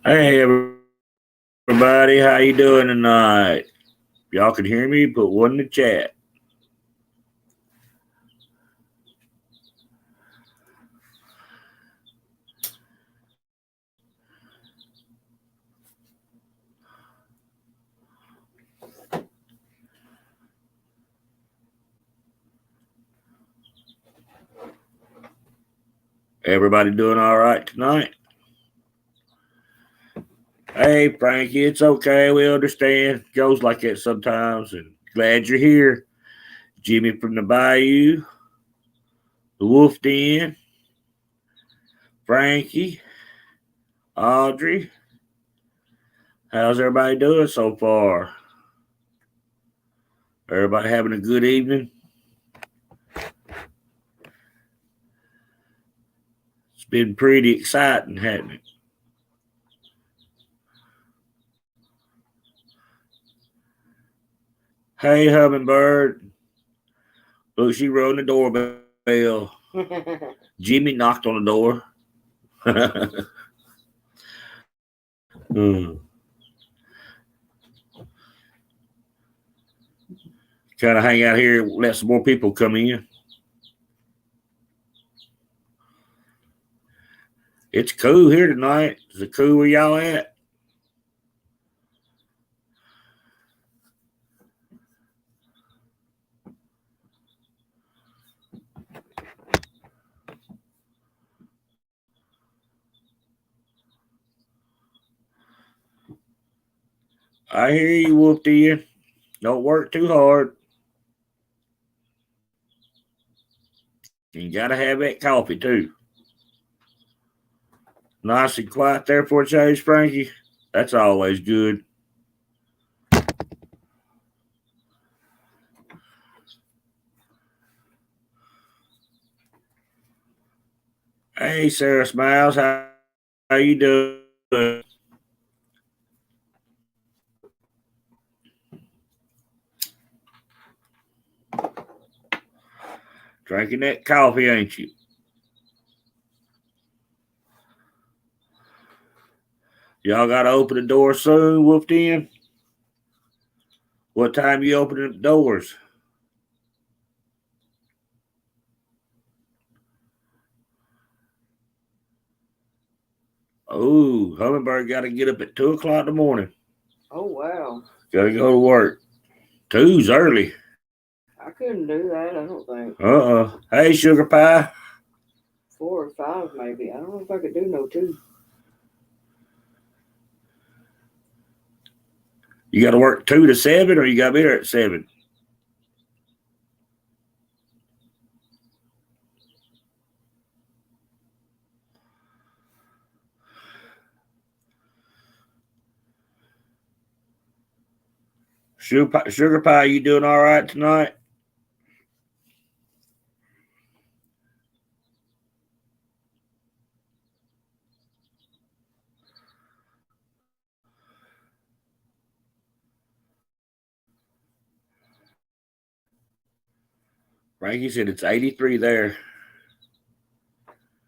Hey everybody, how you doing tonight? If y'all can hear me, put one in the chat. Everybody doing all right tonight? Hey Frankie, it's okay. We understand. Goes like that sometimes, and glad you're here. Jimmy from the Bayou, the Wolf Den, Frankie, Audrey. How's everybody doing so far? Everybody having a good evening? It's been pretty exciting, hasn't it? Hey, Hummingbird. Look, she rang the doorbell. Jimmy knocked on the door. Kind of hang out here, let some more people come in. It's cool here tonight. Is it cool where y'all at? I hear you, Wolf Den. Don't work too hard. You gotta have that coffee too. Nice and quiet there for a change, Frankie. That's always good. Hey, Sarah Smiles, how you doing? Drinking that coffee, ain't you? Y'all gotta open the door soon, Wolf Den. What time you opening the doors? Oh, Hummingbird got to get up at 2 o'clock in the morning. Oh, wow. Got to go to work. 2's early. I couldn't do that, I don't think. Hey, Sugar Pie. 4 or 5, maybe. I don't know if I could do no 2. You got to work 2 to 7, or you got to be there at 7? Sugar Pie, you doing all right tonight? Frankie said it's 83 there.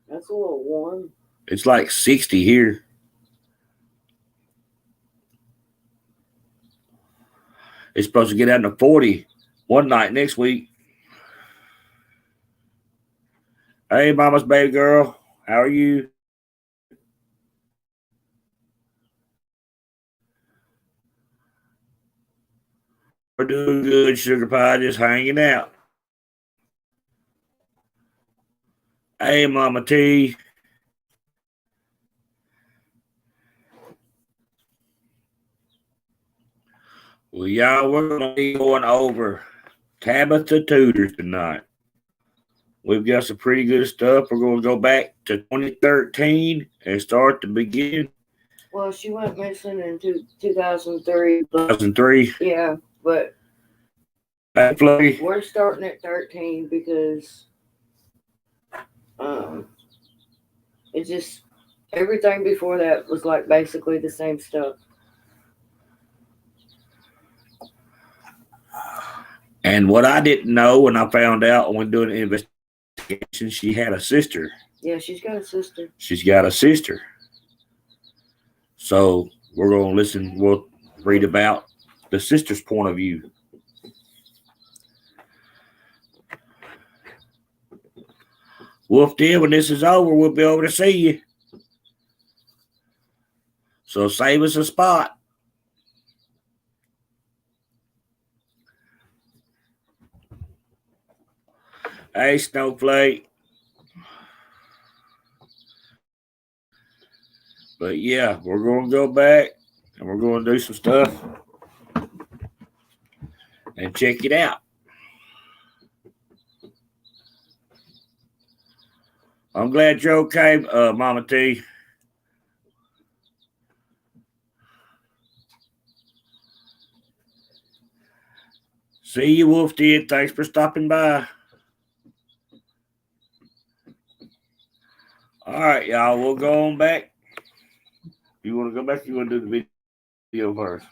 That's a little warm. It's like 60 here. It's supposed to get down to 40 one night next week. Hey, Mama's baby girl. How are you? We're doing good, Sugar Pie, just hanging out. Hey, Mama T. Well, y'all, we're going to be going over Tabitha Tuders tonight. We've got some pretty good stuff. We're going to go back to 2013 and start the beginning. Well, she went missing in 2003. 2003? Yeah, but we're starting at 13 because it's just everything before that was like basically the same stuff. And what I didn't know when I found out when doing the investigation, she had a sister. Yeah, she's got a sister. She's got a sister. So we're going to listen. We'll read about the sister's point of view. Wolf Den, when this is over, we'll be over to see you. So save us a spot. Hey, Snowflake. But yeah, we're going to go back and we're going to do some stuff and check it out. I'm glad you're okay, Mama T. See you, Wolf Den. Thanks for stopping by. All right, y'all. We'll go on back. You want to go back? You want to do the video first?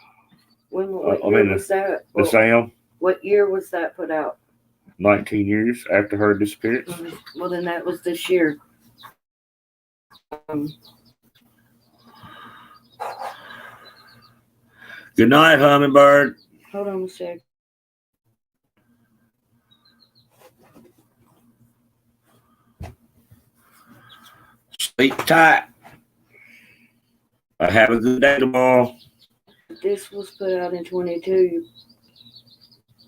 What year was that? The Sam. What year was that put out? 19 years after her disappearance. Well, then that was this year. Good night, Hummingbird. Hold on a sec. Sleep tight. Have a good day tomorrow. This was put out in 22.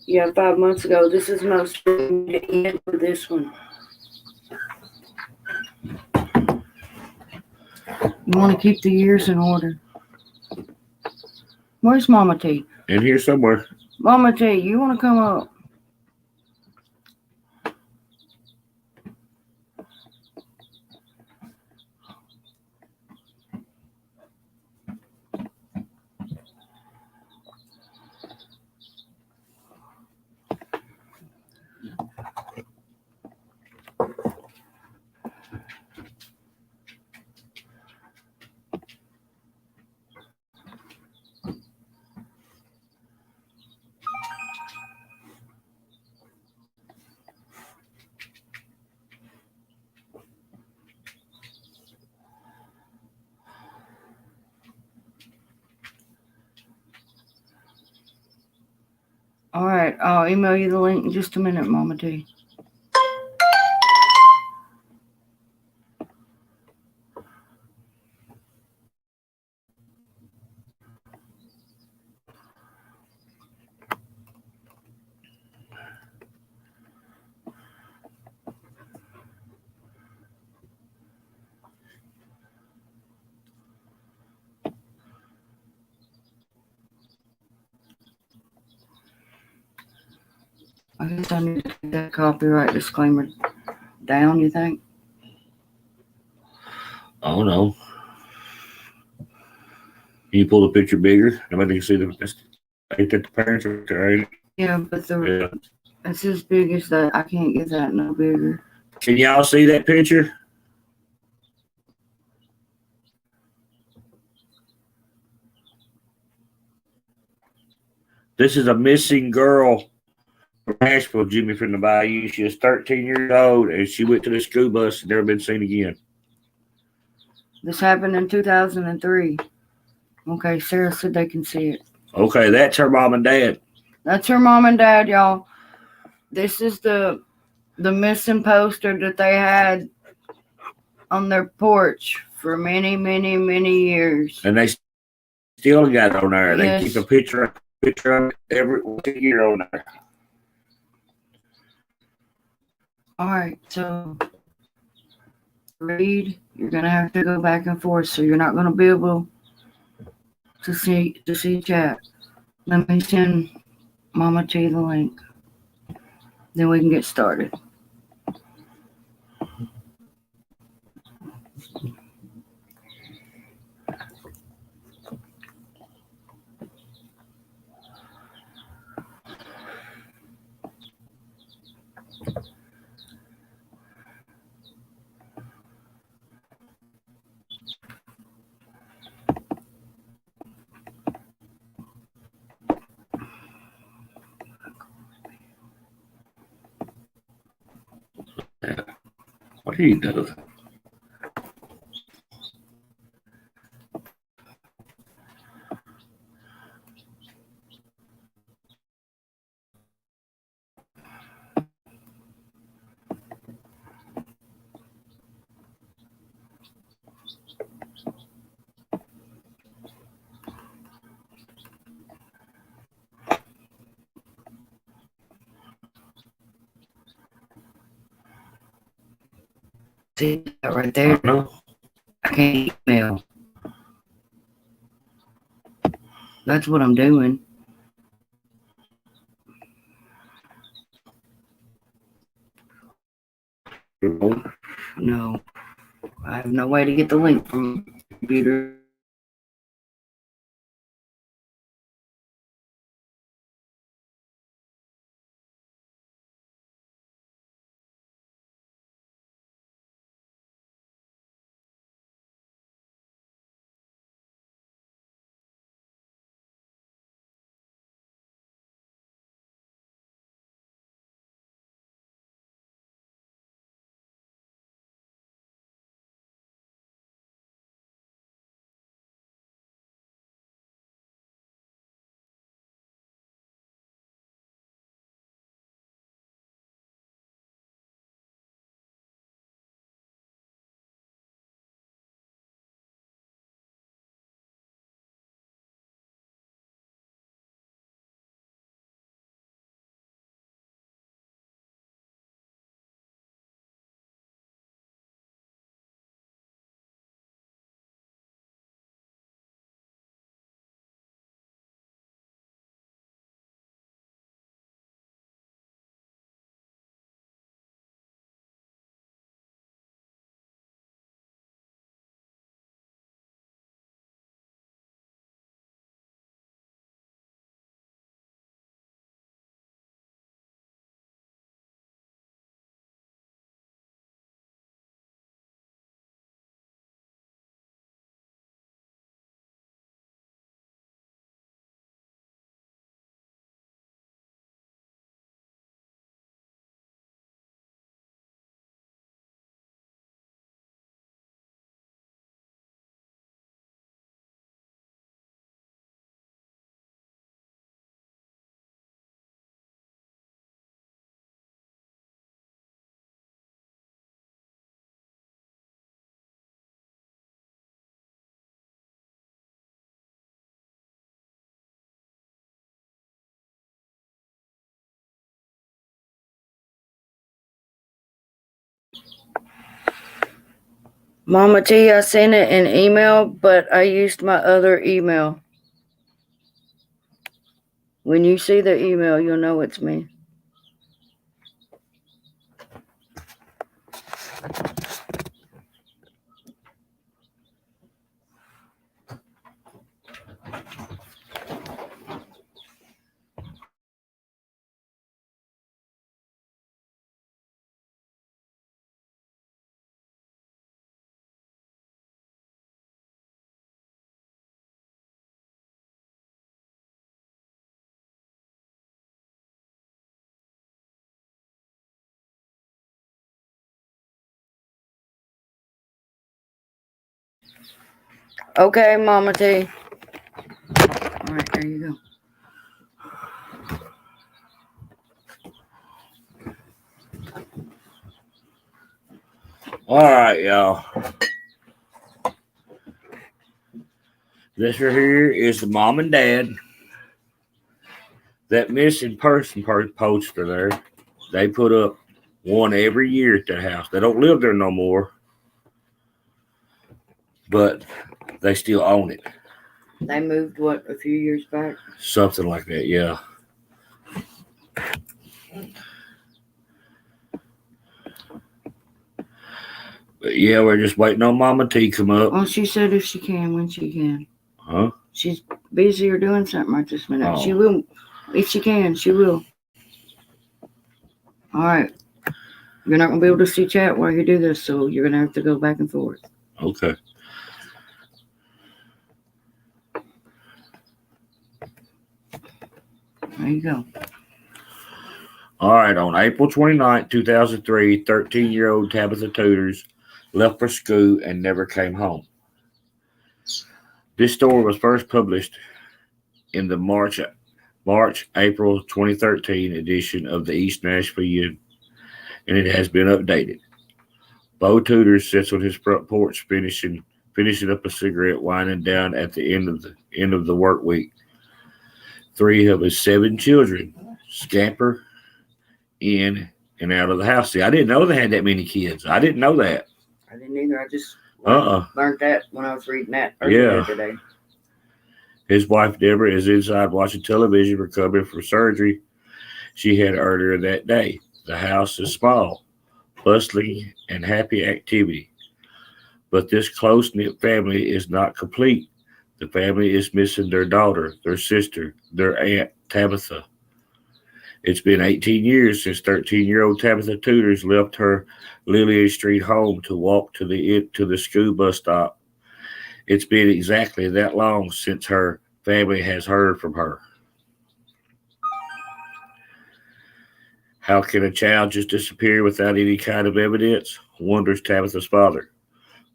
Yeah, 5 months ago. This is most the end for this one. You want to keep the years in order. Where's Mama T? In here somewhere. Mama T, you want to come up? All right, I'll email you the link in just a minute, Mama T. I guess I need to take that copyright disclaimer down, you think? Oh, no. Can you pull the picture bigger? Nobody can see the. Ain't that the parents are right? Yeah, but it's as big as that. I can't get that no bigger. Can y'all see that picture? This is a missing girl from Nashville, Jimmy from the Bayou. She was 13 years old, and she went to the school bus and never been seen again. This happened in 2003. Okay, Sarah said they can see it. Okay, that's her mom and dad. That's her mom and dad, y'all. This is the missing poster that they had on their porch for many, many, many years. And they still got it on there. Yes. They keep a picture of every year on there. All right, so read. You're gonna have to go back and forth, so you're not gonna be able to see chat. Let me send Mama T the link. Then we can get started. What are you doing? See that right I there? know. I can't email. That's what I'm doing. No. I have no way to get the link from the computer. Mama T, I sent it in email, but I used my other email. When you see the email, you'll know it's me. Okay, Mama T. All right, there you go. All right, y'all. This right here is the mom and dad. That missing person poster there, they put up one every year at their house. They don't live there no more, but they still own it. They moved, what, a few years back? Something like that, yeah. But yeah, we're just waiting on Mama T come up. Well, she said if she can, when she can. Huh? She's busy or doing something right this minute. Oh. She will. If she can, she will. All right. You're not going to be able to see chat while you do this, so you're going to have to go back and forth. Okay. There you go. All right, on April 29th, 2003, 13-year-old Tabitha Tuders left for school and never came home. This story was first published in the March-April 2013 edition of the East Nashville TN, and it has been updated. Bo Tuders sits on his front porch finishing up a cigarette, winding down at the end of the work week. 3 of his 7 children scamper in and out of the house. See, I didn't know they had that many kids. I didn't know that. I didn't either. I just Uh-uh. learned that when I was reading that earlier today. His wife, Deborah, is inside watching television, recovering from surgery she had earlier that day. The house is small, bustling, and happy activity. But this close-knit family is not complete. The family is missing their daughter, their sister, their aunt, Tabitha. It's been 18 years since 13-year-old Tabitha Tuders left her Lillian Street home to walk to the school bus stop. It's been exactly that long since her family has heard from her. How can a child just disappear without any kind of evidence? Wonders Tabitha's father.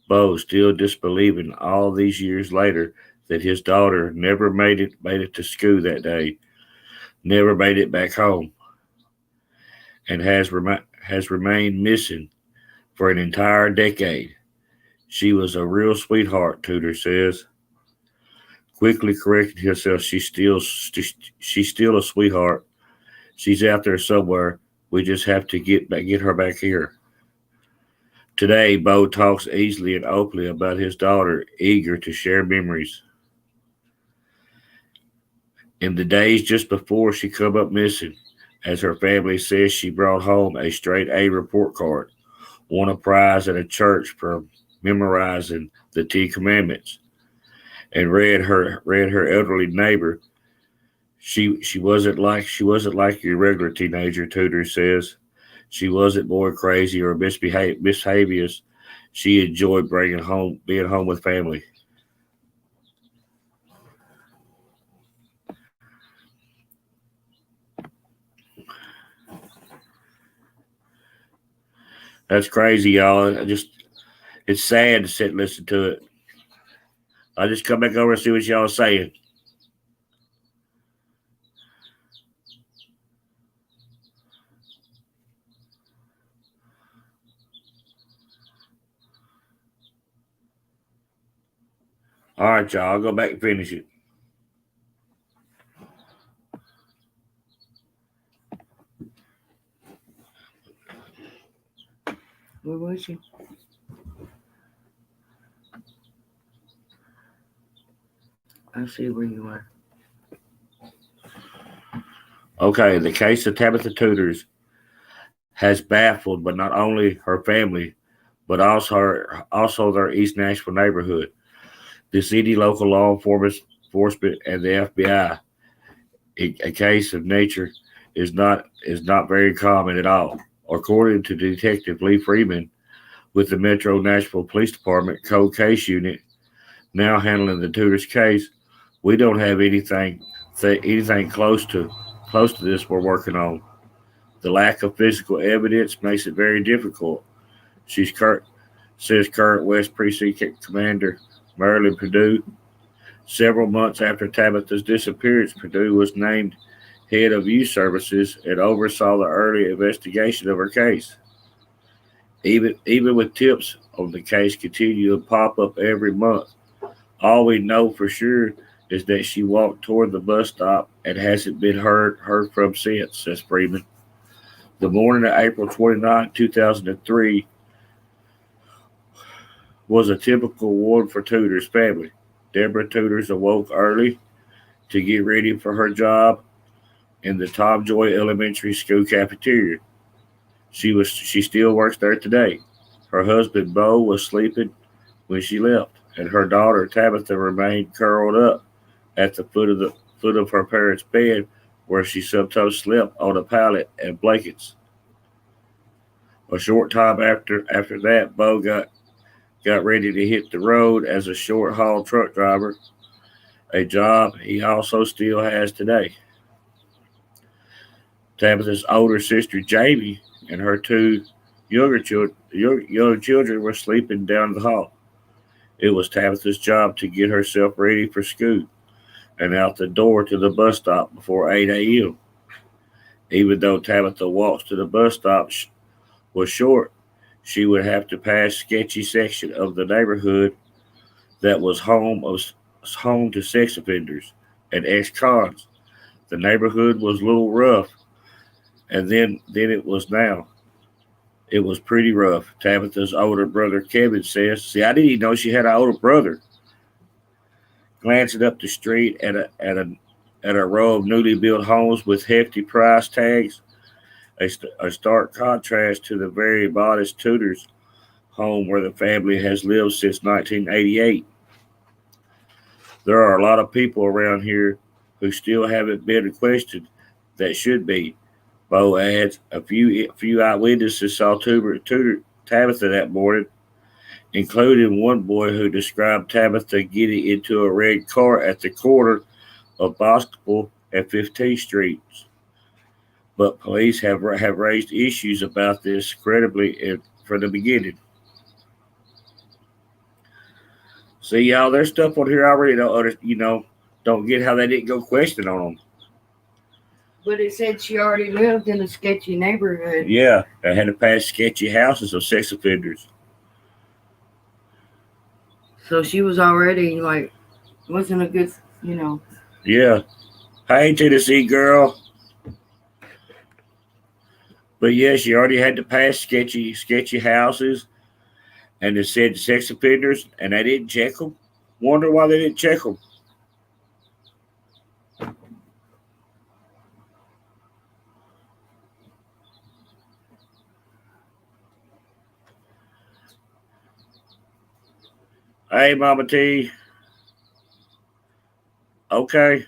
Bo, still disbelieving all these years later that his daughter never made it to school that day, never made it back home, and has remained missing for an entire decade. She was a real sweetheart, Tudor says. Quickly correcting herself, she's still a sweetheart. She's out there somewhere. We just have to get her back here. Today, Bo talks easily and openly about his daughter, eager to share memories. In the days just before she come up missing, as her family says, she brought home a straight A report card, won a prize at a church for memorizing the Ten Commandments, and read her elderly neighbor. She wasn't like your regular teenager, Tudor says. She wasn't boy crazy or mischievous. She enjoyed being home with family. That's crazy, y'all. It's sad to sit and listen to it. I just come back over and see what y'all are saying. All right, y'all. I'll go back and finish it. Where was you? I see where you are. Okay, the case of Tabitha Tuders has baffled, but not only her family, but also their East Nashville neighborhood, the city, local law enforcement, and the FBI. A case of nature is not very common at all. According to Detective Lee Freeman with the Metro Nashville Police Department Cold Case Unit, now handling the Tudors case, we don't have anything close to this we're working on. The lack of physical evidence makes it very difficult. She's Kurt says current West Precinct Commander Marilyn Purdue. Several months after Tabitha's disappearance, Purdue was named head of youth services and oversaw the early investigation of her case. Even with tips on the case continue to pop up every month, all we know for sure is that she walked toward the bus stop and hasn't been heard from since, says Freeman. The morning of April 29, 2003 was a typical one for Tudor's family. Deborah Tuders awoke early to get ready for her job in the Tom Joy Elementary School cafeteria. She still works there today. Her husband Bo was sleeping when she left, and her daughter Tabitha remained curled up at the foot of her parents' bed, where she sometimes slept on a pallet and blankets. A short time after that, Bo got ready to hit the road as a short haul truck driver, a job he also still has today. Tabitha's older sister Jamie and her two young children were sleeping down the hall. It was Tabitha's job to get herself ready for school and out the door to the bus stop before 8 a.m. Even though Tabitha walks to the bus stop was short, she would have to pass sketchy section of the neighborhood that was home to sex offenders and ex-cons. The neighborhood was a little rough, and then it was now. It was pretty rough. Tabitha's older brother Kevin says, "See, I didn't even know she had an older brother." Glancing up the street at a row of newly built homes with hefty price tags, a stark contrast to the very modest Tudors home where the family has lived since 1988. There are a lot of people around here who still haven't been questioned that should be. Bo adds, a few eyewitnesses saw Tabitha that morning, including one boy who described Tabitha getting into a red car at the corner of Basketball and 15th Streets. But police have raised issues about this credibly from the beginning. See, y'all, there's stuff on here I already don't get how they didn't go question on them. But it said she already lived in a sketchy neighborhood. Yeah, they had to pass sketchy houses of sex offenders. So she was already wasn't a good, Yeah. Hey, Tennessee girl. But yeah, she already had to pass sketchy houses, and it said sex offenders, and they didn't check them. Wonder why they didn't check them. Hey, Mama T. Okay.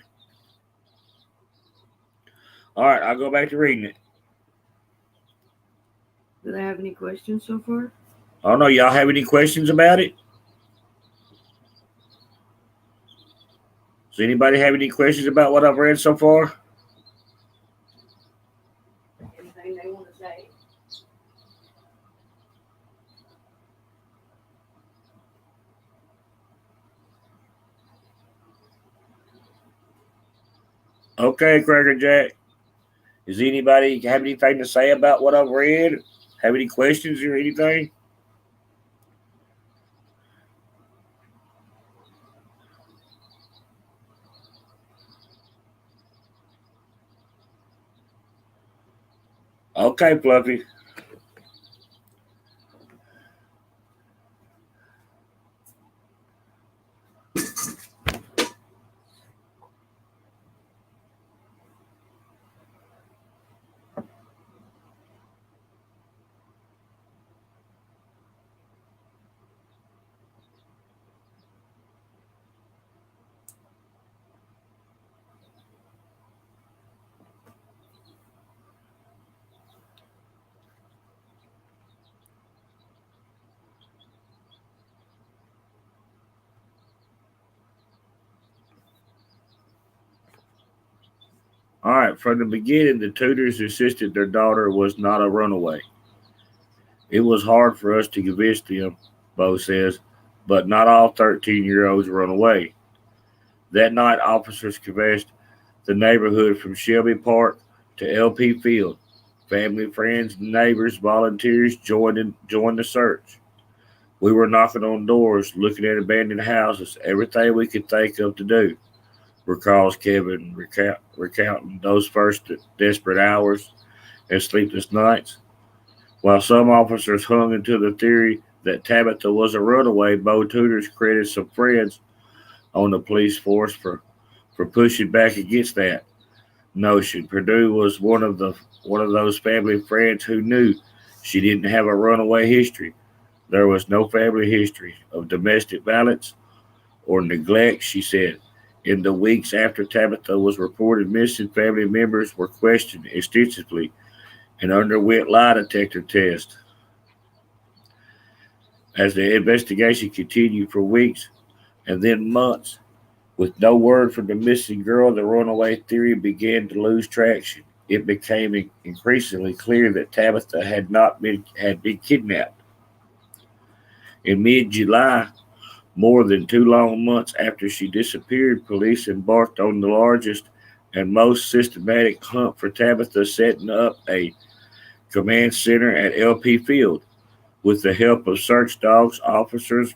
All right, I'll go back to reading it. Do they have any questions so far? I don't know. Y'all have any questions about it? Does anybody have any questions about what I've read so far? Anything they want to say? Okay, Cracker Jack. Does anybody have anything to say about what I've read? Have any questions or anything? Okay, Fluffy. All right, from the beginning, the Tudors insisted their daughter was not a runaway. It was hard for us to convince them, Bo says, but not all 13-year-olds run away. That night, officers canvassed the neighborhood from Shelby Park to LP Field. Family, friends, neighbors, volunteers joined the search. We were knocking on doors, looking at abandoned houses, everything we could think of to do, recalls Kevin, recounting those first desperate hours and sleepless nights. While some officers hung into the theory that Tabitha was a runaway, Bo Tudors credited some friends on the police force for pushing back against that notion. Purdue was one of those family friends who knew she didn't have a runaway history. There was no family history of domestic violence or neglect, she said. In the weeks after Tabitha was reported missing, family members were questioned extensively and underwent lie detector tests. As the investigation continued for weeks and then months, with no word from the missing girl, the runaway theory began to lose traction. It became increasingly clear that Tabitha had been kidnapped. In mid-July, more than 2 long months after she disappeared, police embarked on the largest and most systematic hunt for Tabitha, setting up a command center at LP Field. With the help of search dogs, officers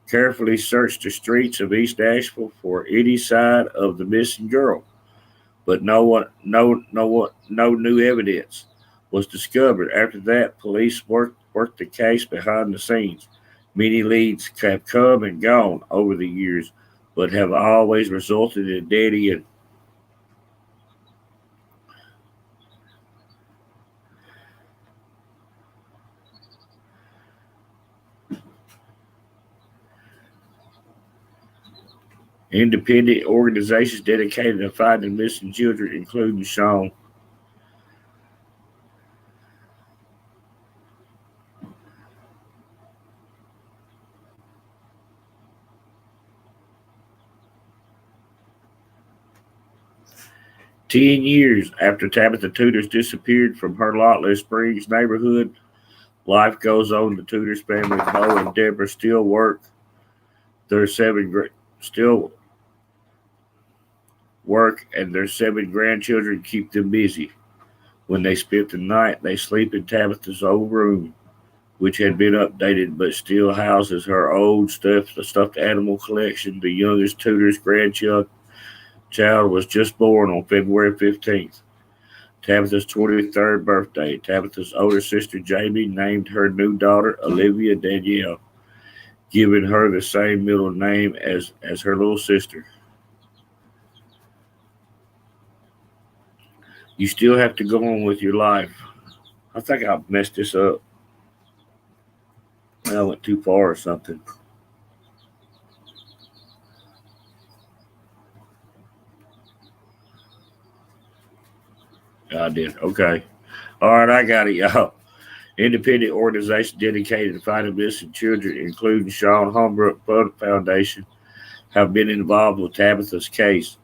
carefully searched the streets of East Nashville for any sign of the missing girl, but no new evidence. was discovered. After that, police worked the case behind the scenes. Many leads have come and gone over the years, but have always resulted in dead end. Independent organizations dedicated to finding missing children, including Sean. "10 years after Tabitha Tuders disappeared from her Lottless Springs neighborhood, life goes on. The Tuders family, Bo and Deborah, their still work, and their 7 grandchildren keep them busy. When they spent the night, they sleep in Tabitha's old room, which had been updated but still houses her old stuffed animal collection. The youngest Tudor's grandchild was just born on February 15th, Tabitha's 23rd birthday. Tabitha's older sister Jamie named her new daughter Olivia Danielle, giving her the same middle name as her little sister. You still have to go on with your life. I think I messed this up. I went too far or something. I did. Okay. All right, I got it, y'all. Independent organization dedicated to finding missing children, including Sean Holbrook Foundation, have been involved with Tabitha's case.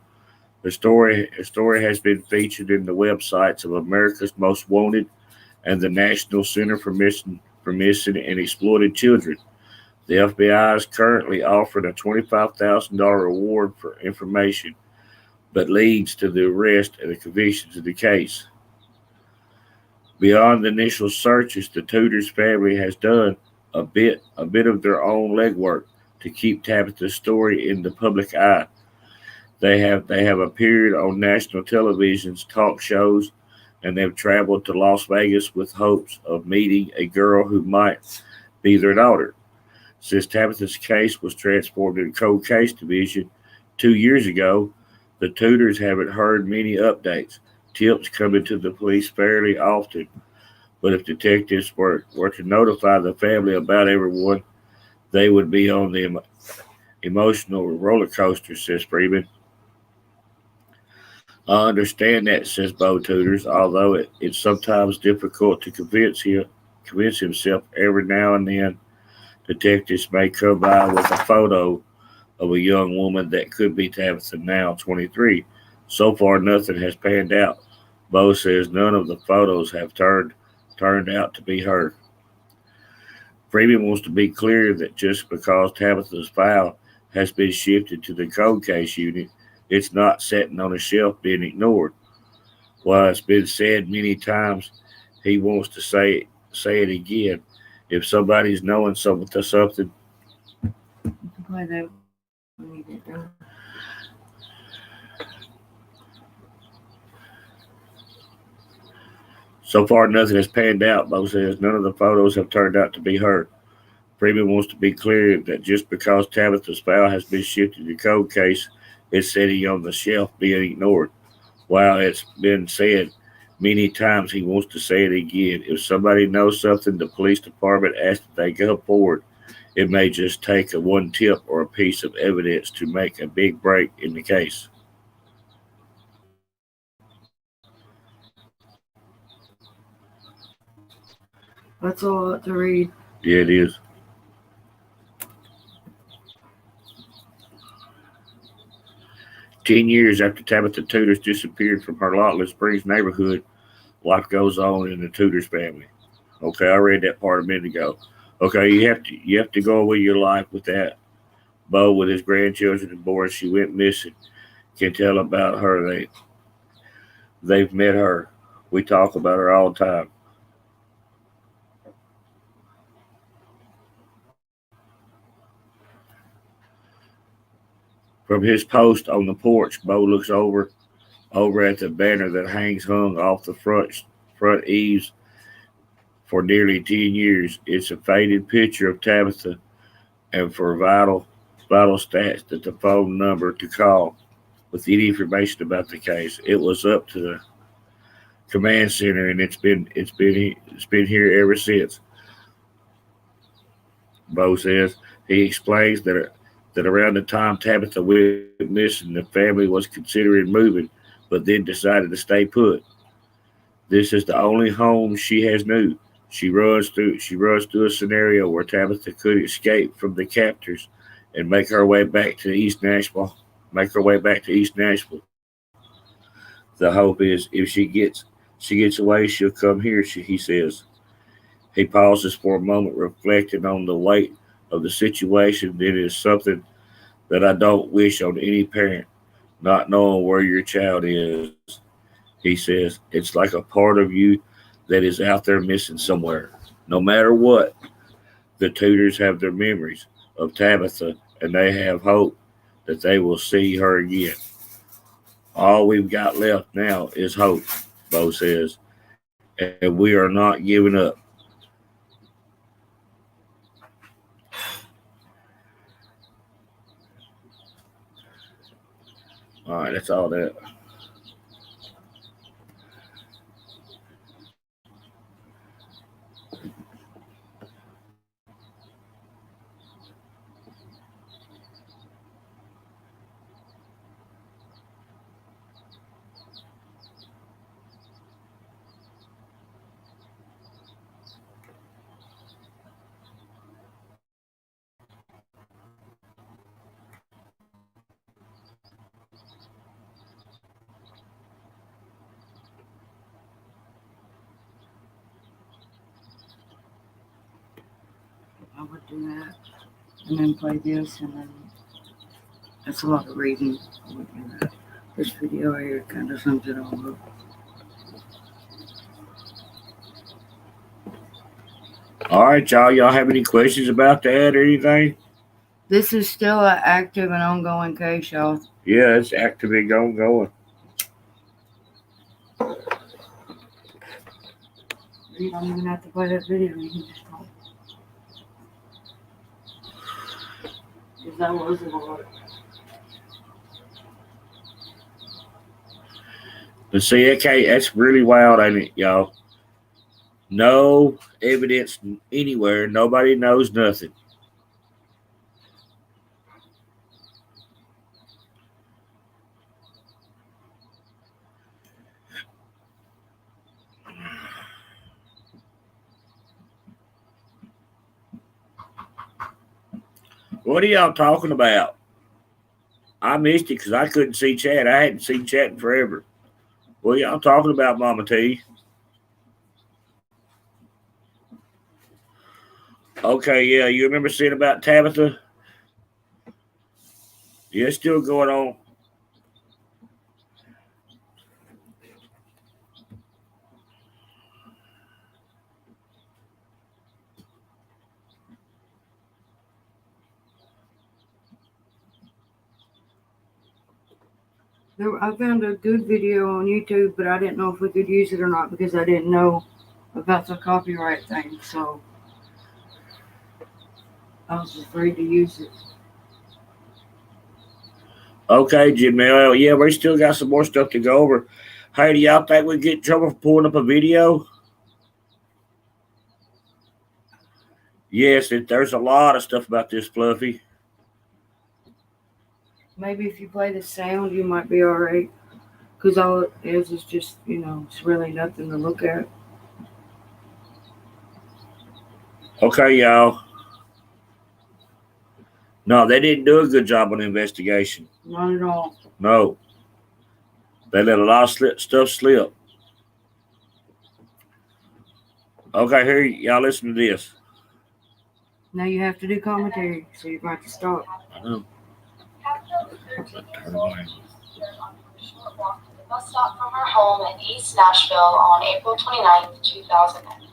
The story has been featured in the websites of America's Most Wanted and the National Center for Missing and Exploited Children. The FBI is currently offering a $25,000 reward for information, but leads to the arrest and the convictions of the case. Beyond the initial searches, the Tudors family has done a bit of their own legwork to keep Tabitha's story in the public eye. They have appeared on national television's talk shows, and they've traveled to Las Vegas with hopes of meeting a girl who might be their daughter. Since Tabitha's case was transformed to the cold case division 2 years ago, the Tudors haven't heard many updates. Tips coming to the police fairly often, but if detectives were to notify the family about everyone, they would be on the emotional roller coaster, says Freeman. I understand that, says Bo Tuders, although it's sometimes difficult to convince himself. Every now and then, detectives may come by with a photo of a young woman that could be Tabitha, now 23. So far, nothing has panned out. Bo says none of the photos have turned out to be her. Freeman wants to be clear that just because Tabitha's file has been shifted to the cold case unit, it's not sitting on a shelf being ignored. While it's been said many times, he wants to say it again. If somebody's knowing something, so far nothing has panned out, Bo says. None of the photos have turned out to be her. Freeman wants to be clear that just because Tabitha's file has been shifted to the cold case, it's sitting on the shelf being ignored. While it's been said many times, he wants to say it again. If somebody knows something, the police department asks that they go forward. It may just take one tip or a piece of evidence to make a big break in the case. That's a lot to read. Yeah, it is. "10 years after Tabitha Tuders disappeared from her Lottless Springs neighborhood, life goes on in the Tuders family." Okay, I read that part a minute ago. Okay, you have to go with your life with that. Bo, with his grandchildren and boys, she went missing. Can tell about her. They've met her. We talk about her all the time. From his post on the porch, Bo looks over at the banner that hangs hung off the front eaves for nearly 10 years. It's a faded picture of Tabitha, and for vital stats that the phone number to call with any information about the case. It was up to the command center, and it's been here ever since. Bo says. He explains that around the time Tabitha went missing, the family was considering moving, but then decided to stay put. This is the only home she has knew. She runs through a scenario where Tabitha could escape from the captors and make her way back to East Nashville. Make her way back to East Nashville. The hope is if she gets away, she'll come here. He says. He pauses for a moment, reflecting on the weight of the situation. It is something that I don't wish on any parent, not knowing where your child is. He says, it's like a part of you that is out there missing somewhere. No matter what, the Tudors have their memories of Tabitha, and they have hope that they will see her again. All we've got left now is hope, Bo says, and we are not giving up. All right, that's all that. I would do that and then play this, and then that's a lot of reading. I would do that. This video here kind of sums it all up. All right, y'all. Y'all have any questions about that or anything? This is still an active and ongoing case, y'all. Yeah, it's active and going. You don't even have to play that video. You can just talk. Because that was a lot. But see, okay, that's really wild, ain't it, y'all? No evidence anywhere. Nobody knows nothing. What are y'all talking about? I missed it because I couldn't see chat. I hadn't seen chat in forever. What are y'all talking about, Mama T? Okay, yeah, you remember seeing about Tabitha? Yeah, it's still going on. I found a good video on YouTube, but I didn't know if we could use it or not because I didn't know about the copyright thing. So I was afraid to use it. Okay, Jamel. Yeah, we still got some more stuff to go over. Hey, do y'all think we get in trouble for pulling up a video? Yes, there's a lot of stuff about this, Fluffy. Maybe if you play the sound, you might be alright. Because all it is just, it's really nothing to look at. Okay, y'all. No, they didn't do a good job on the investigation. Not at all. No. They let a lot of stuff slip. Okay, here, y'all listen to this. Now you have to do commentary, so you're going to stop. I know. Bus stop from her home in East Nashville on April 29th, 2003.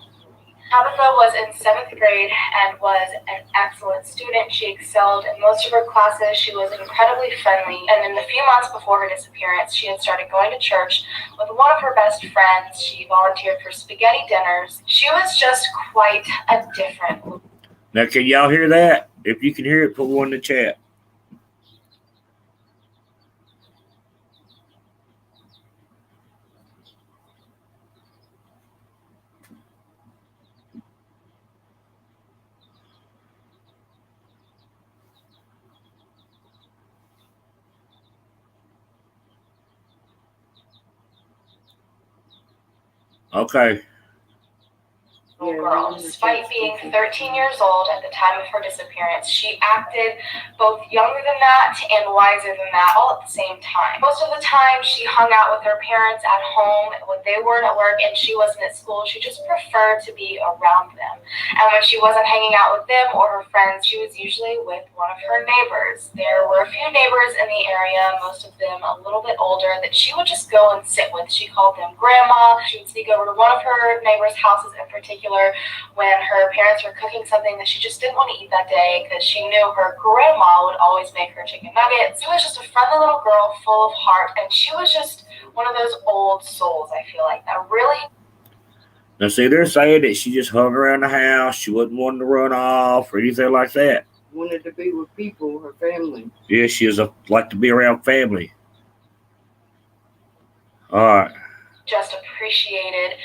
Tabitha was in 7th grade and was an excellent student. She excelled in most of her classes. She was incredibly friendly. And in the few months before her disappearance, she had started going to church with one of her best friends. She volunteered for spaghetti dinners. She was just quite a different. Now, can y'all hear that? If you can hear it, put one in the chat. Okay. Girl. Despite being 13 years old at the time of her disappearance, she acted both younger than that and wiser than that all at the same time. Most of the time, she hung out with her parents at home when they weren't at work and she wasn't at school. She just preferred to be around them. And when she wasn't hanging out with them or her friends, she was usually with one of her neighbors. There were a few neighbors in the area, most of them a little bit older, that she would just go and sit with. She called them grandma. She would sneak over to one of her neighbors' houses in particular when her parents were cooking something that she just didn't want to eat that day because she knew her grandma would always make her chicken nuggets. She was just a friendly little girl full of heart, and she was just one of those old souls, I feel like, that really... Now, see, they're saying that she just hung around the house. She wasn't wanting to run off or anything like that. Wanted to be with people, her family. Yeah, she was like to be around family. All right. Just appreciated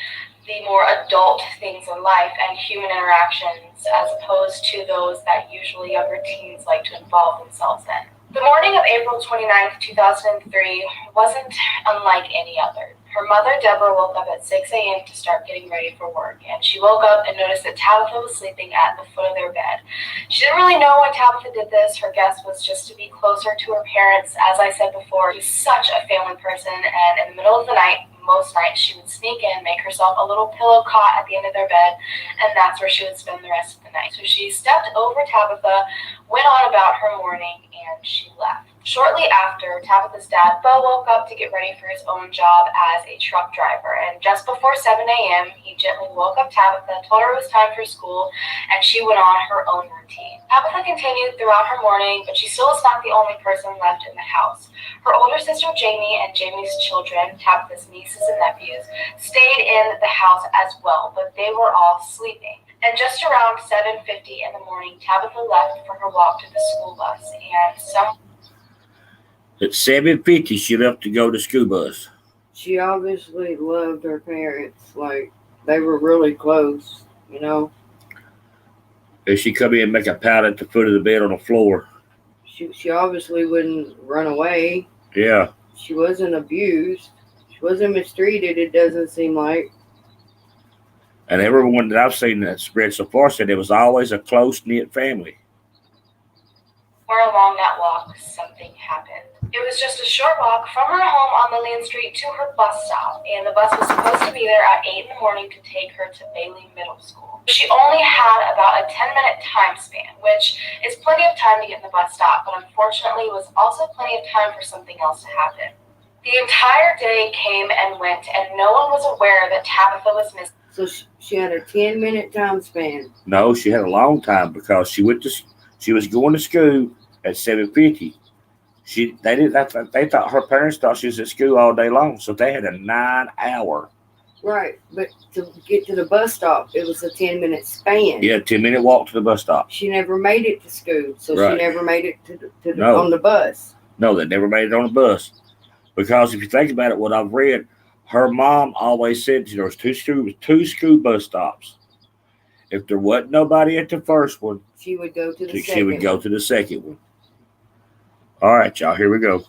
the more adult things in life and human interactions as opposed to those that usually younger teens like to involve themselves in. The morning of April 29th, 2003 wasn't unlike any other. Her mother, Deborah, woke up at 6 a.m. to start getting ready for work, and she woke up and noticed that Tabitha was sleeping at the foot of their bed. She didn't really know why Tabitha did this. Her guess was just to be closer to her parents. As I said before, she's such a family person, and in the middle of the night, most nights she would sneak in, make herself a little pillow cot at the end of their bed, and that's where she would spend the rest of the night. So she stepped over Tabitha, went on about her morning, and she left. Shortly after, Tabitha's dad, Bo, woke up to get ready for his own job as a truck driver, and just before 7 a.m., he gently woke up Tabitha, told her it was time for school, and she went on her own routine. Tabitha continued throughout her morning, but she still was not the only person left in the house. Her older sister Jamie and Jamie's children, Tabitha's nieces and nephews, stayed in the house as well, but they were all sleeping. And just around 7:50 in the morning, Tabitha left for her walk to the school bus, and At 7:50, she left to go to school bus. She obviously loved her parents. Like, they were really close, you know. And she come in and make a pout at the foot of the bed on the floor. She obviously wouldn't run away. Yeah. She wasn't abused. She wasn't mistreated, it doesn't seem like. And everyone that I've seen that spread so far said it was always a close-knit family. Somewhere along that walk, something happened. It was just a short walk from her home on Lillian Street to her bus stop, and the bus was supposed to be there at 8 in the morning to take her to Bailey Middle School. She only had about a 10-minute time span, which is plenty of time to get in the bus stop, but unfortunately was also plenty of time for something else to happen. The entire day came and went, and no one was aware that Tabitha was missing. So she had a 10-minute time span. No, she had a long time because she was going to school at 7:50. They thought her parents thought she was at school all day long, so they had a 9-hour. Right, but to get to the bus stop, it was a 10-minute span. Yeah, 10-minute walk to the bus stop. She never made it to school, so Right. she never made it No. on the bus. No, they never made it on the bus. Because if you think about it, what I've read, her mom always said there was two school bus stops. If there wasn't nobody at the first one, She would go to the she second would go one. to the second one. All right, y'all, here we go.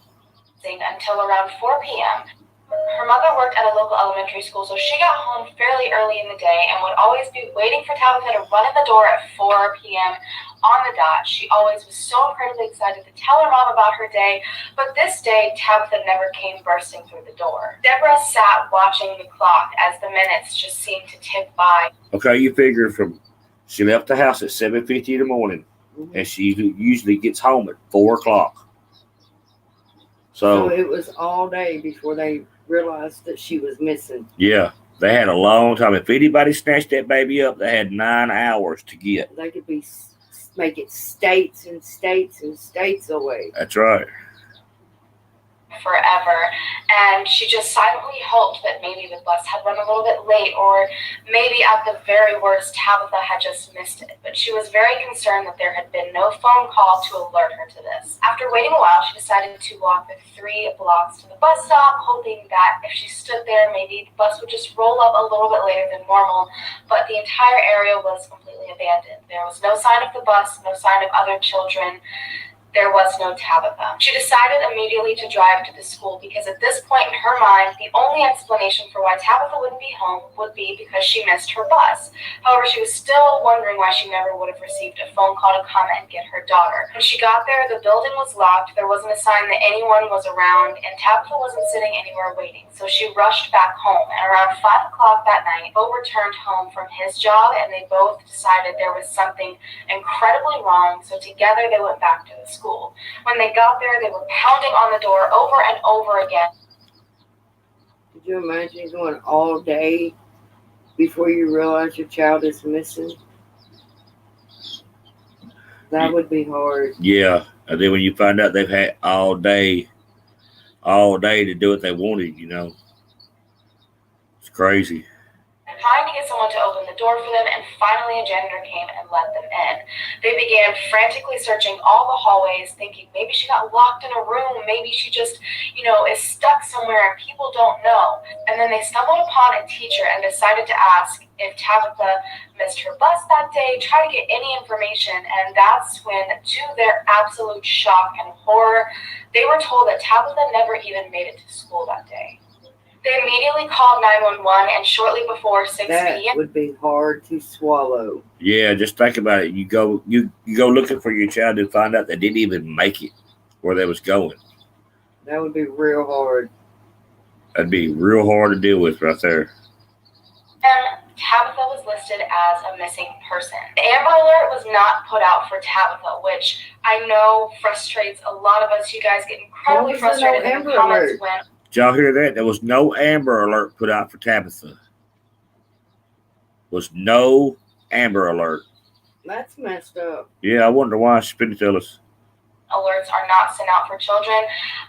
Until around 4 p.m. Her mother worked at a local elementary school, so she got home fairly early in the day and would always be waiting for Tabitha to run in the door at 4 p.m. on the dot. She always was so incredibly excited to tell her mom about her day, but this day, Tabitha never came bursting through the door. Deborah sat watching the clock as the minutes just seemed to tick by. Okay, you figure she left the house at 7:50 in the morning, and she usually gets home at 4 o'clock. So it was all day before they realized that she was missing. Yeah. They had a long time. If anybody snatched that baby up, they had 9 hours to get. They could make it states and states and states away. That's right. Forever, and she just silently hoped that maybe the bus had run a little bit late, or maybe at the very worst Tabitha had just missed it. But she was very concerned that there had been no phone call to alert her to this. After waiting a while, she decided to walk the 3 blocks to the bus stop, hoping that if she stood there, maybe the bus would just roll up a little bit later than normal. But the entire area was completely abandoned. There was no sign of the bus, no sign of other children. There was no Tabitha. She decided immediately to drive to the school because at this point in her mind, the only explanation for why Tabitha wouldn't be home would be because she missed her bus. However, she was still wondering why she never would have received a phone call to come and get her daughter. When she got there, the building was locked, there wasn't a sign that anyone was around, and Tabitha wasn't sitting anywhere waiting. So she rushed back home, and around 5 o'clock that night, Bo returned home from his job, and they both decided there was something incredibly wrong, so together they went back to the school. When they got there, they were pounding on the door over and over again. Could you imagine going all day before you realize your child is missing? That would be hard. Yeah. And then when you find out they've had all day to do what they wanted, It's crazy. Trying to get someone to open the door for them, and finally a janitor came and let them in. They began frantically searching all the hallways, thinking maybe she got locked in a room, maybe she just, is stuck somewhere and people don't know. And then they stumbled upon a teacher and decided to ask if Tabitha missed her bus that day, try to get any information, and that's when, to their absolute shock and horror, they were told that Tabitha never even made it to school that day. They immediately called 911, and shortly before 6 That p.m. would be hard to swallow. Yeah, just think about it. You go looking for your child and find out they didn't even make it where they was going. That would be real hard. That'd be real hard to deal with right there. Tabitha was listed as a missing person. The Amber Alert was not put out for Tabitha, which I know frustrates a lot of us. You guys get incredibly frustrated in the comments when... Did y'all hear that? There was no Amber Alert put out for Tabitha. Was no Amber Alert. That's messed up. Yeah, I wonder why. She's been to tell us. Alerts are not sent out for children.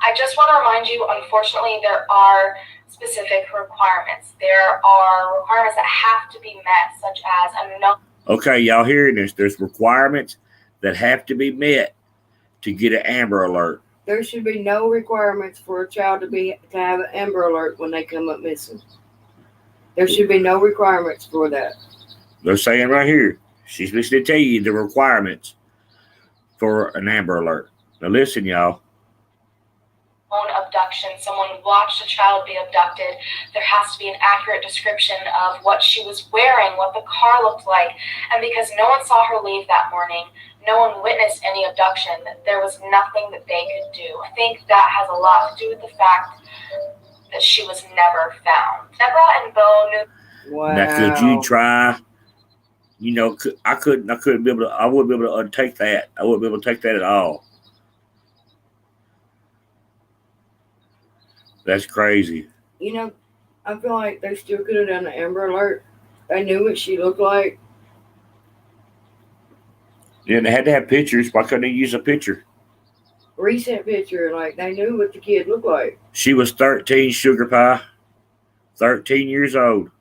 I just want to remind you, unfortunately, there are specific requirements. There are requirements that have to be met, such as a no. Okay, y'all hearing this? There's requirements that have to be met to get an Amber Alert. There should be no requirements for a child to have an Amber Alert when they come up missing. There should be no requirements for that. They're saying right here, she's listening to tell you the requirements for an Amber Alert. Now listen, y'all. Abduction, someone watched a child be abducted, there has to be an accurate description of what she was wearing, what the car looked like, and because no one saw her leave that morning, no one witnessed any abduction, there was nothing that they could do. I think that has a lot to do with the fact that she was never found. Deborah and Bo knew. Wow. Now could you try? I wouldn't be able to untake that. I wouldn't be able to take that at all. That's crazy. I feel like they still could have done an Amber Alert. They knew what she looked like. Yeah, they had to have pictures. Why couldn't they use a picture? Recent picture, like they knew what the kid looked like. She was 13, sugar pie. 13 years old.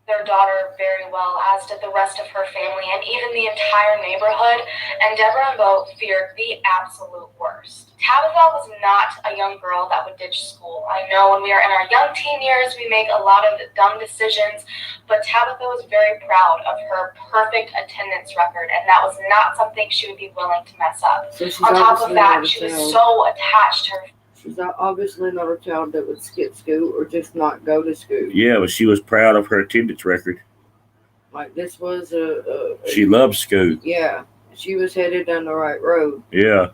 Their daughter very well, as did the rest of her family and even the entire neighborhood, and Deborah and Bo feared the absolute worst. Tabitha was not a young girl that would ditch school. I know when we are in our young teen years, we make a lot of dumb decisions, but Tabitha was very proud of her perfect attendance record, and that was not something she would be willing to mess up. So on top of that, she was so attached to her. She's obviously not a child that would skip school or just not go to school. Yeah, but she was proud of her attendance record. Like this was she loved school. Yeah, she was headed down the right road. Yeah.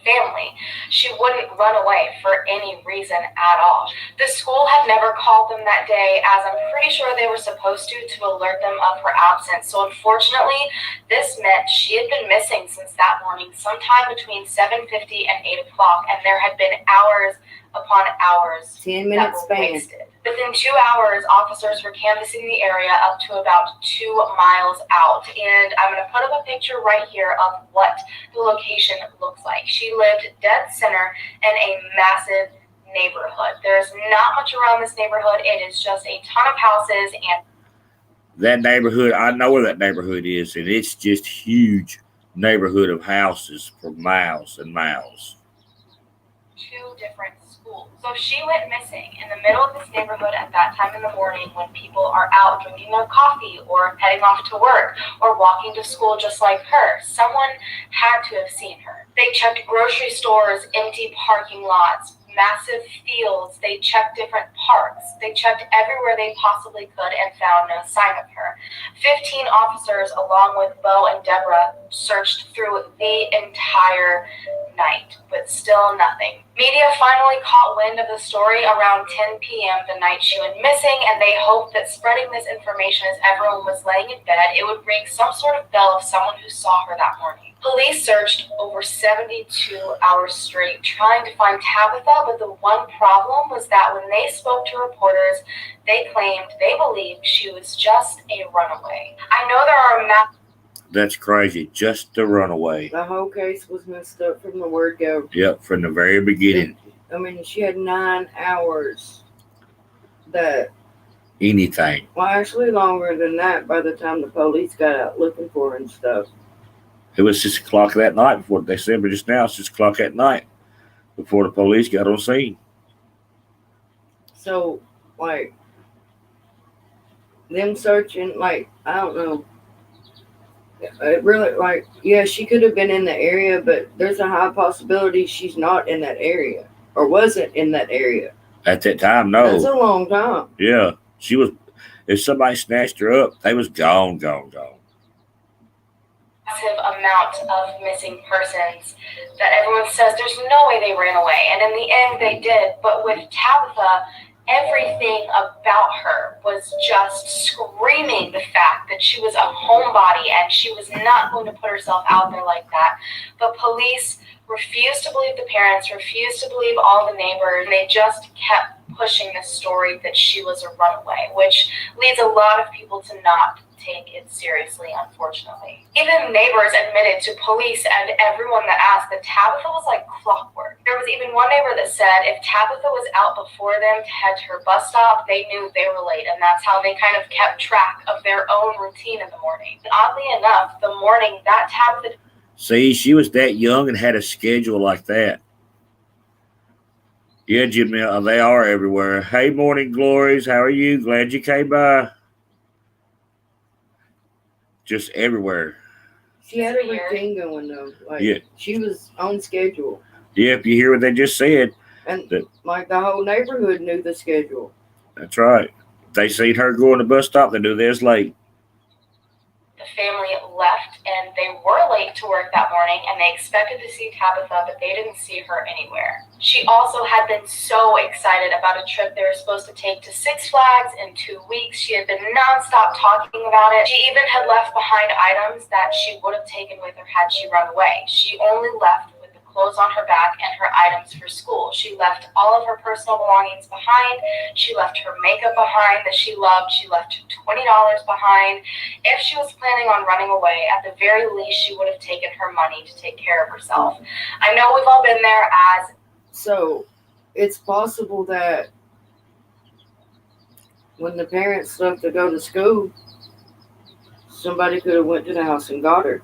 family. She wouldn't run away for any reason at all. The school had never called them that day, as I'm pretty sure they were supposed to alert them of her absence. So unfortunately, this meant she had been missing since that morning, sometime between 7:50 and 8 o'clock, and there had been hours upon hours 10 minutes that were wasted. Within 2 hours, officers were canvassing the area up to about 2 miles out. And I'm going to put up a picture right here of what the location looks like. She lived dead center in a massive neighborhood. There's not much around this neighborhood. It is just a ton of houses. And that neighborhood, I know where that neighborhood is, and it's just huge neighborhood of houses for miles and miles. 2 different schools. So she went missing in the middle of this neighborhood at that time in the morning when people are out drinking their coffee or heading off to work or walking to school just like her. Someone had to have seen her. They checked grocery stores, empty parking lots, massive fields. They checked different parks. They checked everywhere they possibly could and found no sign of her. 15 officers, along with Bo and Deborah, searched through the entire night, but still nothing. Media finally caught wind of the story around 10 p.m. the night she went missing, and they hoped that spreading this information as everyone was laying in bed, it would ring some sort of bell of someone who saw her that morning. Police searched over 72 hours straight trying to find Tabitha, but the one problem was that when they spoke to reporters, they claimed they believed she was just a runaway. I know there are That's crazy. Just a runaway. The whole case was messed up from the word go. Yep, from the very beginning. I mean, she had 9 hours that... Anything. Well, actually longer than that by the time the police got out looking for her and stuff. It was 6 o'clock that night before they said, but just now it's 6 o'clock at night before the police got on scene. So, like, them searching, like, I don't know. It really, like, yeah, she could have been in the area, but there's a high possibility she's not in that area or wasn't in that area. At that time, no. That's a long time. Yeah. She was, if somebody snatched her up, they was gone. Massive amount of missing persons that everyone says there's no way they ran away, and in the end they did. But with Tabitha, everything about her was just screaming the fact that she was a homebody and she was not going to put herself out there like that. But police refused to believe the parents, refused to believe all the neighbors, and they just kept pushing this story that she was a runaway, which leads a lot of people to not take it seriously, unfortunately. Even neighbors admitted to police and everyone that asked that Tabitha was like clockwork. There was even one neighbor that said if Tabitha was out before them to head to her bus stop, they knew they were late, and that's how they kind of kept track of their own routine in the morning. And oddly enough, the morning that Tabitha... See, she was that young and had a schedule like that. Yeah, Jimmy, they are everywhere. Hey, morning glories. How are you? Glad you came by. Just everywhere. She had a routine going though. Like, yeah. She was on schedule. Yep, you hear what they just said. And like the whole neighborhood knew the schedule. That's right. They seen her go on the bus stop, they knew they was late. The family left, and they were late to work that morning, and they expected to see Tabitha, but they didn't see her anywhere. She also had been so excited about a trip they were supposed to take to Six Flags in 2 weeks. She had been nonstop talking about it. She even had left behind items that she would have taken with her had she run away. She only left with the clothes on her back and her items for school. She left all of her personal belongings behind. She left her makeup behind that she loved. She left $20 behind. If she was planning on running away, at the very least, she would have taken her money to take care of herself. I know we've all been there as... So, it's possible that when the parents left to go to school, somebody could have went to the house and got her.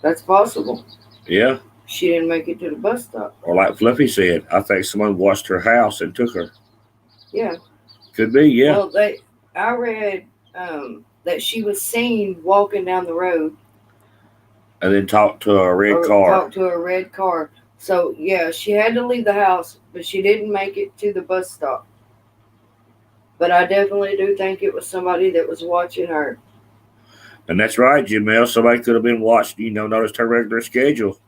That's possible. Yeah. She didn't make it to the bus stop. Or like Fluffy said, I think someone watched her house and took her. Yeah. Could be, yeah. Well, I read that she was seen walking down the road. And then talked to a red car. Talked to a red car. So, yeah, she had to leave the house, but she didn't make it to the bus stop. But I definitely do think it was somebody that was watching her. And that's right, Jamel. Somebody could have been watching, noticed her regular schedule.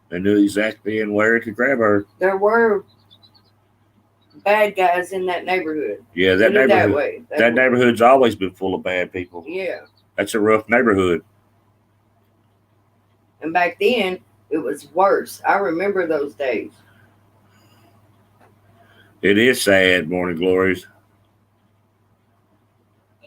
They knew exactly and where to grab her. There were bad guys in that neighborhood. Yeah, that Put it neighborhood. that way. That neighborhood's always been full of bad people. Yeah. That's a rough neighborhood. And back then, it was worse. I remember those days. It is sad, Morning Glories.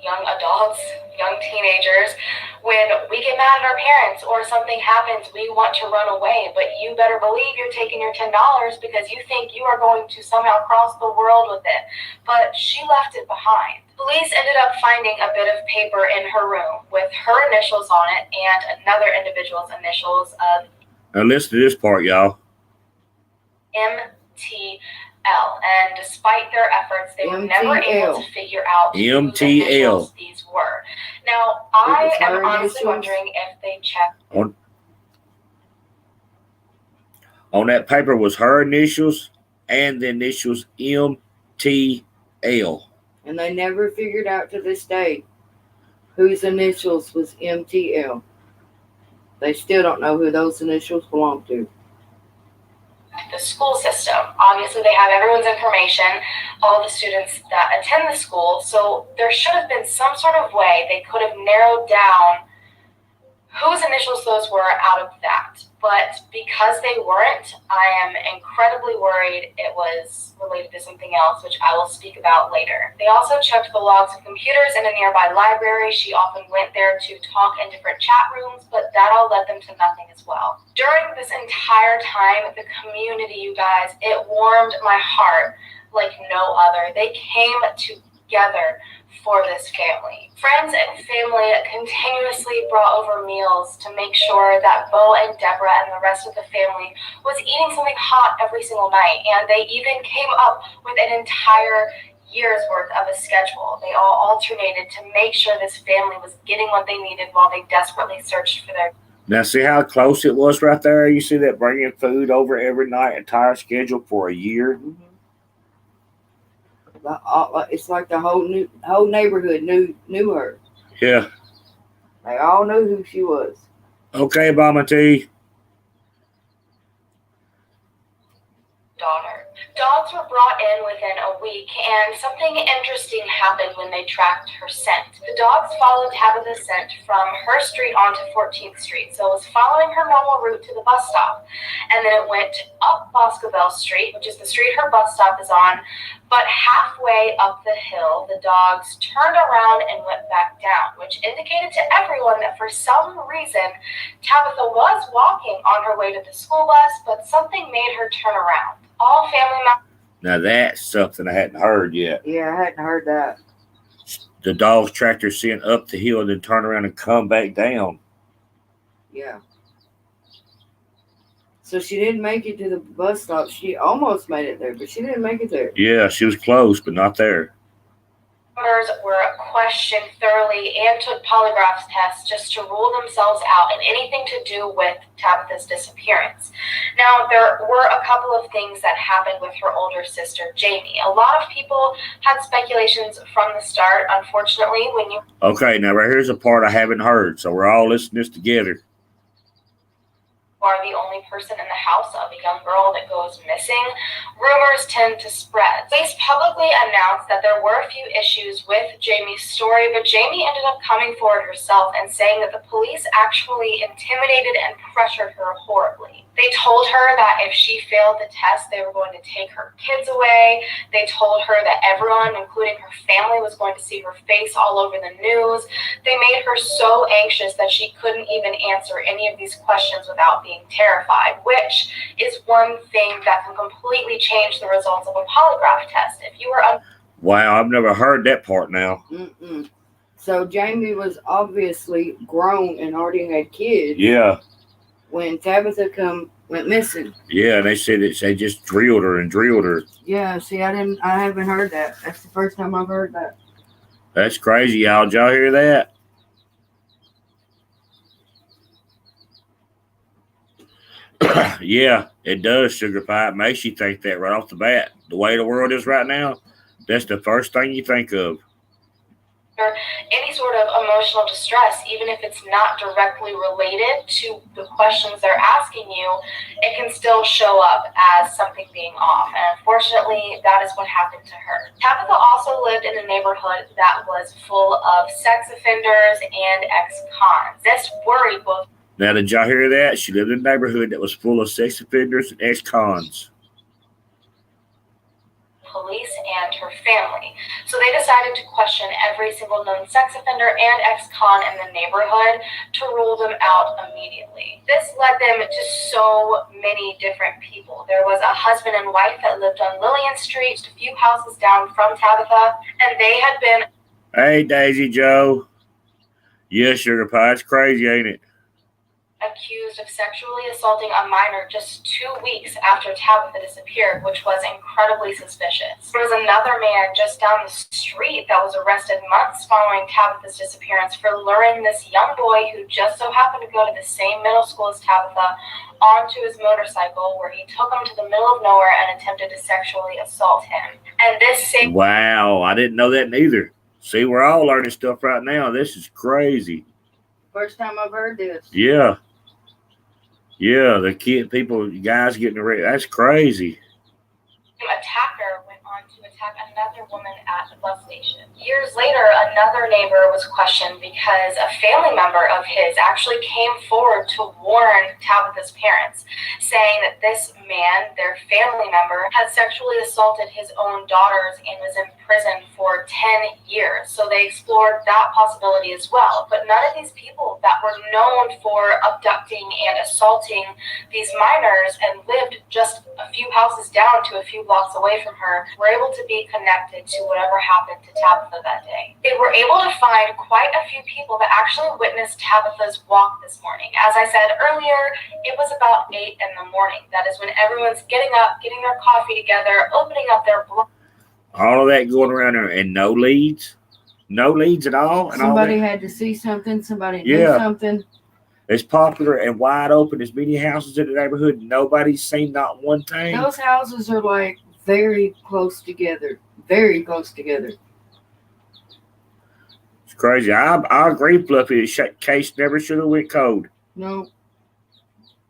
Young adults, young teenagers, when we get mad at our parents or something happens, we want to run away, but you better believe you're taking your $10 because you think you are going to somehow cross the world with it. But she left it behind. Police ended up finding a bit of paper in her room with her initials on it and another individual's initials of Now listen to this part, y'all. MTL. And despite their efforts, they were never able to figure out whose MTL. initials these were. Now, I It was am her honestly initials? wondering if they checked. On that paper was her initials and the initials MTL. And they never figured out to this day whose initials was MTL. They still don't know who those initials belong to. The school system. Obviously, they have everyone's information, all the students that attend the school, so there should have been some sort of way they could have narrowed down whose initials those were out of that. But because they weren't, I am incredibly worried it was related to something else, which I will speak about later. They also checked the logs of computers in a nearby library. She often went there to talk in different chat rooms, but that all led them to nothing as well. During this entire time, the community, you guys, it warmed my heart like no other. They came together for this family. Friends and family continuously brought over meals to make sure that Bo and Deborah and the rest of the family was eating something hot every single night, and they even came up with an entire year's worth of a schedule. They all alternated to make sure this family was getting what they needed while they desperately searched for their. Now see how close it was right there? You see that bringing food over every night, entire schedule for a year? Mm-hmm. It's like the whole neighborhood knew her. Yeah. They all knew who she was. Okay, Mama T. Daughter. Dogs were brought in within a week, and something interesting happened when they tracked her scent. The dogs followed Tabitha's scent from her street onto 14th Street, so it was following her normal route to the bus stop. And then it went up Boscobel Street, which is the street her bus stop is on, but halfway up the hill, the dogs turned around and went back down, which indicated to everyone that for some reason, Tabitha was walking on her way to the school bus, but something made her turn around. All family members. Now that's something I hadn't heard yet. Yeah, I hadn't heard that. The dogs tracked her scent up the hill and then turn around and come back down. Yeah. So she didn't make it to the bus stop. She almost made it there, but she didn't make it there. Yeah, she was close, but not there. Members were questioned thoroughly and took polygraph tests just to rule themselves out in anything to do with Tabitha's disappearance. Now, there were a couple of things that happened with her older sister, Jamie. A lot of people had speculations from the start. Unfortunately, when you Okay, now right here's a part I haven't heard, so we're all listening to this together. are the only person in the house of a young girl that goes missing, rumors tend to spread. Police publicly announced that there were a few issues with Jamie's story, but Jamie ended up coming forward herself and saying that the police actually intimidated and pressured her horribly. They told her that if she failed the test, they were going to take her kids away. They told her that everyone, including her family, was going to see her face all over the news. They made her so anxious that she couldn't even answer any of these questions without being terrified, which is one thing that can completely change the results of a polygraph test. If you were Wow, I've never heard that part now. So Jamie was obviously grown and already had kids. Yeah. When Tabitha went missing. Yeah, and they said that they just drilled her and drilled her. Yeah, see, I haven't heard that. That's the first time I've heard that. That's crazy, y'all. Did y'all hear that? Yeah, it does, Sugar Pie. It makes you think that right off the bat. The way the world is right now, that's the first thing you think of. or any sort of emotional distress, even if it's not directly related to the questions they're asking you, it can still show up as something being off. And unfortunately, that is what happened to her. Tabitha also lived in a neighborhood that was full of sex offenders and ex-cons. This worried both. Now, did y'all hear that? She lived in a neighborhood that was full of sex offenders and ex-cons. Police and her family. So they decided to question every single known sex offender and ex-con in the neighborhood to rule them out immediately. This led them to so many different people. There was a husband and wife that lived on Lillian Street, just a few houses down from Tabitha, and they had been... Hey, Daisy Joe. Yeah, Sugar Pie, it's crazy, ain't it? accused of sexually assaulting a minor just 2 weeks after Tabitha disappeared, which was incredibly suspicious. There was another man just down the street that was arrested months following Tabitha's disappearance for luring this young boy who just so happened to go to the same middle school as Tabitha onto his motorcycle, where he took him to the middle of nowhere and attempted to sexually assault him. And this same... Wow, I didn't know that neither. See, we're all learning stuff right now. This is crazy. First time I've heard this. Yeah. Yeah, the guys getting arrested. That's crazy. Attacker went on to attack another woman at the bus station. Years later, another neighbor was questioned because a family member of his actually came forward to warn Tabitha's parents, saying that this man, their family member, had sexually assaulted his own daughters and was in prison for 10 years. So they explored that possibility as well. But none of these people that were known for abducting and assaulting these minors and lived just a few houses down to a few blocks away from her were able to be connected to whatever happened to Tabitha that day. They were able to find quite a few people that actually witnessed Tabitha's walk this morning. As I said earlier, it was about 8 in the morning. That is when everyone's getting up, getting their coffee together, opening up their blood. All of that going around there and no leads? No leads at all? And Somebody all that? had to see something. Somebody knew something. It's popular and wide open. There's many houses in the neighborhood. Nobody's seen not one thing. Those houses are like very close together. Very close together. It's crazy. I agree, Fluffy. This case never should have went cold. No.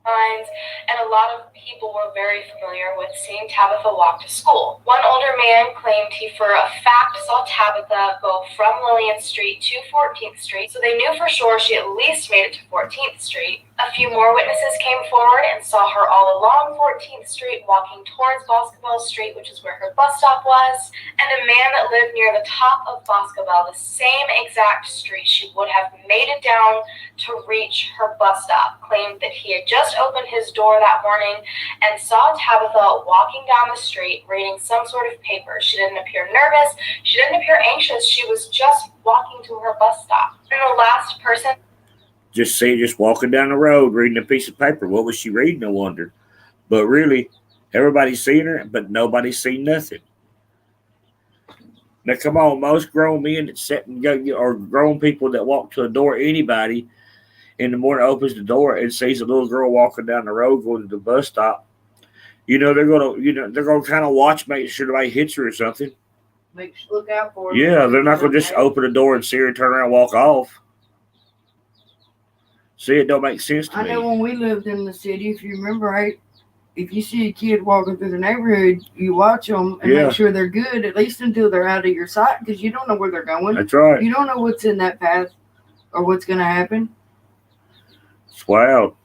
And a lot of people were very familiar with seeing Tabitha walk to school. One older man claimed he for a fact saw Tabitha go from Lillian Street to 14th Street, so they knew for sure she at least made it to 14th Street. A few more witnesses came forward and saw her all along 14th Street walking towards Boscobel Street, which is where her bus stop was, and a man that lived near the top of Boscobel, the same exact street she would have made it down to reach her bus stop, claimed that he had just opened his door that morning and saw Tabitha walking down the street reading some sort of paper. She didn't appear nervous. She didn't appear anxious. She was just walking to her bus stop. And the last person... Just walking down the road reading a piece of paper. What was she reading, I wonder? But really, everybody's seen her, but nobody's seen nothing. Now, come on, most grown men that sit and go, or grown people that walk to a door, anybody in the morning opens the door and sees a little girl walking down the road going to the bus stop. They're gonna kind of watch, make sure nobody hits her or something. Look out for her. Yeah, they're not gonna just open the door and see her, turn around, and walk off. See, it don't make sense to me. I know when we lived in the city, if you remember right, if you see a kid walking through the neighborhood, you watch them and make sure they're good, at least until they're out of your sight, because you don't know where they're going. That's right. You don't know what's in that path or what's going to happen. It's wild.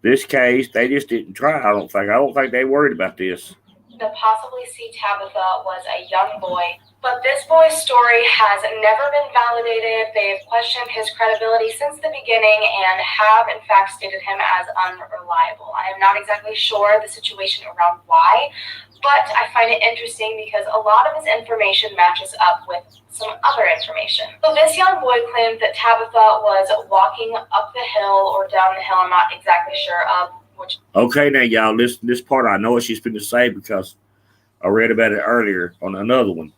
This case, they just didn't try, I don't think they worried about this. To possibly see Tabitha was a young boy. But this boy's story has never been validated. They have questioned his credibility since the beginning and have, in fact, stated him as unreliable. I am not exactly sure the situation around why, but I find it interesting because a lot of his information matches up with some other information. So this young boy claimed that Tabitha was walking up the hill or down the hill. I'm not exactly sure of which. Okay, now, y'all, listen to this part. I know what she's going to say because I read about it earlier on another one.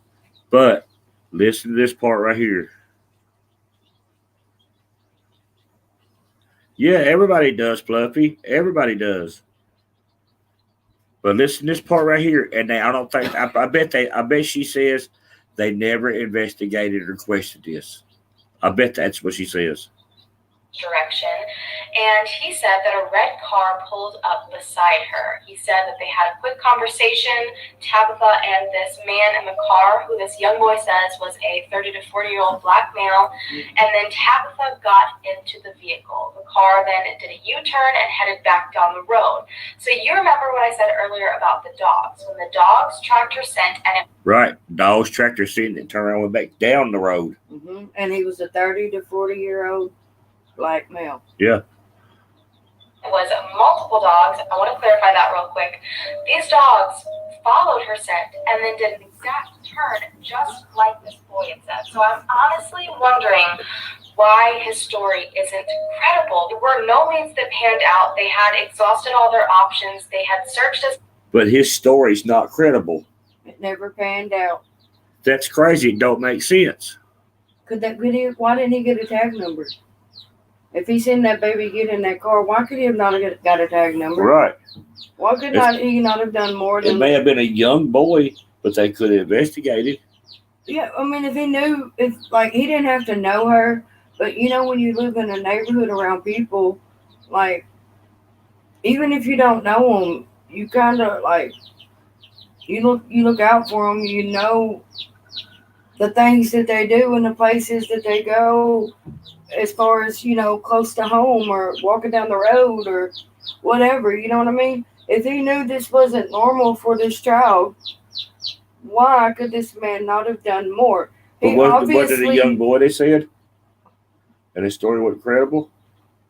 But listen to this part right here. Yeah, everybody does, Fluffy. Everybody does. But listen to this part right here. And I bet she says they never investigated or questioned this. I bet that's what she says. Direction, and he said that a red car pulled up beside her. He said that they had a quick conversation, Tabitha and this man in the car, who this young boy says was a 30 to 40-year-old black male, and then Tabitha got into the vehicle. The car then did a U-turn and headed back down the road. So you remember what I said earlier about the dogs. When the dogs tracked her scent and it Right. Dogs tracked her scent and turned around and went back down the road. Mm-hmm. And he was a 30 to 40-year-old black male. Yeah. was multiple dogs. I want to clarify that real quick. These dogs followed her scent and then did an exact turn just like this boy had said. So I'm honestly wondering why his story isn't credible. There were no leads that panned out. They had exhausted all their options. They had searched us. But his story's not credible. It never panned out. That's crazy. It don't make sense. Why didn't he get a tag number? If he seen that baby get in that car, why could he have not got a tag number? Right. Why could he not have done more than... It may have been a young boy, but they could have investigated. Yeah, I mean, if he knew, he didn't have to know her, but when you live in a neighborhood around people, even if you don't know them, you kind of you look out for them. You know the things that they do and the places that they go, as far as close to home or walking down the road or whatever. You know what I mean? If he knew this wasn't normal for this child, why could this man not have done more? But was it a young boy, they said? And his story wasn't credible?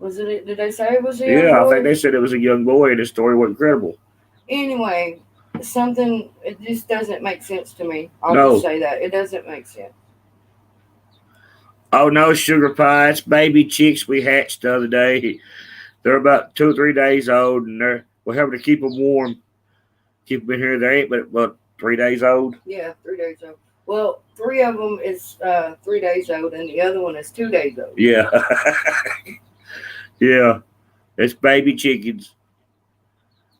Did they say it was a young boy? Yeah, I think they said it was a young boy and his story wasn't credible. Anyway, it just doesn't make sense to me. I'll just say that. It doesn't make sense. Oh, no, Sugar Pie. It's baby chicks we hatched the other day. They're about 2 or 3 days old, and we're having to keep them warm. Keep them in here. They ain't but 3 days old. Yeah, 3 days old. Well, 3 of them is 3 days old, and the other one is 2 days old. Yeah. Yeah. It's baby chickens.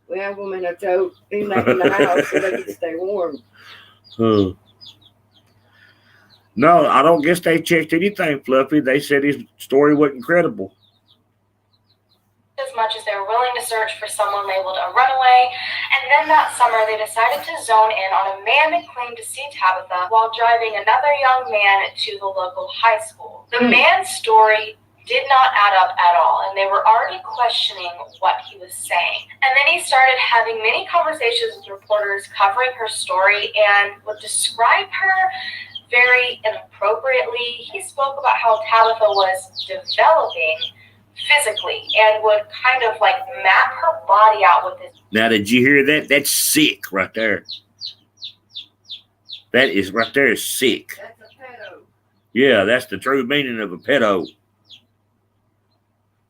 We have them in a tote in the house so they can stay warm. Huh. No, I don't guess they checked anything, Fluffy. They said his story wasn't credible. As much as they were willing to search for someone labeled a runaway. And then that summer, they decided to zone in on a man that claimed to see Tabitha while driving another young man to the local high school. The man's story did not add up at all, and they were already questioning what he was saying. And then he started having many conversations with reporters covering her story and would describe her very inappropriately. He spoke about how Tabitha was developing physically and would kind of map her body out with this. Now, did you hear that? That's sick right there. That is right there is sick. That's a pedo. Yeah, that's the true meaning of a pedo.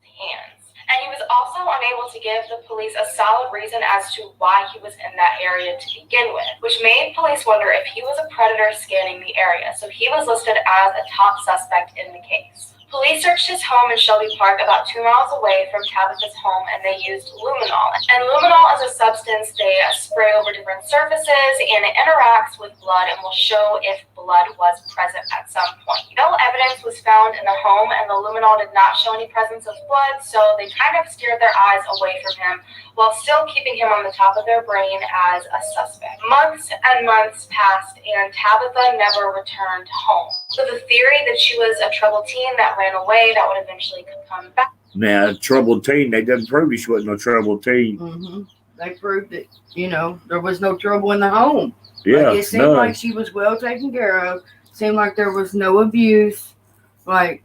Hands. And he was also unable to give the police a solid reason as to why he was in that area to begin with, which made police wonder if he was a predator scanning the area. So he was listed as a top suspect in the case. Police searched his home in Shelby Park about 2 miles away from Tabitha's home, and they used luminol. And luminol is a substance they spray over different surfaces, and it interacts with blood and will show if blood was present at some point. No evidence was found in the home, and the luminol did not show any presence of blood, so they kind of steered their eyes away from him while still keeping him on the top of their brain as a suspect. Months and months passed, and Tabitha never returned home. So the theory that she was a troubled teen that ran away that would eventually come back. Now, a troubled teen, they didn't prove she wasn't no troubled teen. Mm-hmm. They proved that, there was no trouble in the home. Yeah, it seemed like she was well taken care of. Seemed like there was no abuse. None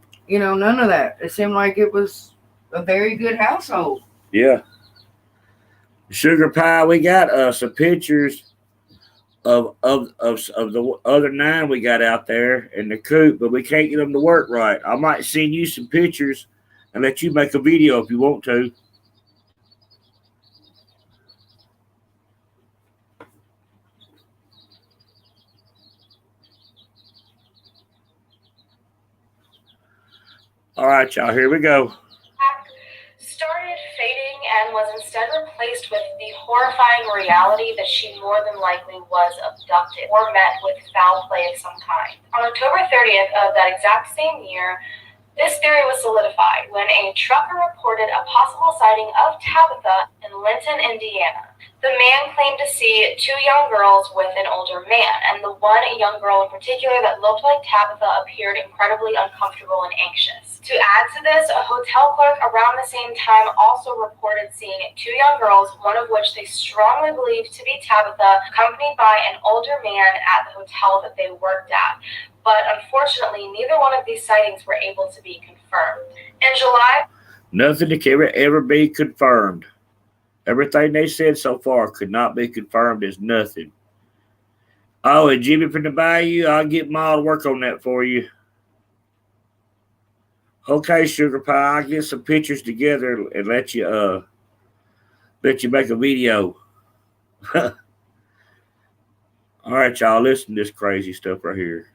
of that. It seemed like it was a very good household. Yeah. Sugar Pie, we got some pictures of the other 9 we got out there in the coop, but we can't get them to work right. I might send you some pictures and let you make a video if you want to. All right, y'all, here we go. Started fading and was instead replaced with the horrifying reality that she more than likely was abducted or met with foul play of some kind. On October 30th of that exact same year, this theory was solidified when a trucker reported a possible sighting of Tabitha in Linton, Indiana. The man claimed to see two young girls with an older man, and the one young girl in particular that looked like Tabitha appeared incredibly uncomfortable and anxious. To add to this, a hotel clerk around the same time also reported seeing two young girls, one of which they strongly believed to be Tabitha, accompanied by an older man at the hotel that they worked at. But unfortunately, neither one of these sightings were able to be confirmed. In July, nothing that can ever be confirmed. Everything they said so far could not be confirmed as nothing. Oh, and Jimmy from the Bayou, I'll get Ma to work on that for you. Okay, Sugar Pie, I'll get some pictures together and let you make a video. All right, y'all, listen to this crazy stuff right here.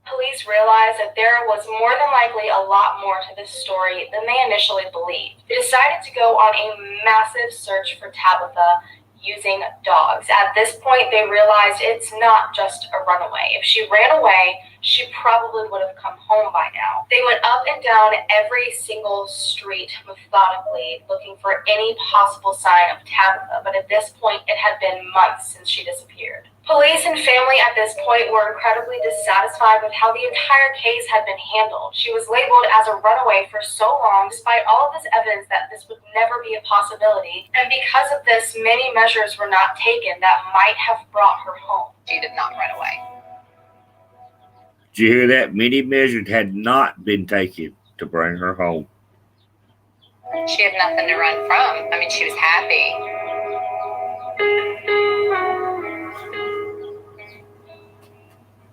Police realized that there was more than likely a lot more to this story than they initially believed. They decided to go on a massive search for Tabitha using dogs. At this point, they realized it's not just a runaway. If she ran away, she probably would have come home by now. They went up and down every single street methodically, looking for any possible sign of Tabitha, but at this point, it had been months since she disappeared. Police and family at this point were incredibly dissatisfied with how the entire case had been handled. She was labeled as a runaway for so long, despite all of this evidence that this would never be a possibility. And because of this, many measures were not taken that might have brought her home. She did not run away. Did you hear that? Many measures had not been taken to bring her home. She had nothing to run from. I mean, she was happy.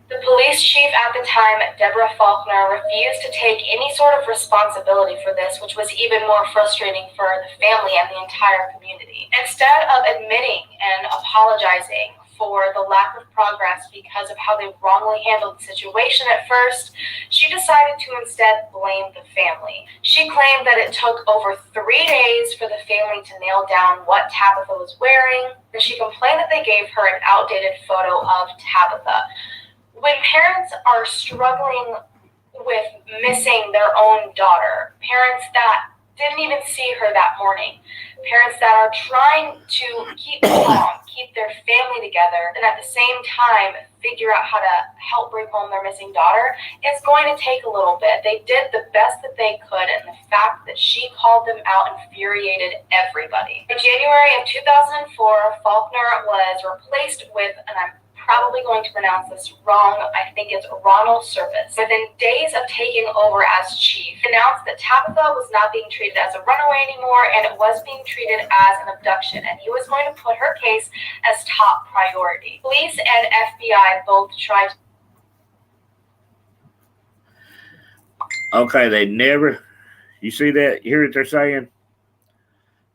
The police chief at the time, Deborah Faulkner, refused to take any sort of responsibility for this, which was even more frustrating for the family and the entire community. Instead of admitting and apologizing for the lack of progress because of how they wrongly handled the situation at first, she decided to instead blame the family. She claimed that it took over 3 days for the family to nail down what Tabitha was wearing, and she complained that they gave her an outdated photo of Tabitha. When parents are struggling with missing their own daughter, parents that didn't even see her that morning, parents that are trying to keep calm, keep their family together, and at the same time figure out how to help bring home their missing daughter, it's going to take a little bit. They did the best that they could, and the fact that she called them out infuriated everybody. In January of 2004, Faulkner was replaced with, and I'm probably going to pronounce this wrong, I think it's Ronald Service. Within days of taking over as chief, announced that Tabitha was not being treated as a runaway anymore, and it was being treated as an abduction, and he was going to put her case as top priority. Police and FBI both tried to... Okay, they never, you see that, you hear what they're saying?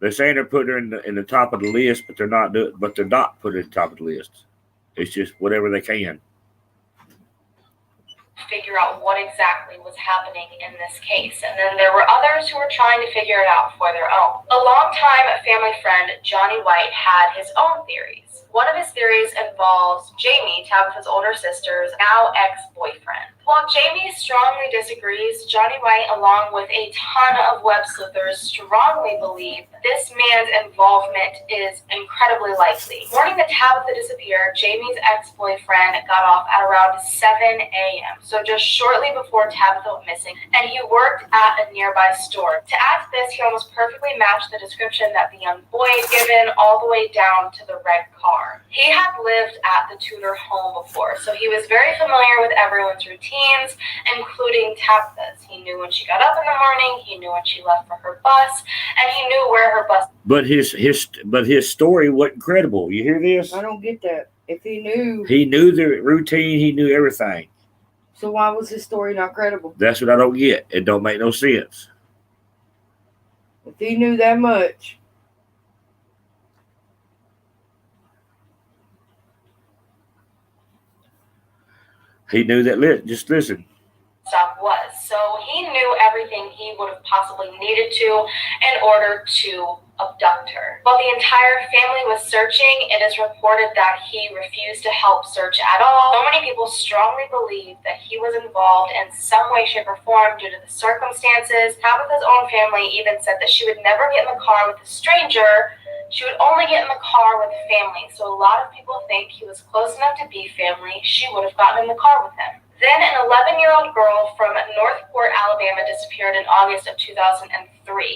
They're saying they're putting her in the top of the list, but they're not putting her at the top of the list. It's just whatever they can. Figure out what exactly was happening in this case. And then there were others who were trying to figure it out for their own. A longtime family friend, Johnny White, had his own theories. One of his theories involves Jamie, Tabitha's older sister's now ex-boyfriend. While Jamie strongly disagrees, Johnny White, along with a ton of web sleuthers, strongly believe this man's involvement is incredibly likely. The morning that Tabitha disappeared, Jamie's ex-boyfriend got off at around 7 a.m., so just shortly before Tabitha went missing, and he worked at a nearby store. To add to this, he almost perfectly matched the description that the young boy had given, all the way down to the red car. He had lived at the Tudor home before, so he was very familiar with everyone's routines, including Tabitha's. He knew when she got up in the morning, he knew when she left for her bus, and he knew where her bus... But his story wasn't credible. You hear this? I don't get that. If he knew the routine, he knew everything. So why was his story not credible? That's what I don't get. It don't make no sense. If he knew that much. He knew that. Just listen. Stuff was. So he knew everything he would have possibly needed to in order to abduct her. While the entire family was searching, it is reported that he refused to help search at all. So many people strongly believe that he was involved in some way, shape, or form due to the circumstances. Tabitha's own family even said that she would never get in the car with a stranger. She would only get in the car with family. So a lot of people think he was close enough to be family. She would have gotten in the car with him. Then an 11-year-old girl from Northport, Alabama disappeared in August of 2003.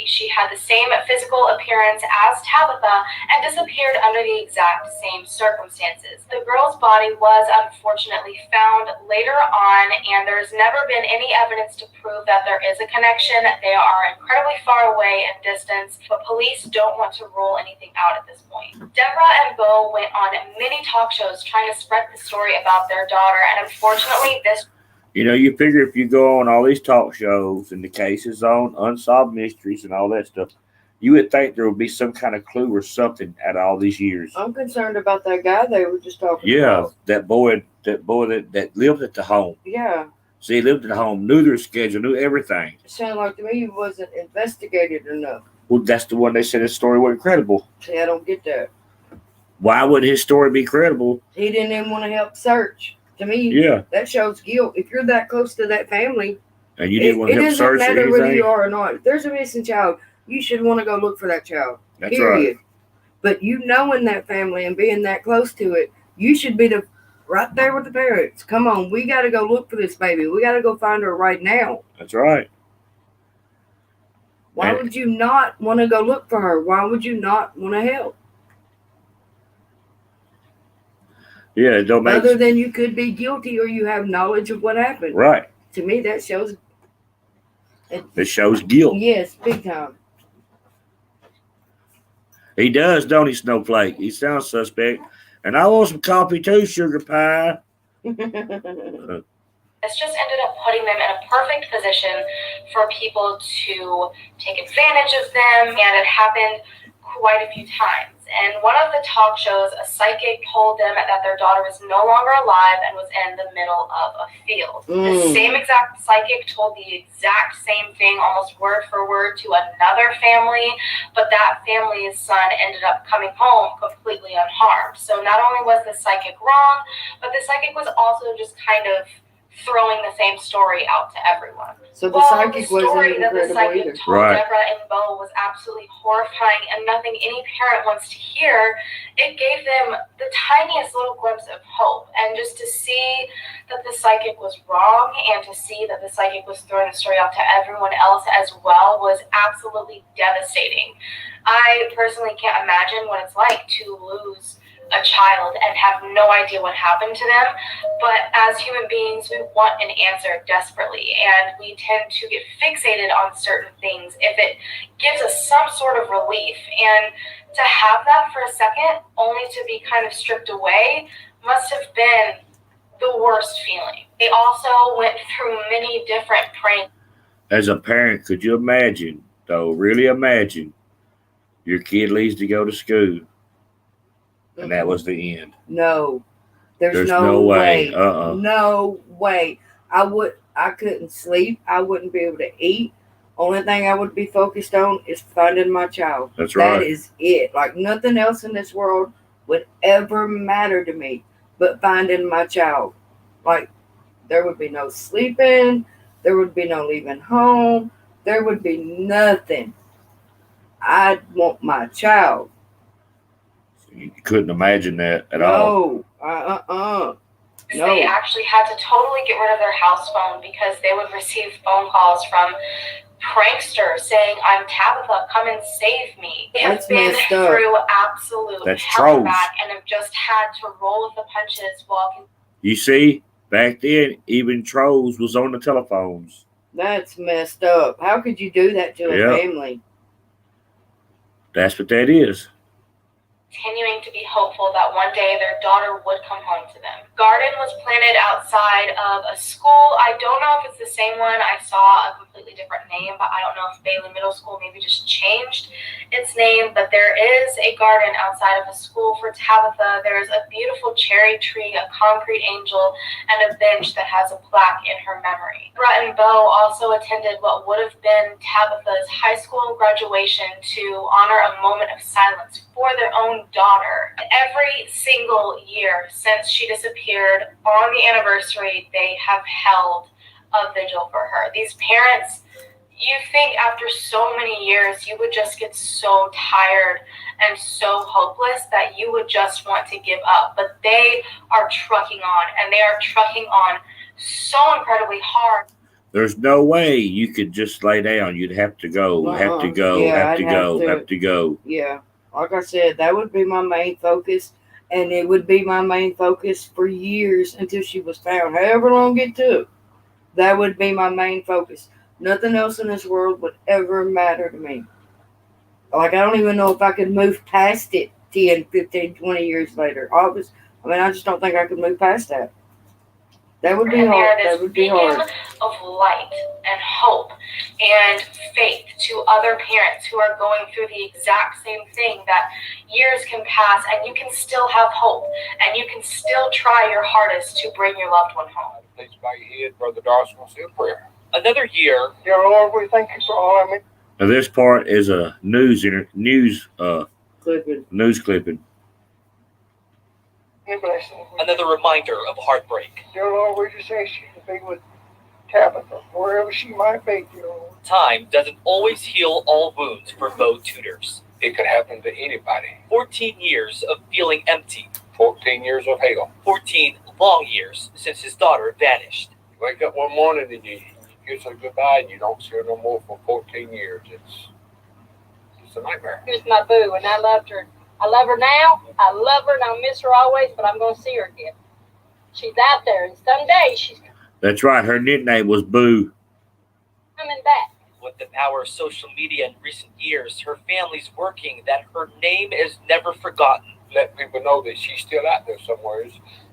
She had the same physical appearance as Tabitha and disappeared under the exact same circumstances. The girl's body was unfortunately found later on, and there's never been any evidence to prove that there is a connection. They are incredibly far away in distance, but police don't want to rule anything out at this point. Deborah and Bo went on many talk shows trying to spread the story about their daughter, and unfortunately this. You know, you figure if you go on all these talk shows and the cases on unsolved mysteries and all that stuff, you would think there would be some kind of clue or something out of all these years. I'm concerned about that guy they were just talking Yeah, about. that boy that lived at the home. Yeah. See, he lived at the home, knew their schedule, knew everything. It sounded like to me he wasn't investigated enough. Well, that's the one they said his story wasn't credible. See, I don't get that. Why would his story be credible? He didn't even want to help search. To me, Yeah, that shows guilt. If you're that close to that family, and you didn't want to it help doesn't search or matter whether anything. you are or not. If there's a missing child, you should want to go look for that child. That's period. But you knowing that family and being that close to it, you should be right there with the parents. Come on, we got to go look for this baby. We got to go find her right now. That's right. Why would you not want to go look for her? Why would you not want to help? Yeah, it don't make Other than you could be guilty or you have knowledge of what happened. right. To me, that shows. It shows guilt. Yes, big time. He does, don't he, Snowflake? He sounds suspect. And I want some coffee too, sugar pie. This just ended up putting them in a perfect position for people to take advantage of them, and it happened quite a few times. And one of the talk shows, a psychic told them that their daughter was no longer alive and was in the middle of a field. The same exact psychic told the exact same thing, almost word for word, to another family, but that family's son ended up coming home completely unharmed. So not only was the psychic wrong, but the psychic was also just kind of throwing the same story out to everyone. So the psychic the story wasn't that the incredible psychic either. told Right. Deborah and Bo was absolutely horrifying and nothing any parent wants to hear. It gave them the tiniest little glimpse of hope, and just to see that the psychic was wrong and to see that the psychic was throwing the story out to everyone else as well was absolutely devastating. I personally can't imagine what it's like to lose a child and have no idea what happened to them, but as human beings we want an answer desperately, and we tend to get fixated on certain things if it gives us some sort of relief, and to have that for a second only to be kind of stripped away must have been the worst feeling. They also went through many different pranks. As a parent, could you imagine, though, really imagine, your kid leaves to go to school, and that was the end? No. There's no no way. way. Uh-uh. No way. I couldn't sleep. I wouldn't be able to eat. Only thing I would be focused on is finding my child. That's right. That is it. Like nothing else in this world would ever matter to me but finding my child. Like there would be no sleeping. There would be no leaving home. There would be nothing. I'd want my child. You couldn't imagine that at all. No. They actually had to totally get rid of their house phone because they would receive phone calls from pranksters saying, "I'm Tabitha, come and save me." They have That's been messed up. through absolute That's hell trolls. back and have just had to roll with the punches while. You see, back then, even trolls was on the telephones. That's messed up. How could you do that to a Yeah. family? That's what that is. continuing to be hopeful that one day their daughter would come home to them. Garden was planted outside of a school. I don't know if it's the same one. I saw a completely different name, but I don't know if Bailey Middle School maybe just changed its name. But there is a garden outside of a school for Tabitha. There's a beautiful cherry tree, a concrete angel, and a bench that has a plaque in her memory. Brett and Bo also attended what would have been Tabitha's high school graduation to honor a moment of silence for their own daughter. Every single year since she disappeared, on the anniversary, they have held a vigil for her. These parents, you think after so many years, you would just get so tired and so hopeless that you would just want to give up. But they are trucking on, and they are trucking on so incredibly hard. There's no way you could just lay down. You'd have to go, have to go, Yeah, have to I'd go, have to. have to go. Yeah, like I said, that would be my main focus, and it would be my main focus for years until she was found. However long it took, that would be my main focus. Nothing else in this world would ever matter to me. Like, I don't even know if I could move past it 10, 15, 20 years later. I just don't think I could move past that. That would be And hard. they're That this would be beacon hard. of light and hope and faith to other parents who are going through the exact same thing, that years can pass and you can still have hope and you can still try your hardest to bring your loved one home. Please bow your head, Brother Darcy will say a prayer. Another year. Dear Lord, we thank you for all our many. Now this part is a news clipping. blessings. Another reminder of heartbreak. Dear Lord, we just ask you to be with Tabitha, wherever she might be, dear Lord. Time doesn't always heal all wounds for Bo Tuders. It could happen to anybody. 14 years of feeling empty. 14 years of hell. 14 long years since his daughter vanished. You wake up one morning and you kiss her goodbye and you don't see her no more for 14 years. It's a nightmare. Here's my boo, and I loved her. I love her now. I love her, and I'll miss her always, but I'm going to see her again. She's out there, and someday she's That's right. Her nickname was Boo. coming back. With the power of social media in recent years, her family's working that her name is never forgotten. Let people know that she's still out there somewhere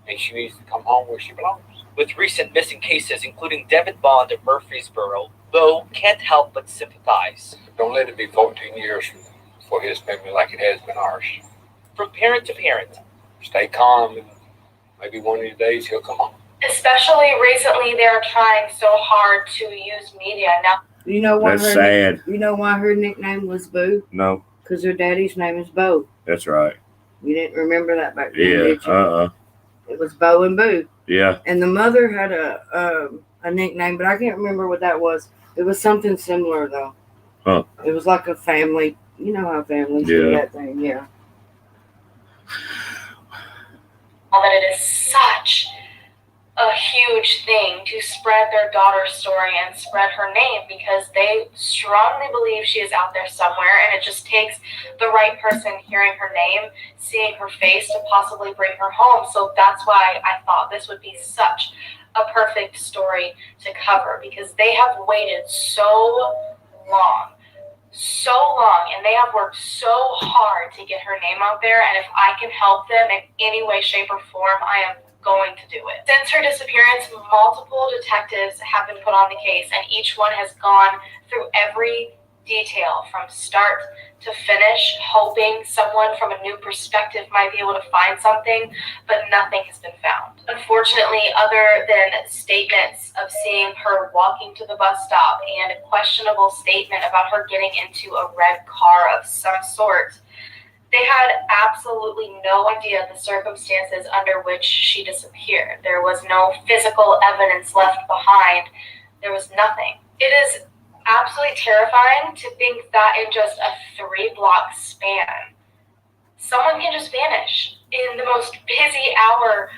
and she needs to come home where she belongs. With recent missing cases, including Devin Bond of Murfreesboro, Bo can't help but sympathize. Don't let it be 14 years for his family like it has been ours. From parent to parent, Stay calm and maybe one of these days he'll come home. Especially recently, they're trying so hard to use media. Now, You know why That's her sad. You know why her nickname was Boo? No, Because her daddy's name is Bo. that's right. You didn't remember that back then, Yeah. did you? It was Bo and Boo. Yeah. And the mother had a nickname, but I can't remember what that was. It was something similar though. Huh. It was like a family. You know how families do Yeah. that thing, yeah. that it is such a huge thing to spread their daughter's story and spread her name, because they strongly believe she is out there somewhere, and it just takes the right person hearing her name, seeing her face to possibly bring her home. So that's why I thought this would be such a perfect story to cover, because they have waited so long, and they have worked so hard to get her name out there, and if I can help them in any way, shape, or form, I am going to do it. Since her disappearance, multiple detectives have been put on the case, and each one has gone through every detail from start to finish, hoping someone from a new perspective might be able to find something, but nothing has been found. Unfortunately, other than statements of seeing her walking to the bus stop and a questionable statement about her getting into a red car of some sort, they had absolutely no idea the circumstances under which she disappeared. There was no physical evidence left behind. There was nothing. It is absolutely terrifying to think that in just a 3-block span, someone can just vanish in the most busy hour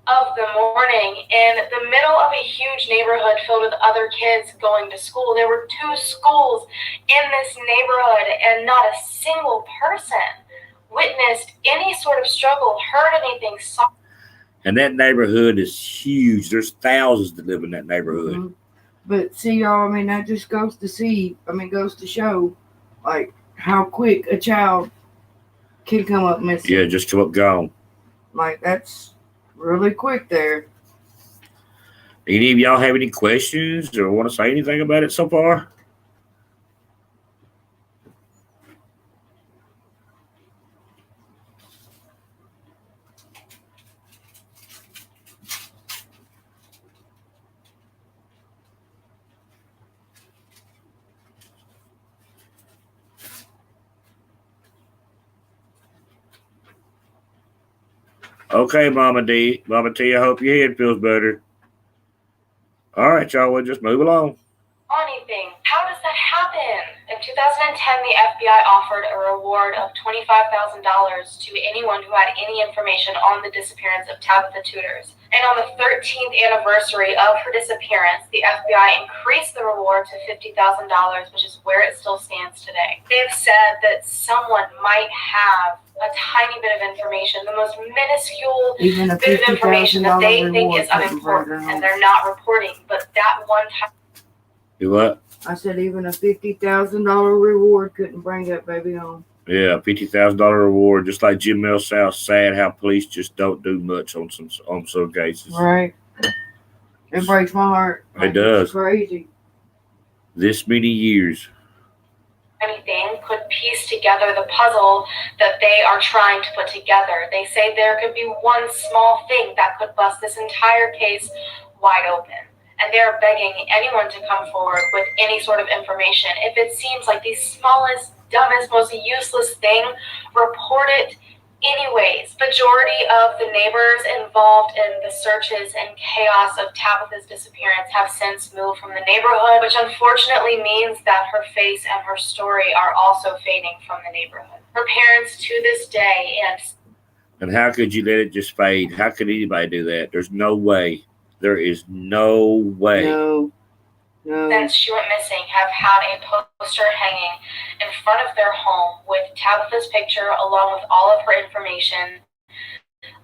of the morning in the middle of a huge neighborhood filled with other kids going to school. There were 2 schools in this neighborhood, and not a single person witnessed any sort of struggle, heard anything, saw. And that neighborhood is huge. There's thousands that live in that neighborhood. Mhm. But see, y'all, that just goes to show, like, how quick a child kid come up missing. Yeah, just come up gone. Like, that's really quick there. Any of y'all have any questions or want to say anything about it so far? Okay, Mama D. Mama T, I hope your head feels better. All right, y'all, we'll just move along. Anything. How does that happen? In 2010, the FBI offered a reward of $25,000 to anyone who had any information on the disappearance of Tabitha Tuders. And on the 13th anniversary of her disappearance, the FBI increased the reward to $50,000, which is where it still stands today. They've said that someone might have a tiny bit of information, the most minuscule Even a bit of information that $50,000 they think reward is couldn't bring her unimportant, home. and they're not reporting. But that one time. Do what? I said even a $50,000 reward couldn't bring that baby home. Yeah, $50,000 reward, just like Jim Mel South. Sad how police just don't do much on some cases. Right. It breaks my heart. It does. It's crazy. This many years. Anything could piece together the puzzle that they are trying to put together. They say there could be one small thing that could bust this entire case wide open. And they're begging anyone to come forward with any sort of information. If it seems like the smallest, dumbest, most useless thing, report it anyways. Majority of the neighbors involved in the searches and chaos of Tabitha's disappearance have since moved from the neighborhood, which unfortunately means that her face and her story are also fading from the neighborhood. Her parents to this day And how could you let it just fade? How could anybody do that? There's no way. There is no way. No. since she went missing have had a poster hanging in front of their home with Tabitha's picture along with all of her information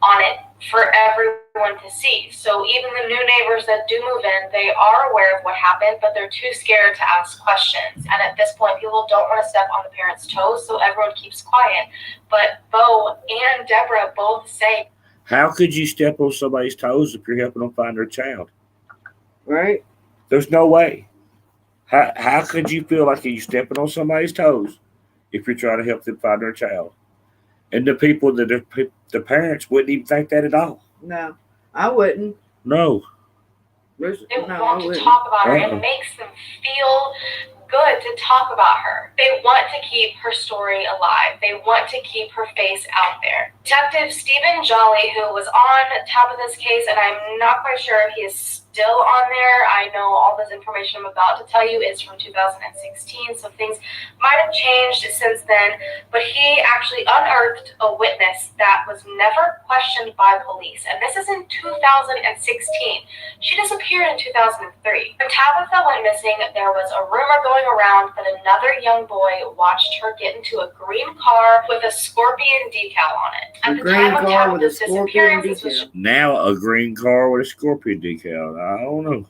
on it for everyone to see. So even the new neighbors that do move in, they are aware of what happened, but they're too scared to ask questions. And at this point, people don't want to step on the parents' toes, so everyone keeps quiet. But Bo and Deborah both say, how could you step on somebody's toes if you're helping them find their child? Right? There's no way. How could you feel like you're stepping on somebody's toes if you're trying to help them find their child? And the people that the parents wouldn't even think that at all. No, I wouldn't. No. they No, I want to wouldn't. talk about her. It makes them feel good to talk about her. They want to keep her story alive. They want to keep her face out there. Detective Stephen Jolly, who was on Tabitha's case, and I'm not quite sure if he is still on there. I know all this information I'm about to tell you is from 2016, so things might have changed since then, but he actually unearthed a witness that was never questioned by police, and this is in 2016. She disappeared in 2003. When Tabitha went missing, there was a rumor going around that another young boy watched her get into a green car with a scorpion decal on it. At the time of Tabitha's disappearance, this was Now a green car with a scorpion decal. I don't know.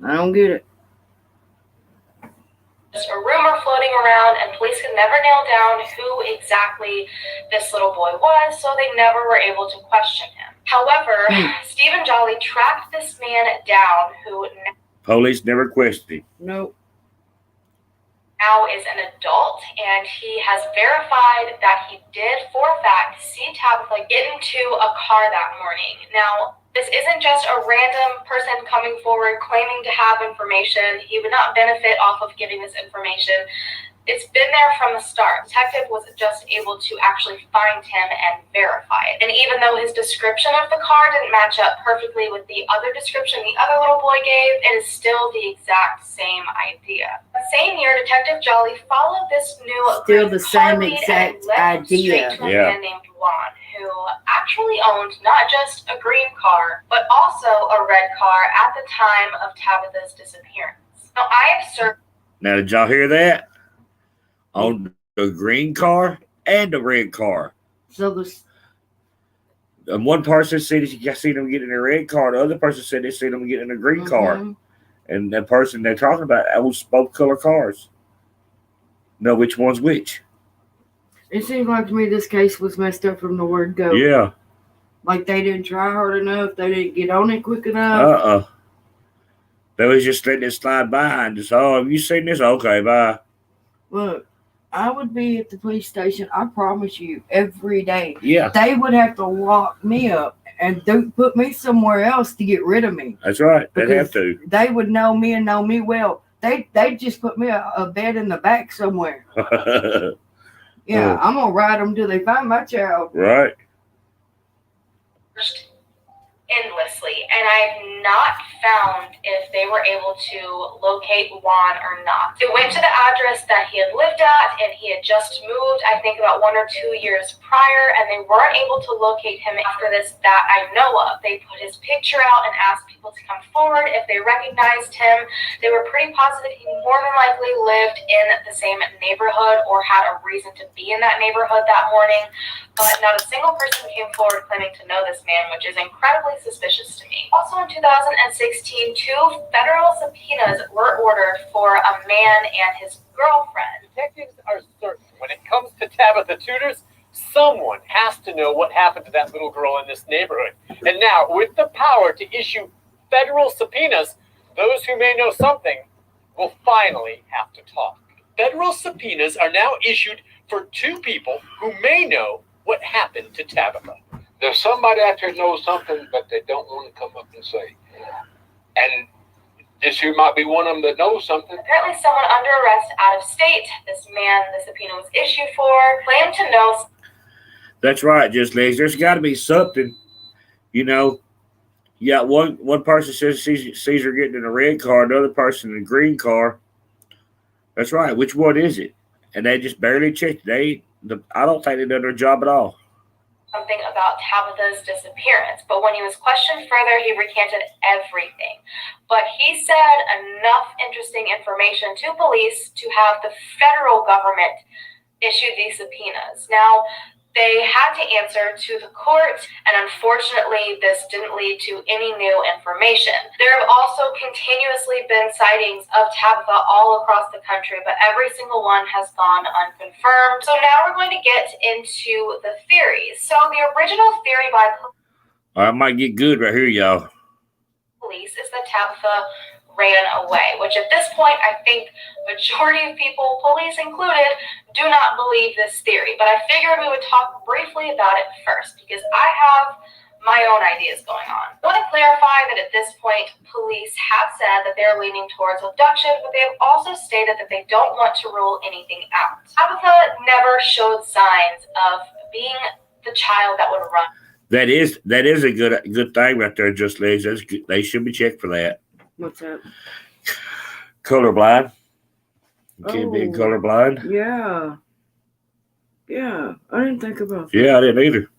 I don't get it. just a rumor floating around, and police could never nail down who exactly this little boy was, so they never were able to question him. However, Stephen Jolly tracked this man down, who Police never questioned him. Nope. now is an adult, and he has verified that he did, for a fact, see Tabitha get into a car that morning. Now, this isn't just a random person coming forward claiming to have information. He would not benefit off of giving this information. It's been there from the start. The detective was just able to actually find him and verify it. And even though his description of the car didn't match up perfectly with the other description the other little boy gave, it is still the exact same idea. The same year, Detective Jolly followed this new Still the car same lead exact and led him idea. straight to a Yeah. man named Juan, who actually owned not just a green car, but also a red car at the time of Tabitha's disappearance. Now, I have searched. Now, did y'all hear that? On the green car and the red car. So this, And one person said he seen them get in a red car. The other person said they seen them get in a green car. Mhm. And that person they're talking about owns both color cars. Know which one's which. It seems like to me this case was messed up from the word go. Yeah. Like they didn't try hard enough. They didn't get on it quick enough. They was just letting it slide by and just, oh, have you seen this? Okay, bye. Look, I would be at the police station, I promise you, every day. Yeah, They would have to lock me up and put me somewhere else to get rid of me. that's right. They'd have Because to. They would know me and know me well. They'd just put me a bed in the back somewhere. Yeah, I'm going to ride them till they find my child. Right. Endlessly, and I've not found if they were able to locate Juan or not. They went to the address that he had lived at, and he had just moved, I think about 1 or 2 years prior, and they weren't able to locate him after this that I know of. They put his picture out and asked people to come forward if they recognized him. They were pretty positive he more than likely lived in the same neighborhood or had a reason to be in that neighborhood that morning, but not a single person came forward claiming to know this man, which is incredibly suspicious to me. Also in 2016, 2 federal subpoenas were ordered for a man and his girlfriend. Detectives are certain when it comes to Tabitha Tuders, someone has to know what happened to that little girl in this neighborhood. And now, with the power to issue federal subpoenas, those who may know something will finally have to talk. Federal subpoenas are now issued for 2 people who may know what happened to Tabitha. There's somebody out there knows something, but they don't want to come up and say. And this here might be one of them that knows something. Apparently someone under arrest out of state, this man the subpoena was issued for, claimed to know. That's right, just legs. There's got to be something, you know. Yeah, one person says sees her getting in a red car, another person in a green car. That's right. Which one is it? And they just barely checked. I don't think they done their job at all. Something about Tabitha's disappearance, but when he was questioned further, he recanted everything. But he said enough interesting information to police to have the federal government issue these subpoenas. Now, they had to answer to the court, and unfortunately, this didn't lead to any new information. There have also continuously been sightings of Tabitha all across the country, but every single one has gone unconfirmed. So now we're going to get into the theories. So the original theory by I might get good right here, y'all. police is that Tabitha ran away, which at this point, I think majority of people, police included, do not believe this theory. But I figured we would talk briefly about it first because I have my own ideas going on. I want to clarify that at this point, police have said that they're leaning towards abduction, but they have also stated that they don't want to rule anything out. Tabitha never showed signs of being the child that would run. That is a good thing right there, just legs. That's good. They should be checked for that. What's that? Colorblind. You can't be colorblind. Yeah. Yeah. I didn't think about that. Yeah, I didn't either.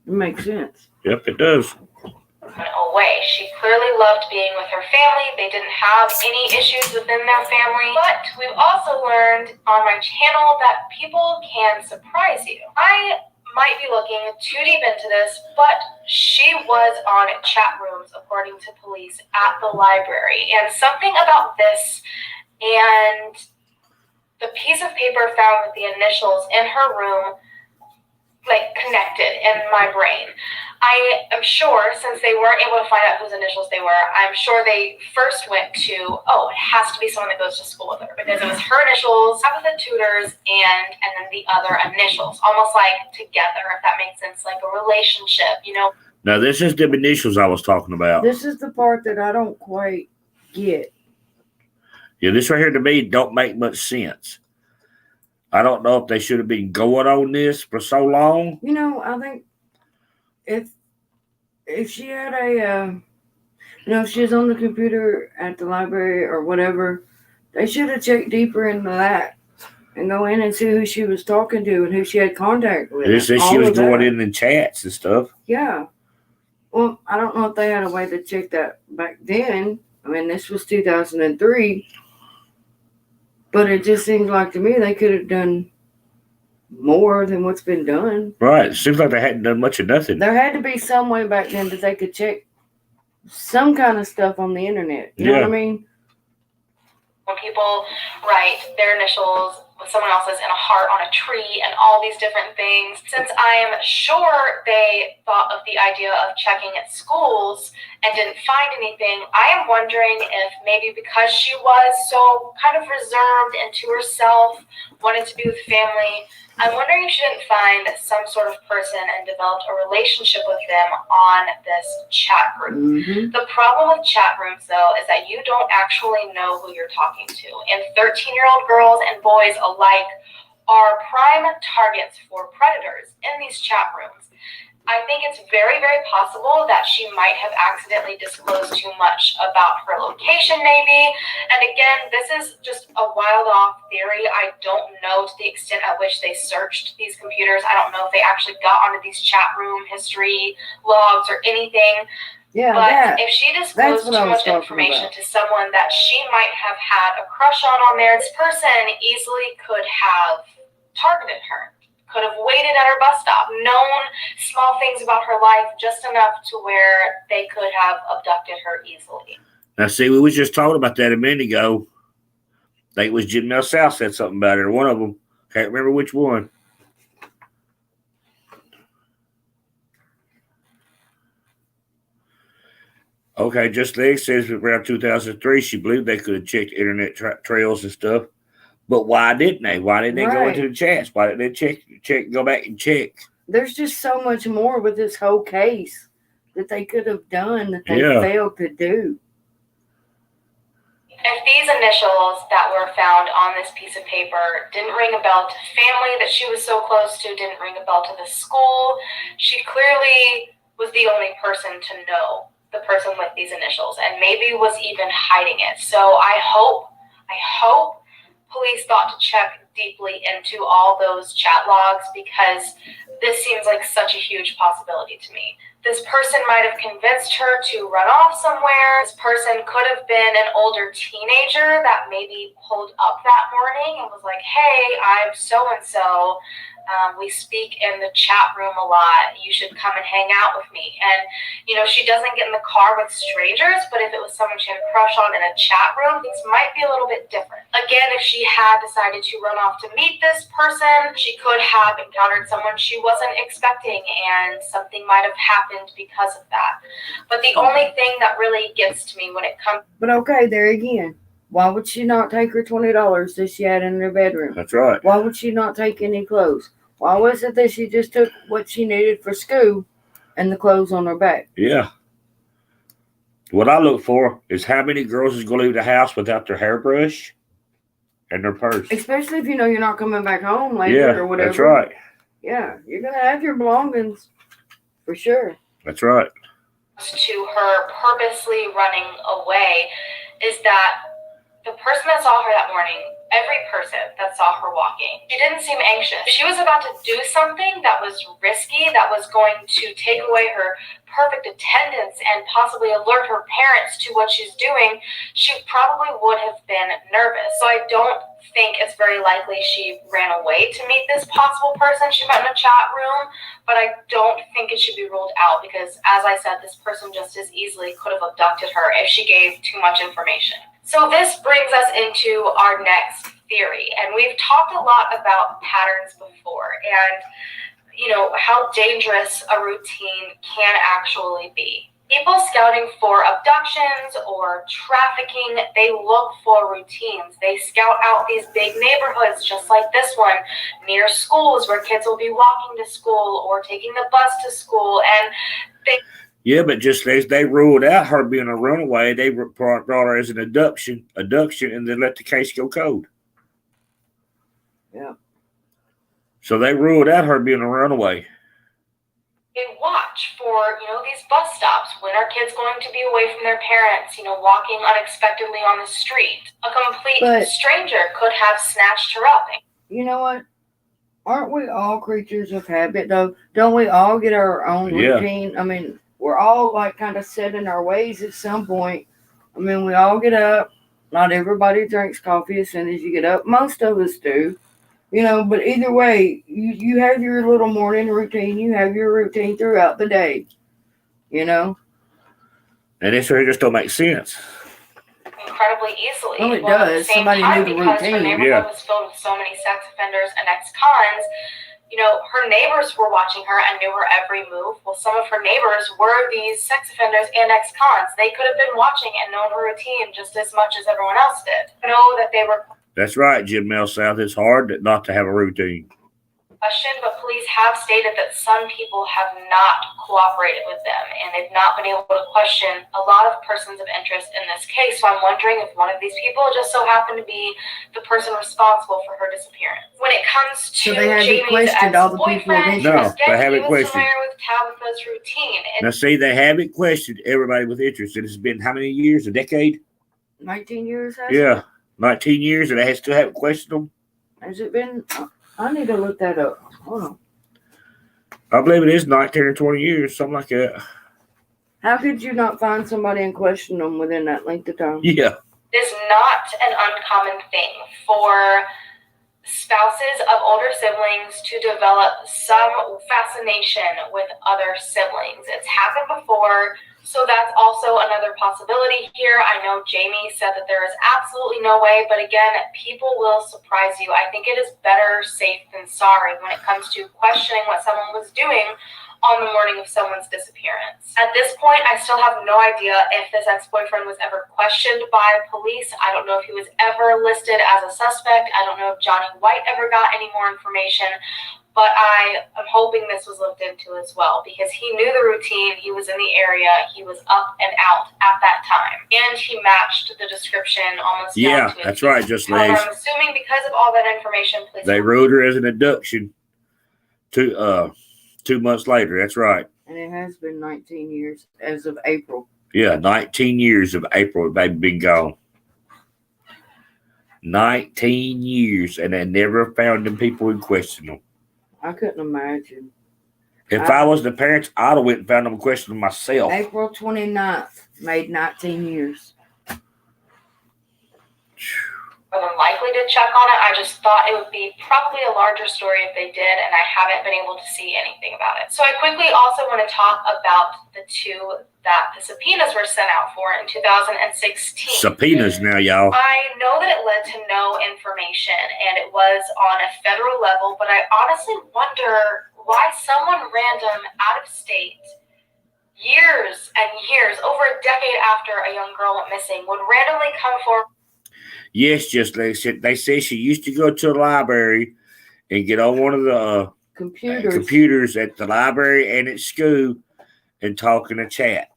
It makes sense. Yep, it does. Away. She clearly loved being with her family. They didn't have any issues within their family. But we've also learned on my channel that people can surprise you. I might be looking too deep into this, but she was on chat rooms, according to police, at the library. And something about this and the piece of paper found with the initials in her room, like, connected in my brain. I am sure, since they weren't able to find out whose initials they were, I'm sure they first went to, it has to be someone that goes to school with her, because it was her initials, Tabitha Tuders, and then the other initials, almost like together, if that makes sense, like a relationship, you know. Now, this is the initials I was talking about. This is the part that I don't quite get. Yeah, this right here to me don't make much sense. I don't know if they should have been going on this for so long. You know, I think if she had if she was on the computer at the library or whatever, they should have checked deeper into that and go in and see who she was talking to and who she had contact with. It says she was going in chats and stuff. Yeah. Well, I don't know if they had a way to check that back then. I mean, this was 2003. But it just seems like to me they could have done more than what's been done. Right. It seems like they hadn't done much of nothing. There had to be some way back then that they could check some kind of stuff on the internet. You know what I mean? When people write their initials someone else's and a heart on a tree and all these different things. Since I'm sure they thought of the idea of checking at schools and didn't find anything, I am wondering if maybe because she was so kind of reserved and to herself, wanted to be with family, I'm wondering if she didn't find some sort of person and developed a relationship with them on this chat group. Mm-hmm. The problem with chat rooms, though, is that you don't actually know who you're talking to. And 13-year-old girls and boys alike are prime targets for predators in these chat rooms. I think it's very, very possible that she might have accidentally disclosed too much about her location, maybe. And again, this is just a wild off theory. I don't know to the extent at which they searched these computers. I don't know if they actually got onto these chat room history logs or anything. Yeah, But if she disclosed too much information to someone that she might have had a crush on there, this person easily could have targeted her. Could have waited at her bus stop, known small things about her life just enough to where they could have abducted her easily. Now, see, we was just talking about that a minute ago. I think it was Jim Mel South said something about it, or one of them. Can't remember which one. Okay, just Leg says around 2003, she believed they could have checked internet trails and stuff. But why didn't they? Why didn't they go into the chats? Why didn't they go back and check? There's just so much more with this whole case that they could have done that they failed to do. If these initials that were found on this piece of paper didn't ring a bell to family that she was so close to, didn't ring a bell to the school, she clearly was the only person to know the person with these initials and maybe was even hiding it. So I hope police thought to check deeply into all those chat logs, because this seems like such a huge possibility to me. This person might have convinced her to run off somewhere. This person could have been an older teenager that maybe pulled up that morning and was like, hey, I'm so-and-so. We speak in the chat room a lot. You should come and hang out with me. And, you know, she doesn't get in the car with strangers, but if it was someone she had a crush on in a chat room, things might be a little bit different. Again, if she had decided to run off to meet this person, she could have encountered someone she wasn't expecting, and something might have happened because of that. But the only thing that really gets to me when it comes... But okay, there again. Why would she not take her $20 that she had in her bedroom? That's right. Why would she not take any clothes? Why was it that she just took what she needed for school and the clothes on her back? Yeah. What I look for is how many girls is going to leave the house without their hairbrush and their purse. Especially if you know you're not coming back home later or whatever. That's right. Yeah, you're going to have your belongings for sure. That's right. To her purposely running away is that the person that saw her that morning, every person that saw her walking, she didn't seem anxious. She was about to do something that was risky, that was going to take away her perfect attendance and possibly alert her parents to what she's doing. She probably would have been nervous. So I don't think it's very likely she ran away to meet this possible person she met in a chat room, but I don't think it should be ruled out because, as I said, this person just as easily could have abducted her if she gave too much information. So this brings us into our next theory, and we've talked a lot about patterns before and, you know, how dangerous a routine can actually be. People scouting for abductions or trafficking, they look for routines. They scout out these big neighborhoods just like this one, near schools where kids will be walking to school or taking the bus to school, and they... Yeah, but just as they ruled out her being a runaway, they brought her as an abduction, and then let the case go cold. Yeah. So they ruled out her being a runaway. They watch for, you know, these bus stops. When are kids going to be away from their parents, you know, walking unexpectedly on the street? A complete stranger could have snatched her up. You know what? Aren't we all creatures of habit, though? Don't we all get our own routine? I mean, we're all like kind of set in our ways at some point. I mean, we all get up. Not everybody drinks coffee as soon as you get up. Most of us do. You know, but either way, you have your little morning routine. You have your routine throughout the day. You know? And this really just don't make sense. Incredible incredibly easily. Well, it At the does. same Somebody time, knew the because her routine. neighborhood Yeah. was filled with so many sex offenders and ex-cons, you know, her neighbors were watching her and knew her every move. Well, some of her neighbors were these sex offenders and ex-cons. They could have been watching and known her routine just as much as everyone else did. Know that they were That's right, Jim Mel South. It's hard not to have a routine. questioned, but police have stated that some people have not cooperated with them and they've not been able to question a lot of persons of interest in this case. So I'm wondering if one of these people just so happened to be the person responsible for her disappearance. When it comes to So they haven't Jamie's questioned all the people of ex-boyfriend, interest? No, they again, he haven't was questioned. familiar with Tabitha's routine. Now, see, they haven't questioned everybody with interest. It has been how many years? A decade? 19 years, has it? Yeah, 19 years, and they still haven't questioned them. Has it been? I need to look that up. Hold on. I believe it is 19 or 20 years, something like that. How could you not find somebody and question them within that length of time? Yeah. Is not an uncommon thing for spouses of older siblings to develop some fascination with other siblings. It's happened before, so that's also another possibility here. I know Jamie said that there is absolutely no way, but again, people will surprise you. I think it is better safe than sorry when it comes to questioning what someone was doing on the morning of someone's disappearance. At this point, I still have no idea if this ex-boyfriend was ever questioned by police. I don't know if he was ever listed as a suspect. I don't know if Johnny White ever got any more information, but I am hoping this was looked into as well because he knew the routine, he was in the area, he was up and out at that time, and he matched the description almost down to it. That's right, just However, legs. I'm assuming because of all that information, police They wrote her as an abduction 2 months later. That's right. And it has been 19 years as of April. Yeah, 19 years of April, they've been gone. 19 years, and they never found them people in question them. I couldn't imagine. If I was the parents, I'd have went and found them and questioned them myself. April 29th made 19 years. more than likely to check on it. I just thought it would be probably a larger story if they did, and I haven't been able to see anything about it. So I quickly also want to talk about the two that the subpoenas were sent out for in 2016. Subpoenas now, y'all. I know that it led to no information, and it was on a federal level, but I honestly wonder why someone random out of state, years and years, over a decade after a young girl went missing, would randomly come forward. Yes, just they said she used to go to the library and get on one of the computers at the library and at school and talk in a chat.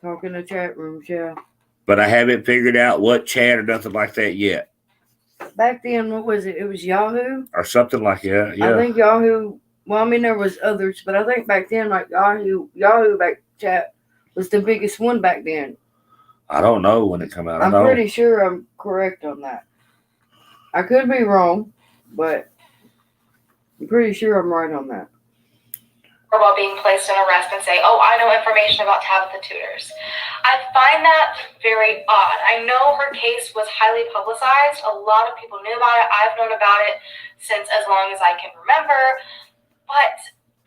Talk in the chat rooms, yeah. But I haven't figured out what chat or nothing like that yet. Back then, what was it? It was Yahoo? Or something like that, yeah. I think Yahoo, well, I mean, there was others, but I think back then, like Yahoo back chat was the biggest one back then. I don't know when it come out. I'm pretty sure I'm correct on that. I could be wrong, but I'm pretty sure I'm right on that. While being placed in arrest and say, oh, I know information about Tabitha Tuders. I find that very odd. I know her case was highly publicized. A lot of people knew about it. I've known about it since as long as I can remember. But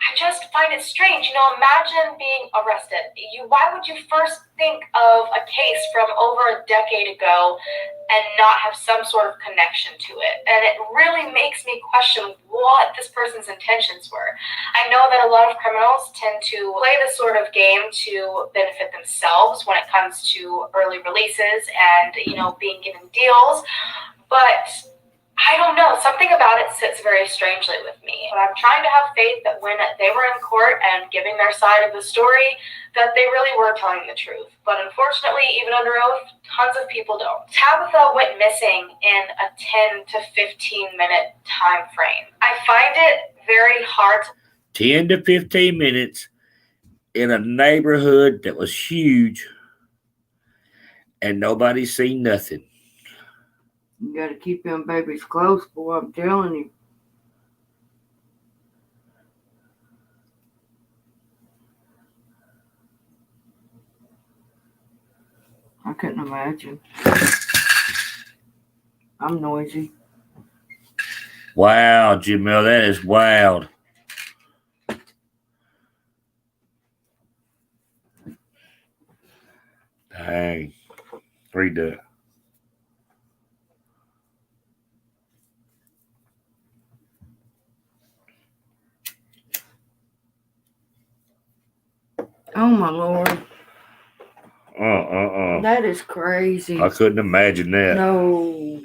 I just find it strange. You know, imagine being arrested. Why would you first think of a case from over a decade ago and not have some sort of connection to it? And it really makes me question what this person's intentions were. I know that a lot of criminals tend to play this sort of game to benefit themselves when it comes to early releases and, you know, being given deals. But I don't know. Something about it sits very strangely with me. But I'm trying to have faith that when they were in court and giving their side of the story, that they really were telling the truth. But unfortunately, even under oath, tons of people don't. Tabitha went missing in a 10 to 15 minute time frame. I find it very hard. 10 to 15 minutes in a neighborhood that was huge and nobody seen nothing. You got to keep them babies close, boy, I'm telling you. I couldn't imagine. I'm noisy. Wow, Jamil, that is wild. Dang. Read that. Oh my Lord. Uh. That is crazy. I couldn't imagine that. No.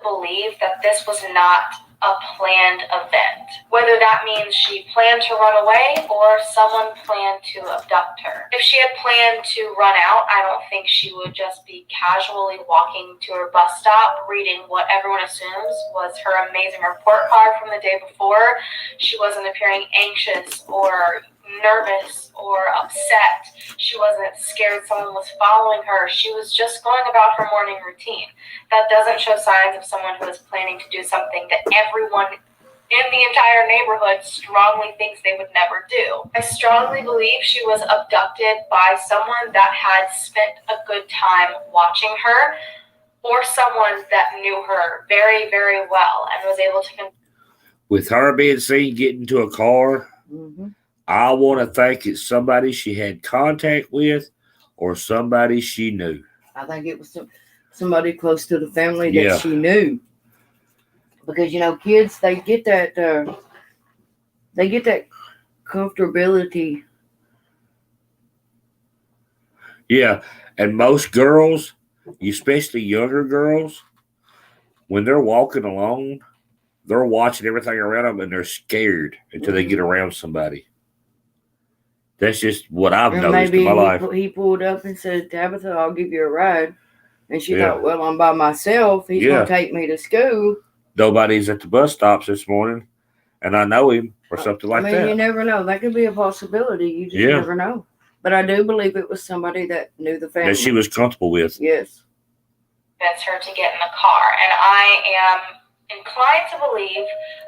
Believe that this was not a planned event. Whether that means she planned to run away or someone planned to abduct her. If she had planned to run out, I don't think she would just be casually walking to her bus stop, reading what everyone assumes was her amazing report card from the day before. She wasn't appearing anxious or nervous or upset. She wasn't scared someone was following her. She was just going about her morning routine. That doesn't show signs of someone who is planning to do something that everyone in the entire neighborhood strongly thinks they would never do. I strongly believe she was abducted by someone that had spent a good time watching her, or someone that knew her very, very well and was able to. With her being seen getting into a car, Mm-hmm. I want to think it's somebody she had contact with or somebody she knew. I think it was somebody close to the family that Yeah. she knew. Because, you know, kids, they get that comfortability. Yeah, and most girls, especially younger girls, when they're walking alone, they're watching everything around them and they're scared until they get around somebody. That's just what I've And noticed maybe in my life. he pulled up and said, Tabitha, I'll give you a ride. And she Yeah. thought, well, I'm by myself. He's going to take me to school. Nobody's at the bus stops this morning, and I know him or something like I mean, you that. never know. That could be a possibility. You just Yeah. never know. But I do believe it was somebody that knew the family. That she was comfortable with. Yes. Convince her to get in the car, and I am inclined to believe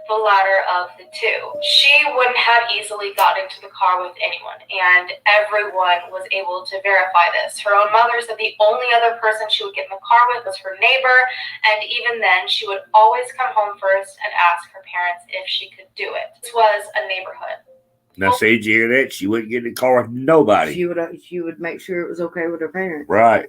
the latter of the two. She wouldn't have easily gotten into the car with anyone, and everyone was able to verify this. Her own mother said the only other person she would get in the car with was her neighbor, and even then, she would always come home first and ask her parents if she could do it. This was a neighborhood. Now, see, did you hear that? She wouldn't get in the car with nobody. She would make sure it was okay with her parents. Right.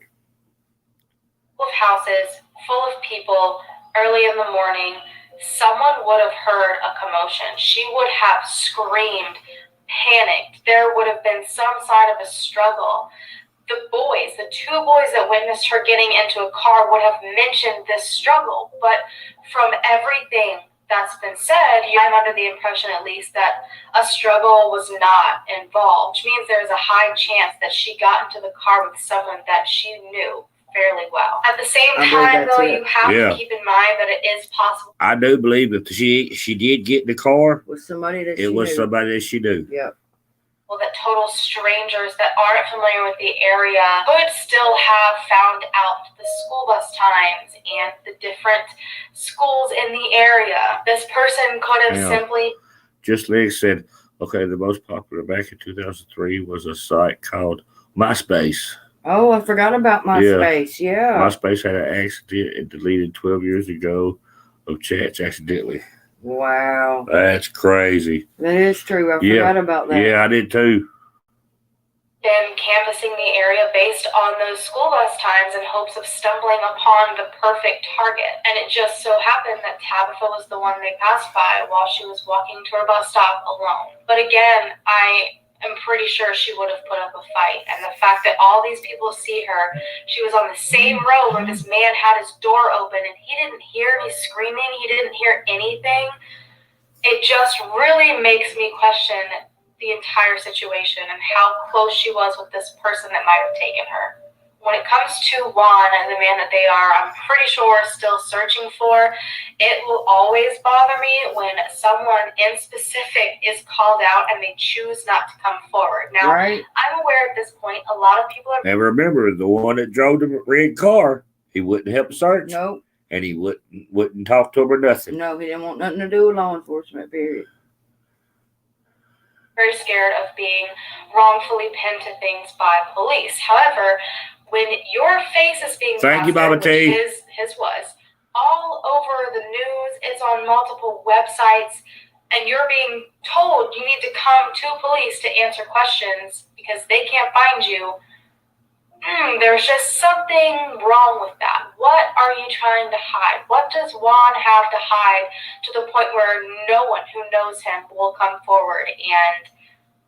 Full of houses, full of people, early in the morning. Someone would have heard a commotion. She would have screamed, panicked. There would have been some sign of a struggle. The two boys that witnessed her getting into a car would have mentioned this struggle. But from everything that's been said, I'm under the impression at least that a struggle was not involved, which means there's a high chance that she got into the car with someone that she knew fairly well. At the same time, though, you have to keep in mind that it is possible. I do believe if she did get in the car, With somebody that it was somebody that she knew. Yep. Well, that total strangers that aren't familiar with the area could still have found out the school bus times and the different schools in the area. This person could have simply. Just like I said, okay, the most popular back in 2003 was a site called MySpace. Oh, I forgot about MySpace. Yeah. MySpace had an accident. It deleted 12 years ago of chats accidentally. Wow. That's crazy. That is true. I forgot about that. Yeah, I did too. Been canvassing the area based on those school bus times in hopes of stumbling upon the perfect target. And it just so happened that Tabitha was the one they passed by while she was walking to her bus stop alone. But again, I'm pretty sure she would have put up a fight. And the fact that all these people see her, she was on the same road where this man had his door open and he didn't hear me screaming, he didn't hear anything. It just really makes me question the entire situation and how close she was with this person that might have taken her. When it comes to Juan and the man that they are, I'm pretty sure still searching for, it will always bother me when someone in specific is called out and they choose not to come forward. Now, I'm aware at this point, a lot of people are. And remember, the one that drove the red car, he wouldn't help search. Nope. And he wouldn't talk to him or nothing. No, he didn't want nothing to do with law enforcement, period. Very scared of being wrongfully pinned to things by police. However, when your face is being Thank you, Baba T. His was all over the news, it's on multiple websites, and you're being told you need to come to police to answer questions because they can't find you. There's just something wrong with that. What are you trying to hide? What does Juan have to hide to the point where no one who knows him will come forward and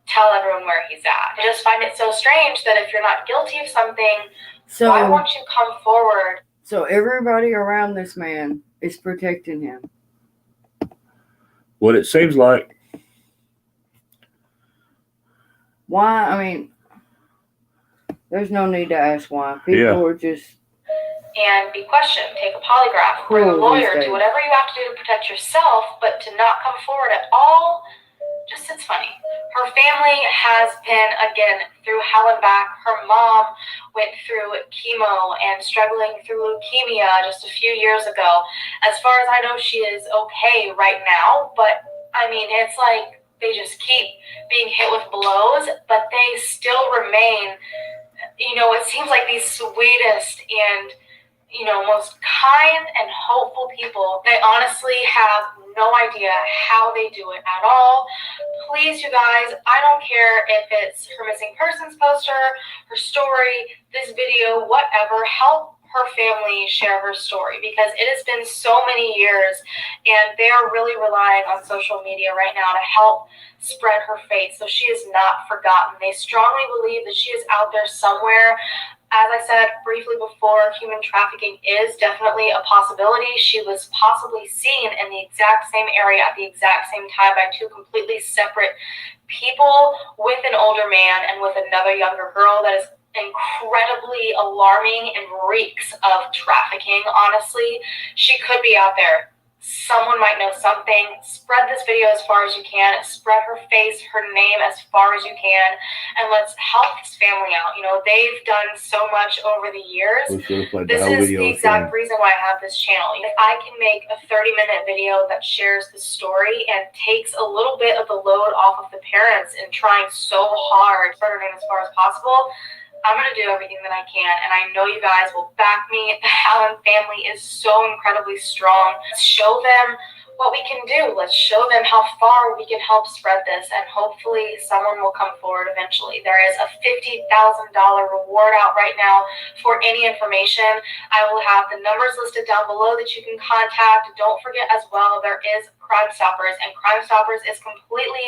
tell everyone where he's at. I just find it so strange that if you're not guilty of something, So, why won't you come forward? So everybody around this man is protecting him. What it seems like. Why? I mean, there's no need to ask why. People are just and be questioned. Take a polygraph, bring a lawyer, do whatever you have to do to protect yourself, but to not come forward at all, just it's funny. Her family has been, again, through hell and back. Her mom went through chemo and struggling through leukemia just a few years ago. As far as I know, she is okay right now, but I mean, it's like they just keep being hit with blows, but they still remain, it seems like these sweetest and most kind and hopeful people. They honestly have no idea how they do it at all. Please, you guys, I don't care if it's her missing persons poster, her story, this video, whatever, help her family share her story, because it has been so many years and they are really relying on social media right now to help spread her fate so she is not forgotten. They strongly believe that she is out there somewhere. As I said briefly before, human trafficking is definitely a possibility. She was possibly seen in the exact same area at the exact same time by two completely separate people, with an older man and with another younger girl. That is incredibly alarming and reeks of trafficking, honestly. She could be out there. Someone might know something. Spread this video as far as you can. Spread her face, her name as far as you can, and let's help this family out. They've done so much over the years. This is the exact reason why I have this channel. If I can make a 30-minute video that shares the story and takes a little bit of the load off of the parents in trying so hard to spread her name as far as possible, I'm going to do everything that I can, and I know you guys will back me. The Allen family is so incredibly strong. Let's show them what we can do. Let's show them how far we can help spread this, and hopefully someone will come forward eventually. There is a $50,000 reward out right now for any information. I will have the numbers listed down below that you can contact. Don't forget as well, there is Crime Stoppers, and Crime Stoppers is completely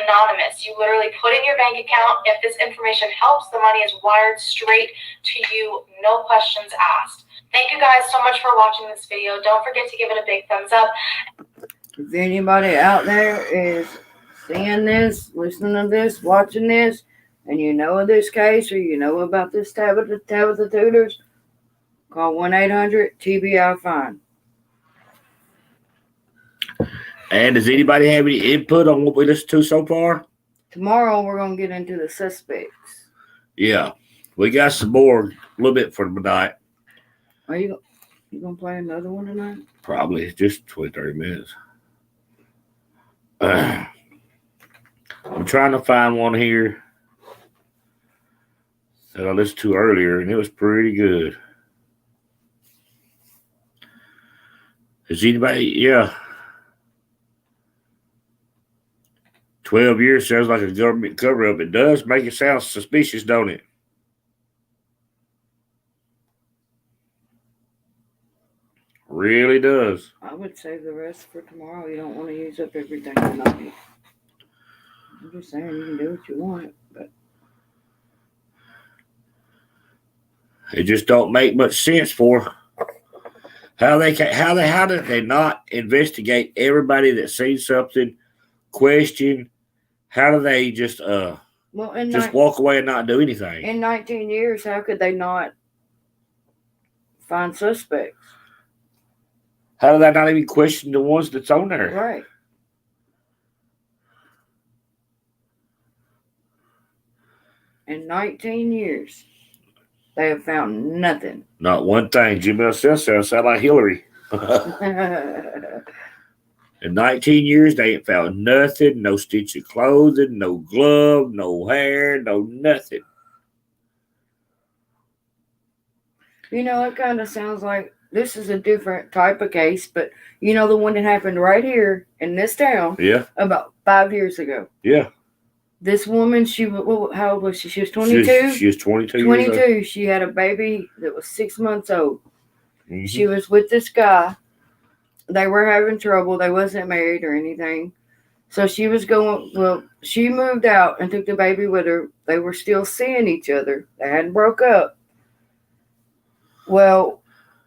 anonymous. You literally put in your bank account. If this information helps, the money is wired straight to you, no questions asked. Thank you guys so much for watching this video. Don't forget to give it a big thumbs up. If anybody out there is seeing this, listening to this, watching this, and you know of this case, or you know about this Tabitha Tuders, call 1-800-TBI-FIND. And does anybody have any input on what we listened to so far? Tomorrow we're going to get into the suspects. Yeah. We got some more, a little bit for tonight. Are you going to play another one tonight? Probably just 20, 30 minutes. I'm trying to find one here that I listened to earlier, and it was pretty good. Is anybody? Yeah. 12 years sounds like a government cover-up. It does make it sound suspicious, don't it? Really does. I would save the rest for tomorrow. You don't want to use up everything tonight. I'm just saying, you can do what you want, but it just don't make much sense for how did they not investigate everybody that seen something, question? How do they just walk away and not do anything? In 19 years, how could they not find suspects? How do they not even question the ones that's on there? Right. In 19 years, they have found nothing. Not one thing. Jimmy Elself sounds like Hillary. In 19 years, they ain't found nothing. No stitch of clothing, no glove, no hair, no nothing. It kind of sounds like this is a different type of case, but the one that happened right here in this town. Yeah. About 5 years ago. Yeah. This woman, how old was she? She was 22? She was 22 22. years old. She had a baby that was 6 months old. Mm-hmm. She was with this guy. They were having trouble. They wasn't married or anything. So she was going, well, she moved out and took the baby with her. They were still seeing each other. They hadn't broke up. Well,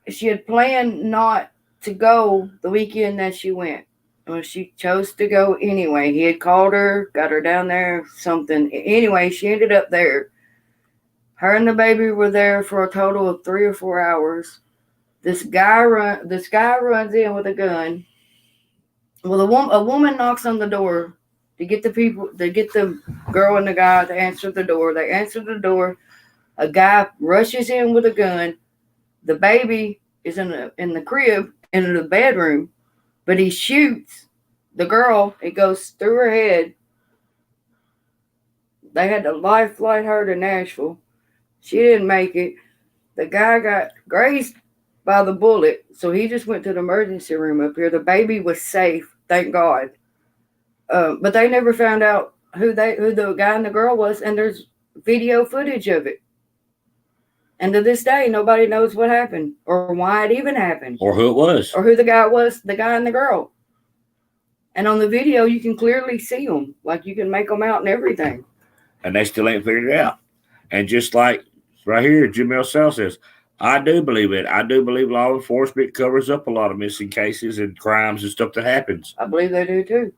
she had planned not to go the weekend that she went. Well, she chose to go anyway. He had called her, got her down there, something. Anyway, she ended up there. Her and the baby were there for a total of 3 or 4 hours. This guy runs in with a gun. Well, a woman knocks on the door to get the girl and the guy to answer the door. They answer the door. A guy rushes in with a gun. The baby is in the crib in the bedroom, but he shoots the girl. It goes through her head. They had to life flight her to Nashville. She didn't make it. The guy got grazed by the bullet, so he just went to the emergency room up here. The baby was safe, thank God. But they never found out who the guy and the girl was, and there's video footage of it. And to this day, nobody knows what happened or why it even happened. Or who it was. Or who the guy was, the guy and the girl. And on the video, you can clearly see them. Like, you can make them out and everything. And they still ain't figured it out. And just like right here, Jim L. Sell says, I do believe it. I do believe law enforcement covers up a lot of missing cases and crimes and stuff that happens. I believe they do too.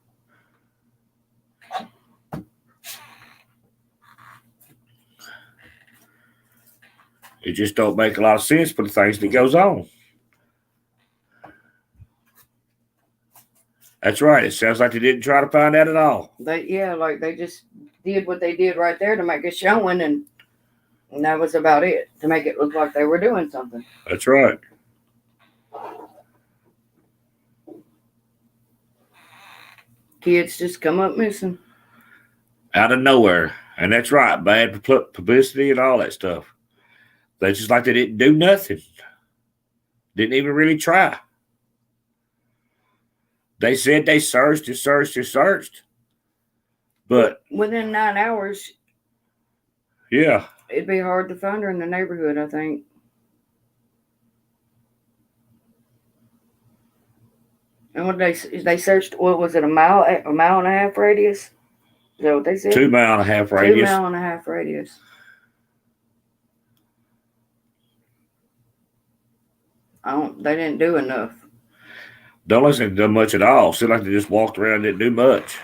It just don't make a lot of sense for the things that goes on. That's right. It sounds like they didn't try to find out at all. Like they just did what they did right there to make a showing, and that was about it, to make it look like they were doing something. That's right. Kids just come up missing. Out of nowhere. And that's right. Bad publicity and all that stuff. They just like they didn't do nothing. Didn't even really try. They said they searched and searched and searched. But within 9 hours, yeah, it'd be hard to find her in the neighborhood, I think. And what they searched, what was it, a mile and a half radius? Is that what they said? 2 mile and a half radius. 2 mile and a half radius. They didn't do enough. Don't listen to them much at all. Seemed like they just walked around and didn't do much.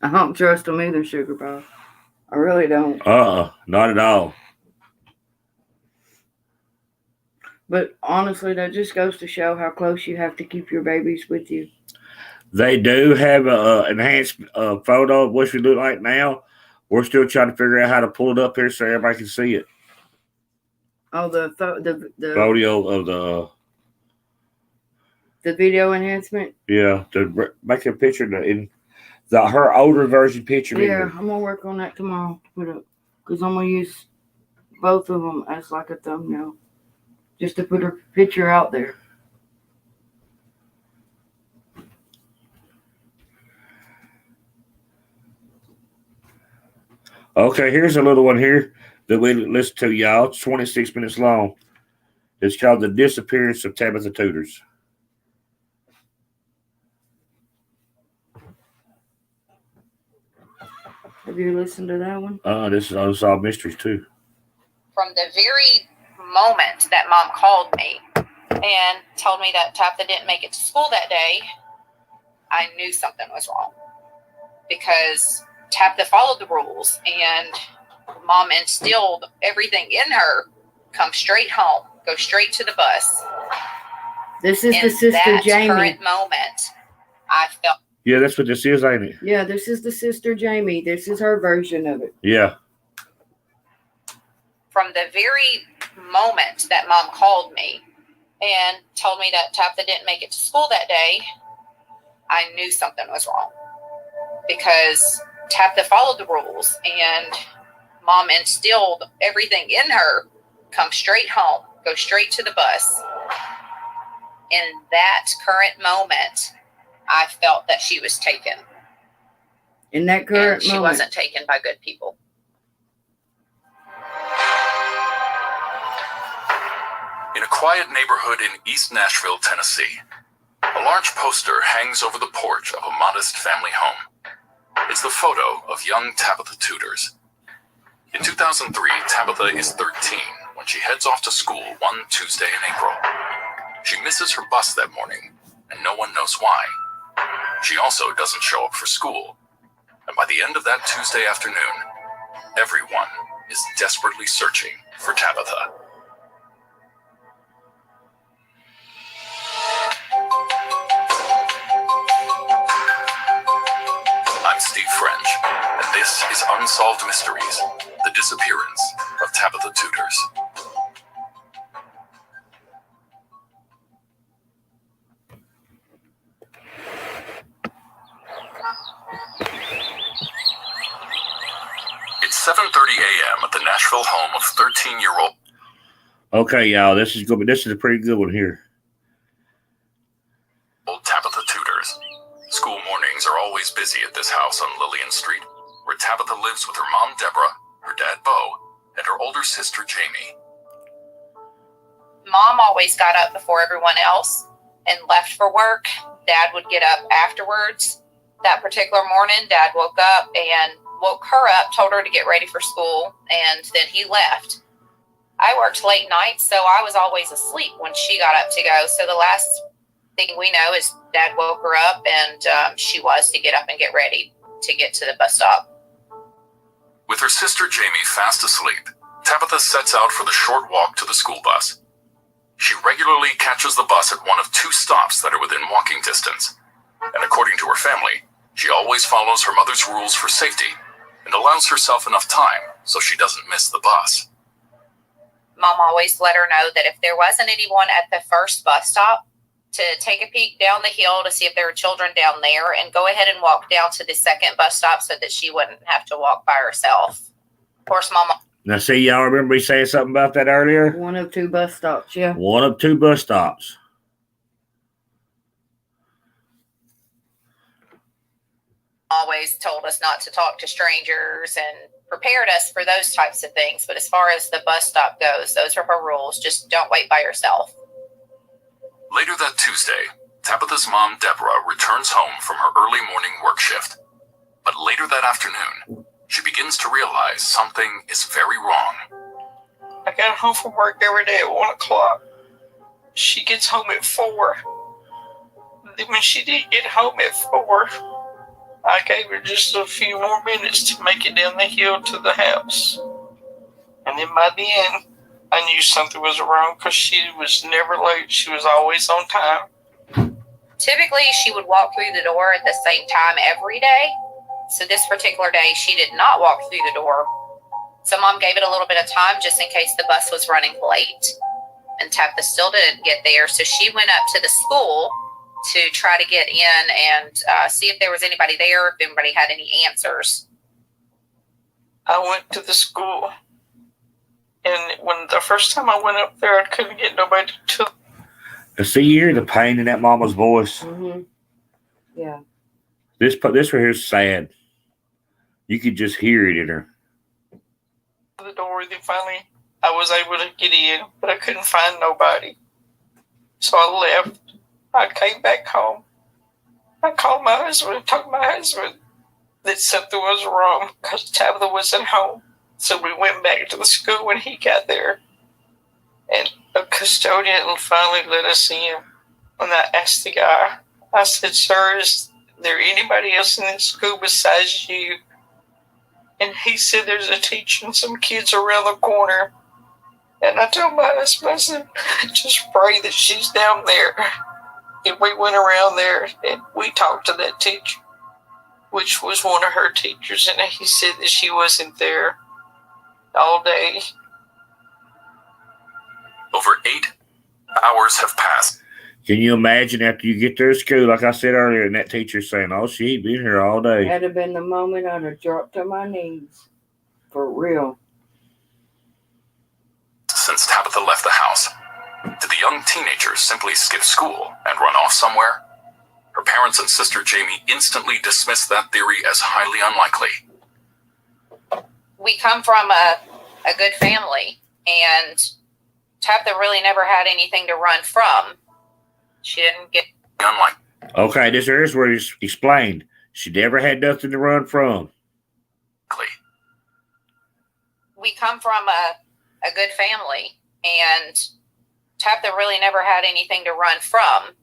I don't trust them either, Sugar Pie. I really don't. Not at all. But honestly, that just goes to show how close you have to keep your babies with you. They do have an enhanced photo of what she look like now. We're still trying to figure out how to pull it up here so everybody can see it. Oh, the photo of the video enhancement. Yeah, to make a picture in her older version picture. Yeah, I'm gonna work on that tomorrow. Put up because I'm gonna use both of them as like a thumbnail, just to put her picture out there. Okay, here's a little one here that we listen to, y'all. It's 26 minutes long. It's called The Disappearance of Tabitha Tuders. Have you listened to that one? This is Unsolved Mysteries, too. From the very moment that Mom called me and told me that Tabitha didn't make it to school that day, I knew something was wrong. Because Tabitha followed the rules, and Mom instilled everything in her. Come straight home. Go straight to the bus. This is the sister Jamie. Current moment, I felt. Yeah, that's what this is, ain't it? Yeah, this is the sister Jamie. This is her version of it. Yeah. From the very moment that Mom called me and told me that Tabitha didn't make it to school that day, I knew something was wrong. Because Tabitha followed the rules, and Mom instilled everything in her. Come straight home. Go straight to the bus. In that current moment, I felt that she was taken. In that and current she moment. wasn't taken by good people. In a quiet neighborhood in East Nashville, Tennessee, a large poster hangs over the porch of a modest family home. It's the photo of young Tabitha Tuders. In 2003, Tabitha is 13 when she heads off to school one Tuesday in April. She misses her bus that morning, and no one knows why. She also doesn't show up for school. And by the end of that Tuesday afternoon, everyone is desperately searching for Tabitha. I'm Steve French, and this is Unsolved Mysteries, the disappearance of Tabitha Tuders. It's 7:30 a.m. at the Nashville home of 13-year-old. Okay, y'all, this is a pretty good one here. Tabitha Tuders. School mornings are always busy at this house on Lillian Street, where Tabitha lives with her mom, Deborah, her dad, Bo, and her older sister, Jamie. Mom always got up before everyone else and left for work. Dad would get up afterwards. That particular morning, Dad woke up and woke her up, told her to get ready for school, and then he left. I worked late nights, so I was always asleep when she got up to go. So the last thing we know is Dad woke her up, and she was to get up and get ready to get to the bus stop. With her sister Jamie fast asleep, Tabitha sets out for the short walk to the school bus. She regularly catches the bus at one of two stops that are within walking distance. And according to her family, she always follows her mother's rules for safety and allows herself enough time so she doesn't miss the bus. Mom always let her know that if there wasn't anyone at the first bus stop, to take a peek down the hill to see if there were children down there and go ahead and walk down to the second bus stop so that she wouldn't have to walk by herself. Of course, Mom. Now, see, y'all remember me saying something about that earlier? One of two bus stops, yeah. One of two bus stops. Always told us not to talk to strangers and prepared us for those types of things. But as far as the bus stop goes, those are her rules. Just don't wait by yourself. Later that Tuesday, Tabitha's mom, Deborah, returns home from her early morning work shift. But later that afternoon, she begins to realize something is very wrong. I got home from work every day at 1 o'clock. She gets home at 4. Then when she did get home at 4, I gave her just a few more minutes to make it down the hill to the house. And then by the end, I knew something was wrong because she was never late. She was always on time. Typically, she would walk through the door at the same time every day. So this particular day, she did not walk through the door. So Mom gave it a little bit of time just in case the bus was running late. And Tabitha still didn't get there. So she went up to the school to try to get in and see if there was anybody there, if anybody had any answers. I went to the school. And when the first time I went up there, I couldn't get nobody to. See, you hear the pain in that mama's voice. Mm-hmm. Yeah. This right here is sad. You could just hear it in her. The door, then finally I was able to get in, but I couldn't find nobody. So I left. I came back home. I called my husband and told my husband that something was wrong because Tabitha wasn't home. So we went back to the school when he got there. And a custodian finally let us in. And I asked the guy, I said, "Sir, is there anybody else in this school besides you?" And he said, "There's a teacher and some kids around the corner." And I told my husband, I said, "Just pray that she's down there." And we went around there and we talked to that teacher, which was one of her teachers. And he said that she wasn't there all day. Over 8 hours have passed. Can you imagine after you get there to school, like I said earlier, and that teacher's saying, "Oh, she ain't been here all day." That'd have been the moment I'd have dropped to my knees. For real. Since Tabitha left the house, did the young teenagers simply skip school and run off somewhere? Her parents and sister Jamie instantly dismissed that theory as highly unlikely. We come from a good family, and Tabitha really never had anything to run from. She didn't get Unlikely. Okay, this here's where it's explained. She never had nothing to run from. We come from a good family, and Tabitha really never had anything to run from.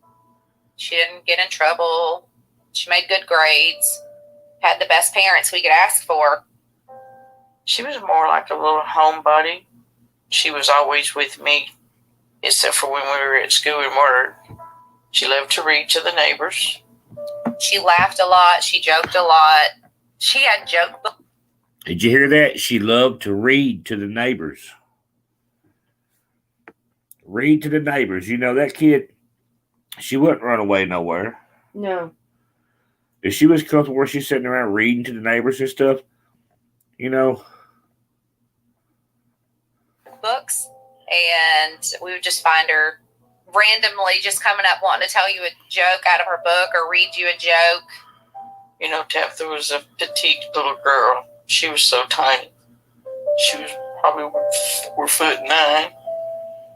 She didn't get in trouble. She made good grades, had the best parents we could ask for. She was more like a little homebody. She was always with me, except for when we were at school and work. She loved to read to the neighbors. She laughed a lot. She joked a lot. She had joke books. Did you hear that? She loved to read to the neighbors. Read to the neighbors. You know, that kid, she wouldn't run away nowhere. No. If she was comfortable where she's sitting around reading to the neighbors and stuff, you know. Books, and we would just find her randomly just coming up wanting to tell you a joke out of her book or read you a joke. You know, Tabitha was a petite little girl. She was so tiny. She was probably 4'9".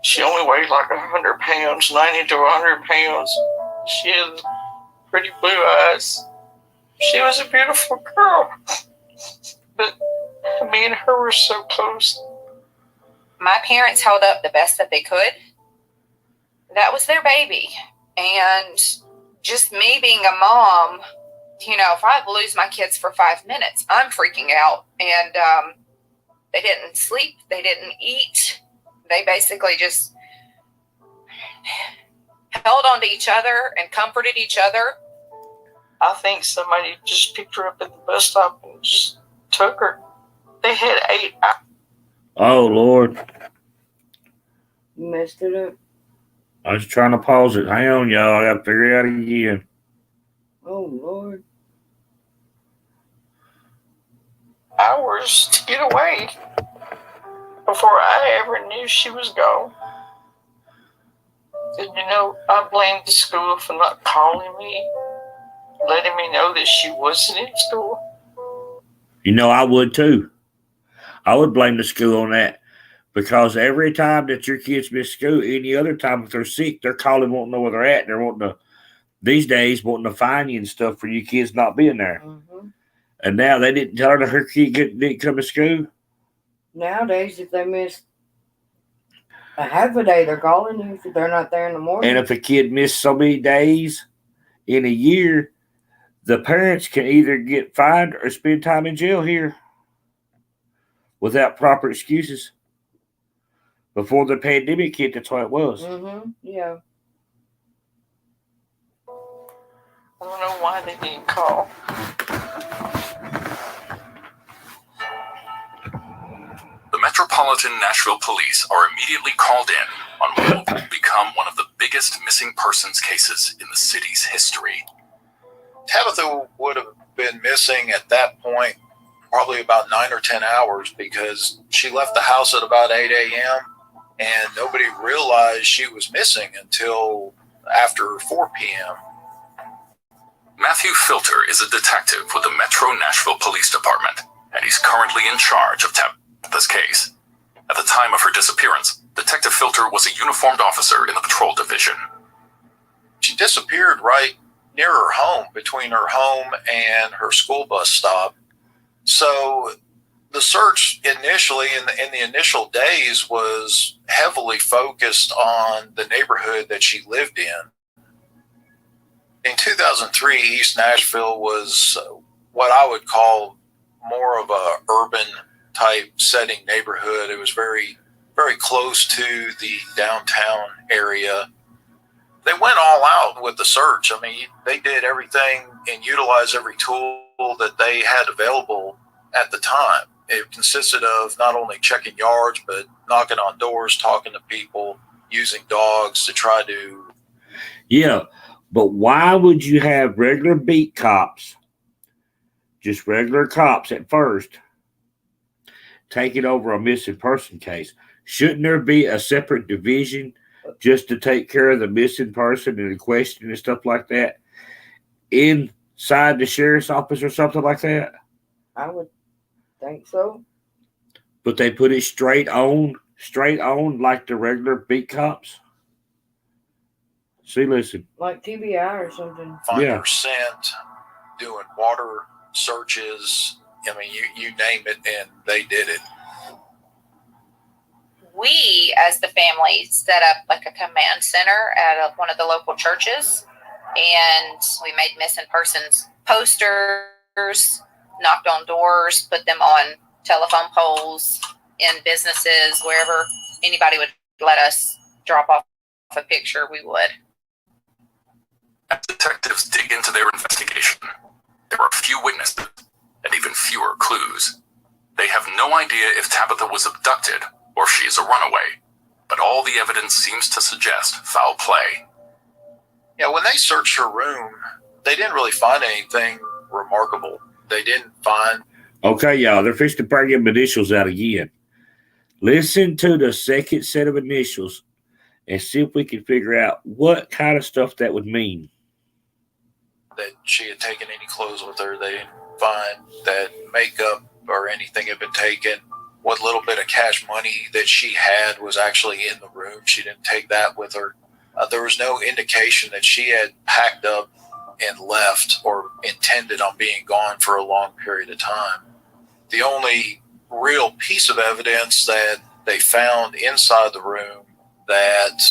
She only weighed like 100 pounds, 90 to 100 pounds. She had pretty blue eyes. She was a beautiful girl. But me and her were so close. My parents held up the best that they could. That was their baby. And just me being a mom, you know, if I lose my kids for 5 minutes, I'm freaking out. And they didn't sleep. They didn't eat. They basically just held on to each other and comforted each other. I think somebody just picked her up at the bus stop and just took her. They had 8 hours. Oh, Lord. You messed it up. I was trying to pause it. Hang on, y'all. I got to figure it out again. Oh, Lord. Hours to get away before I ever knew she was gone. And you know, I blamed the school for not calling me, letting me know that she wasn't in school. You know, I would too. I would blame the school on that, because every time that your kids miss school, any other time if they're sick, they're calling, wanting to know where they're at, and they're wanting to, these days, wanting to find you and stuff for you kids not being there. Mm-hmm. And now they didn't tell her that her kid didn't come to school. Nowadays, if they miss a half a day, they're calling you if they're not there in the morning. And if a kid missed so many days in a year, the parents can either get fined or spend time in jail here without proper excuses. Before the pandemic hit, that's what it was. Mm-hmm. Yeah. I don't know why they didn't call. The Metropolitan Nashville Police are immediately called in on what will become one of the biggest missing persons cases in the city's history. Tabitha would have been missing at that point probably about 9 or 10 hours, because she left the house at about 8 a.m. and nobody realized she was missing until after 4 p.m. Matthew Filter is a detective with the Metro Nashville Police Department, and he's currently in charge of Tabitha's case. At the time of her disappearance, Detective Filter was a uniformed officer in the patrol division. She disappeared right near her home, between her home and her school bus stop. So the search initially, in the initial days, was heavily focused on the neighborhood that she lived in. In 2003, East Nashville was what I would call more of a urban type setting neighborhood. It was very, very close to the downtown area. They went all out with the search. I mean, they did everything and utilized every tool that they had available at the time. It consisted of not only checking yards, but knocking on doors, talking to people, using dogs to try to... Yeah, but why would you have regular beat cops, just regular cops at first, taking over a missing person case? Shouldn't there be a separate division just to take care of the missing person and the question and stuff like that? inside the sheriff's office or something like that? I would think so. But they put it straight on like the regular beat cops. See, listen. Like TBI or something. Find Yeah. her scent, doing water searches. I mean, you name it, and they did it. We, as the family, set up like a command center at one of the local churches, and we made missing persons posters, knocked on doors, put them on telephone poles in businesses, wherever anybody would let us drop off a picture, we would. As detectives dig into their investigation, there are few witnesses and even fewer clues. They have no idea if Tabitha was abducted or if she is a runaway, but all the evidence seems to suggest foul play. Yeah, when they searched her room, they didn't really find anything remarkable. They didn't find. Okay, y'all, they're fixing to bring them initials out again. Listen to the second set of initials and see if we can figure out what kind of stuff that would mean. That she had taken any clothes with her. They didn't find that makeup or anything had been taken. What little bit of cash money that she had was actually in the room. She didn't take that with her. There was no indication that she had packed up and left or intended on being gone for a long period of time. The only real piece of evidence that they found inside the room that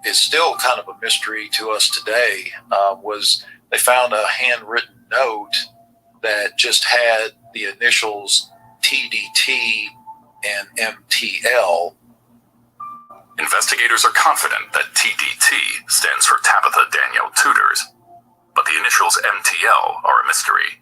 is still kind of a mystery to us today was they found a handwritten note that just had the initials TDT and MTL. Investigators are confident that TDT stands for Tabitha Danielle Tuders, but the initials MTL are a mystery.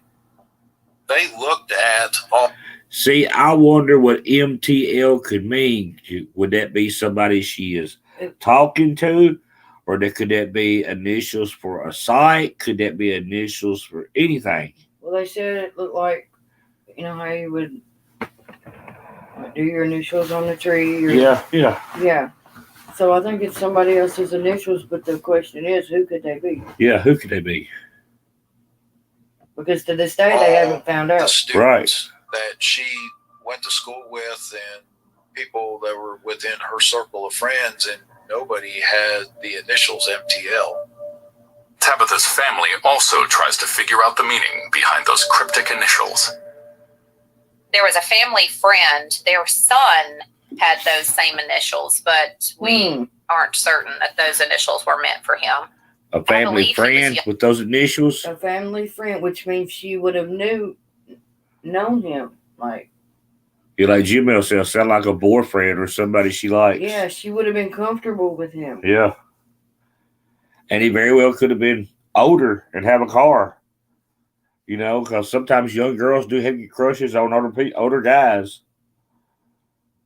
They looked at all. See, I wonder what MTL could mean. Would that be somebody she is talking to? Or could that be initials for a site? Could that be initials for anything? Well, they said it looked like, you know, how you would do your initials on the tree. Or, Yeah. So I think it's somebody else's initials, but the question is, who could they be? Yeah, who could they be? Because to this day, they haven't found The out. students that she went to school with and people that were within her circle of friends, and nobody had the initials MTL. Tabitha's family also tries to figure out the meaning behind those cryptic initials. There was a family friend, their son had those same initials, but we aren't certain that those initials were meant for him. A family friend with those initials? A family friend, which means she would have known him. Like, You like Jimmy said, sound like a boyfriend or somebody she likes. yeah, she would have been comfortable with him. Yeah. And he very well could have been older and have a car. You know, because sometimes young girls do have crushes on older guys.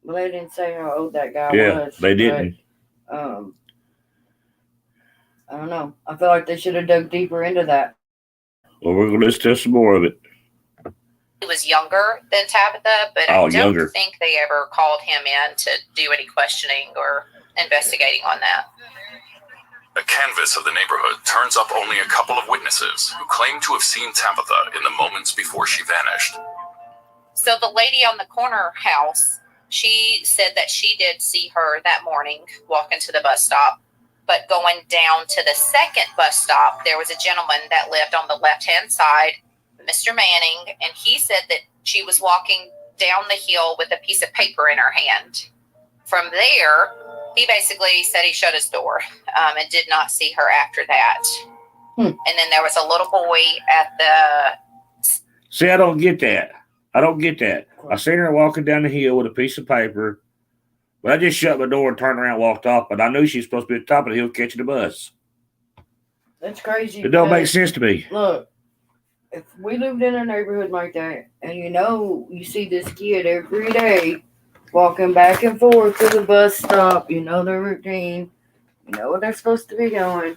Well, they didn't say how old that guy Yeah, was. they didn't. But, I don't know. I feel like they should have dug deeper into that. Well, we're going to listen to some more of it. He was younger than Tabitha, but I don't think they ever called him in to do any questioning or investigating on that. A canvass of the neighborhood turns up only a couple of witnesses who claim to have seen Tabitha in the moments before she vanished. So the lady on the corner house, she said that she did see her that morning walking to the bus stop. But going down to the second bus stop, there was a gentleman that lived on the left-hand side, Mr. Manning, and he said that she was walking down the hill with a piece of paper in her hand. From there, he basically said he shut his door and did not see her after that. And then there was a little boy at the... See, I don't get that. I seen her walking down the hill with a piece of paper. But I just shut my door and turned around and walked off. But I knew she was supposed to be at the top of the hill catching the bus. That's crazy. It don't make sense to me. Look, if we lived in a neighborhood like that, and you see this kid every day walking back and forth to the bus stop, you know their routine, you know what they're supposed to be doing.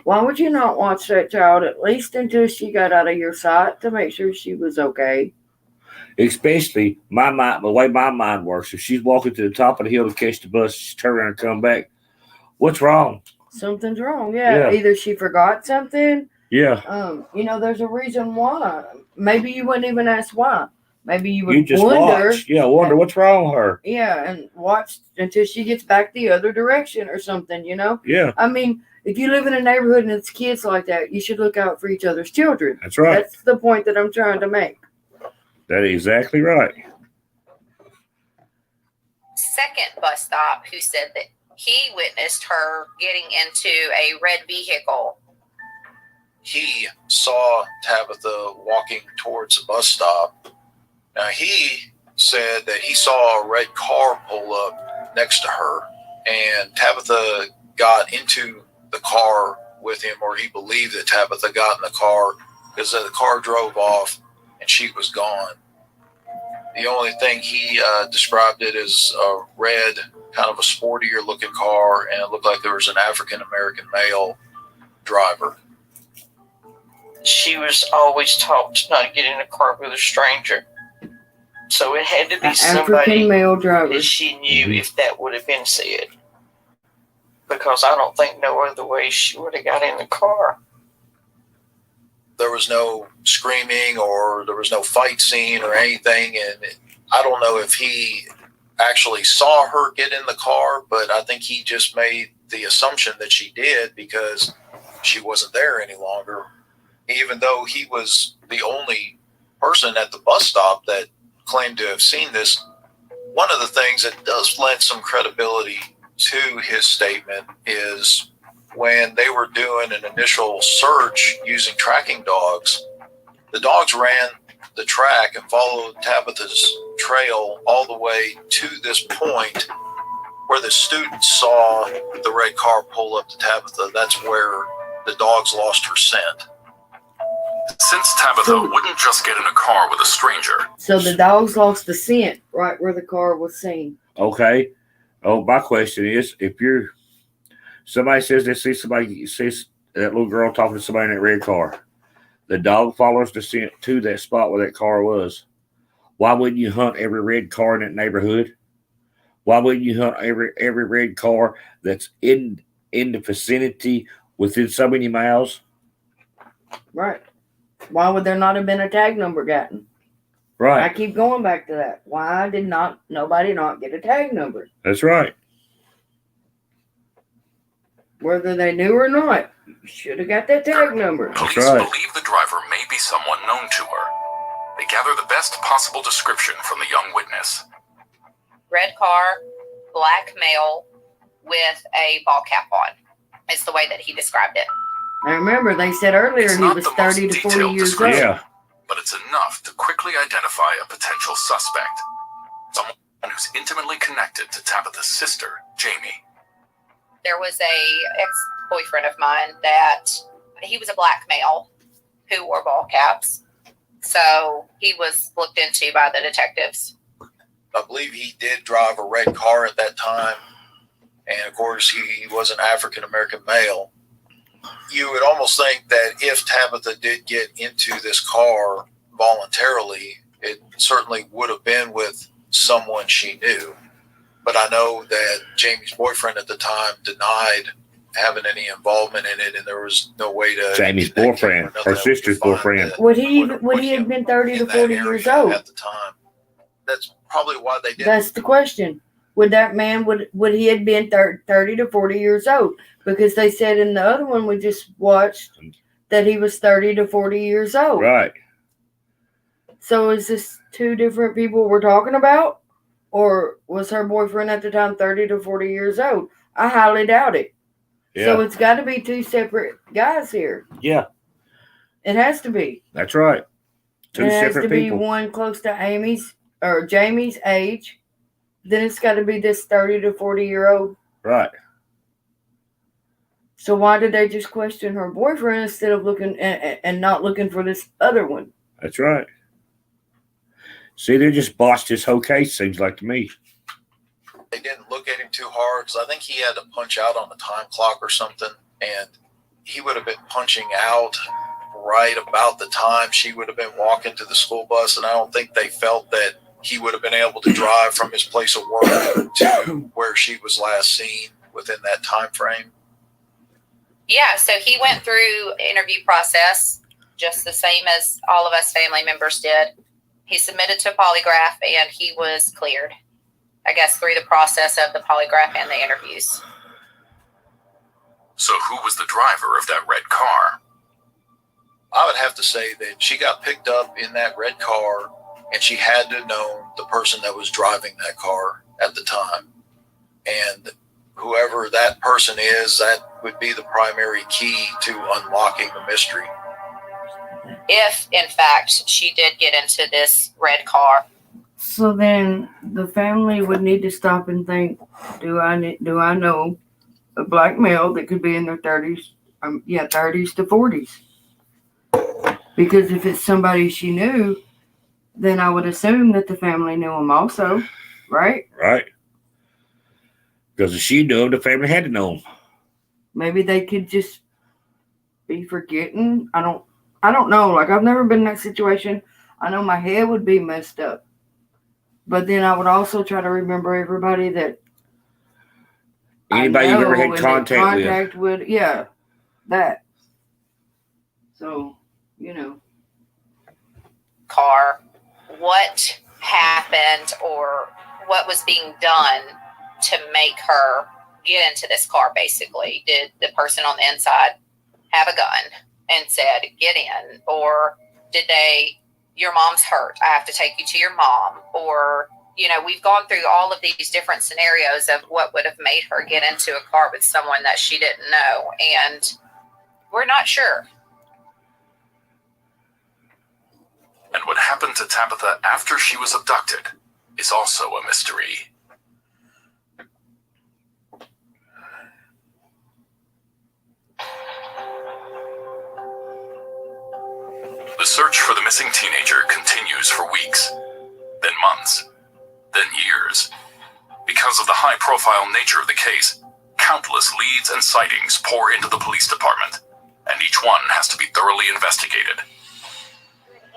Why would you not watch that child at least until she got out of your sight to make sure she was okay? Especially the way my mind works. If she's walking to the top of the hill to catch the bus, she turn around and come back. What's wrong? Something's wrong. Yeah. Either she forgot something, Yeah. There's a reason why. Maybe you wouldn't even ask why. Maybe you would You just wonder. watch. Yeah, wonder what's wrong with her. Yeah, and watch until she gets back the other direction or something, Yeah, I mean, if you live in a neighborhood and it's kids like that, you should look out for each other's children. that's right. That's the point that I'm trying to make. That is exactly right. Second bus stop who said that he witnessed her getting into a red vehicle. He saw Tabitha walking towards the bus stop. Now, he said that he saw a red car pull up next to her, and Tabitha got into the car with him, or he believed that Tabitha got in the car because the car drove off and she was gone. The only thing he described it as a red, kind of a sportier looking car, and it looked like there was an African-American male driver. She was always taught to not get in a car with a stranger. So it had to be An somebody African male driver. that she knew if that would have been said. Because I don't think no other way she would have got in the car. There was no screaming or there was no fight scene or anything. And I don't know if he actually saw her get in the car, but I think he just made the assumption that she did because she wasn't there any longer. Even though he was the only person at the bus stop that claimed to have seen this, one of the things that does lend some credibility to his statement is when they were doing an initial search using tracking dogs, the dogs ran the track and followed Tabitha's trail all the way to this point where the students saw the red car pull up to Tabitha. That's where the dogs lost her scent. Since Tabitha wouldn't just get in a car with a stranger. So the dogs lost the scent right where the car was seen. Okay. Oh, my question is, if somebody says they see that little girl talking to somebody in that red car, the dog follows the scent to that spot where that car was. Why wouldn't you hunt every red car in that neighborhood? Why wouldn't you hunt every red car that's in the vicinity within so many miles? Right. Why would there not have been a tag number gotten? Right. I keep going back to that. Why did nobody not get a tag number? That's right. Whether they knew or not, you should have got that tag number. That's Police right. believe the driver may be someone known to her. They gather the best possible description from the young witness. Red car, black male with a ball cap on. Is the way that he described it. I remember they said earlier It's he not was the most 30 to 40 detailed years old. description. Yeah. But it's enough to quickly identify a potential suspect. Someone who's intimately connected to Tabitha's sister, Jamie. There was a ex-boyfriend of mine that he was a black male who wore ball caps. So he was looked into by the detectives. I believe he did drive a red car at that time. And of course, he was an African-American male. You would almost think that if Tabitha did get into this car voluntarily, it certainly would have been with someone she knew. But I know that Jamie's boyfriend at the time denied having any involvement in it, and there was no way to. Jamie's boyfriend, her sister's boyfriend. Would he have been 30 to 40 years old? At the time? That's probably why they did. That's the question. Would that man, would he have been 30 to 40 years old? Because they said in the other one we just watched that he was 30 to 40 years old. Right. So is this two different people we're talking about? Or was her boyfriend at the time 30 to 40 years old? I highly doubt it. Yeah. So it's got to be two separate guys here. Yeah. It has to be. That's right. Two It has separate to be people. one close to Jamie's age. Then it's got to be this 30 to 40-year-old. Right. So why did they just question her boyfriend instead of looking and not looking for this other one? That's right. See, they just botched this whole case, seems like to me. They didn't look at him too hard because I think he had to punch out on the time clock or something, and he would have been punching out right about the time she would have been walking to the school bus, and I don't think they felt that he would have been able to drive from his place of work to where she was last seen within that time frame. Yeah, so he went through interview process just the same as all of us family members did. He submitted to a polygraph and he was cleared, I guess, through the process of the polygraph and the interviews. So who was the driver of that red car? I would have to say that she got picked up in that red car, and she had to know the person that was driving that car at the time. And whoever that person is, that would be the primary key to unlocking the mystery. If, in fact, she did get into this red car. So then the family would need to stop and think, do I know a black male that could be in their 30s? 30s to 40s. Because if it's somebody she knew, then I would assume that the family knew him also, right? Right. Because if she knew him, the family had to know him. Maybe they could just be forgetting. I don't know. Like, I've never been in that situation. I know my head would be messed up. But then I would also try to remember everybody that Anybody you've ever had contact with. Yeah, that. So, you know. Car, what happened or what was being done to make her get into this car, basically? Did the person on the inside have a gun and said, get in? Or did your mom's hurt, I have to take you to your mom? Or, we've gone through all of these different scenarios of what would have made her get into a car with someone that she didn't know. And we're not sure. And what happened to Tabitha after she was abducted is also a mystery. The search for the missing teenager continues for weeks, then months, then years. Because of the high-profile nature of the case, countless leads and sightings pour into the police department, and each one has to be thoroughly investigated.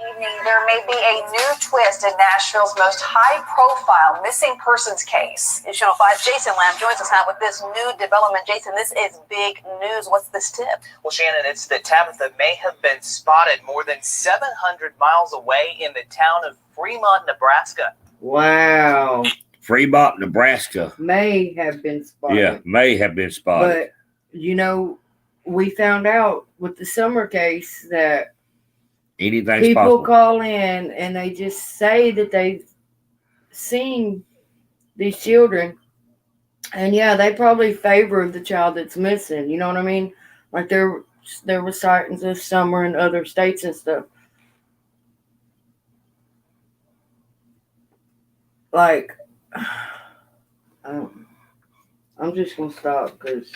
Evening, there may be a new twist in Nashville's most high-profile missing persons case. In Channel 5's Jason Lamb joins us now with this new development. Jason, this is big news. What's this tip? Well, Shannon, it's that Tabitha may have been spotted more than 700 miles away in the town of Fremont, Nebraska. Wow. Fremont, Nebraska. May have been spotted. Yeah, may have been spotted. But, we found out with the Summer case that anything's people possible. Call in and they just say that they've seen these children. And yeah, they probably favor the child that's missing. You know what I mean? Like there were sightings of Summer in other states and stuff. Like, I'm just going to stop because...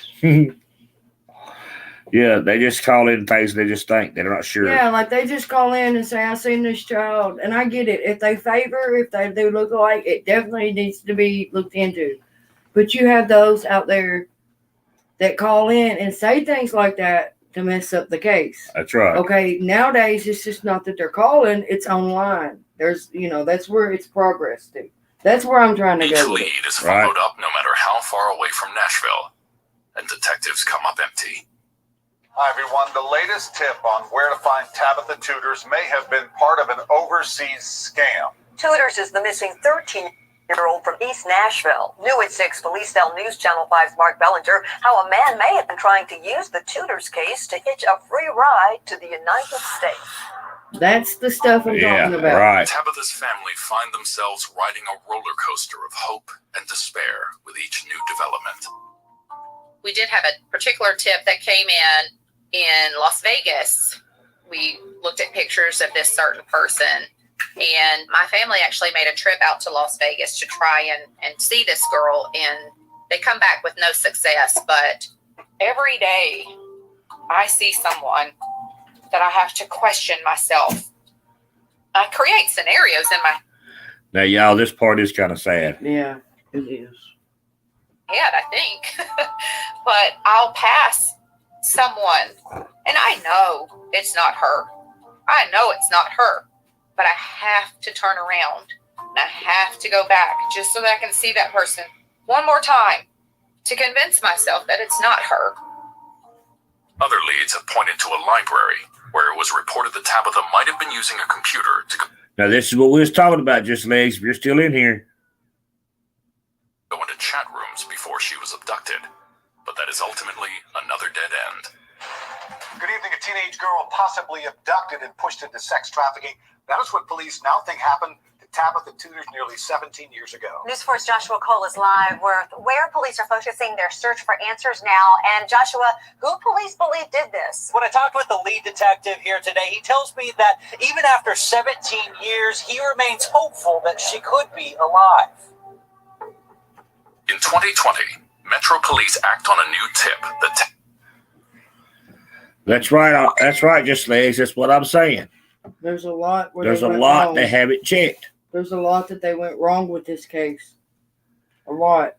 Yeah, they just call in things they just think. They're not sure. Yeah, like they just call in and say, I seen this child. And I get it. If they look alike, it definitely needs to be looked into. But you have those out there that call in and say things like that to mess up the case. That's right. Okay, nowadays it's just not that they're calling, it's online. There's, that's where it's progress to. That's where I'm trying to go. Each lead is followed up no matter how far away from Nashville, and detectives come up empty. Hi, everyone. The latest tip on where to find Tabitha Tuders may have been part of an overseas scam. Tuders is the missing 13-year-old from East Nashville. New at 6, Police tell News Channel 5's Mark Bellinger how a man may have been trying to use the Tuders case to hitch a free ride to the United States. That's the stuff I'm talking about. Right. Tabitha's family find themselves riding a roller coaster of hope and despair with each new development. We did have a particular tip that came in Las Vegas. We looked at pictures of this certain person, and my family actually made a trip out to Las Vegas to try and see this girl, and they come back with no success. But every day I see someone that I have to question myself. I create scenarios in my Now, y'all, this part is kind of sad. Yeah, it is. head, I think. But I'll pass someone, and I know it's not her. I know it's not her, but I have to turn around and I have to go back just so that I can see that person one more time to convince myself that it's not her. Other leads have pointed to a library where it was reported that Tabitha might have been using a computer to Now, this is what we was talking about, Just Legs. If you're still in here. go into chat rooms before she was abducted. But that is ultimately another dead end. Good evening. A teenage girl possibly abducted and pushed into sex trafficking. That is what police now think happened to Tabitha Tuders nearly 17 years ago. News Force Joshua Cole is live where police are focusing their search for answers now. And Joshua, who police believe did this? When I talked with the lead detective here today, he tells me that even after 17 years, he remains hopeful that she could be alive. In 2020, Metro Police act on a new tip that That's right. That's right, Just Legs. That's what I'm saying. There's a lot. There's a lot they haven't checked. There's a lot that they went wrong with this case. A lot.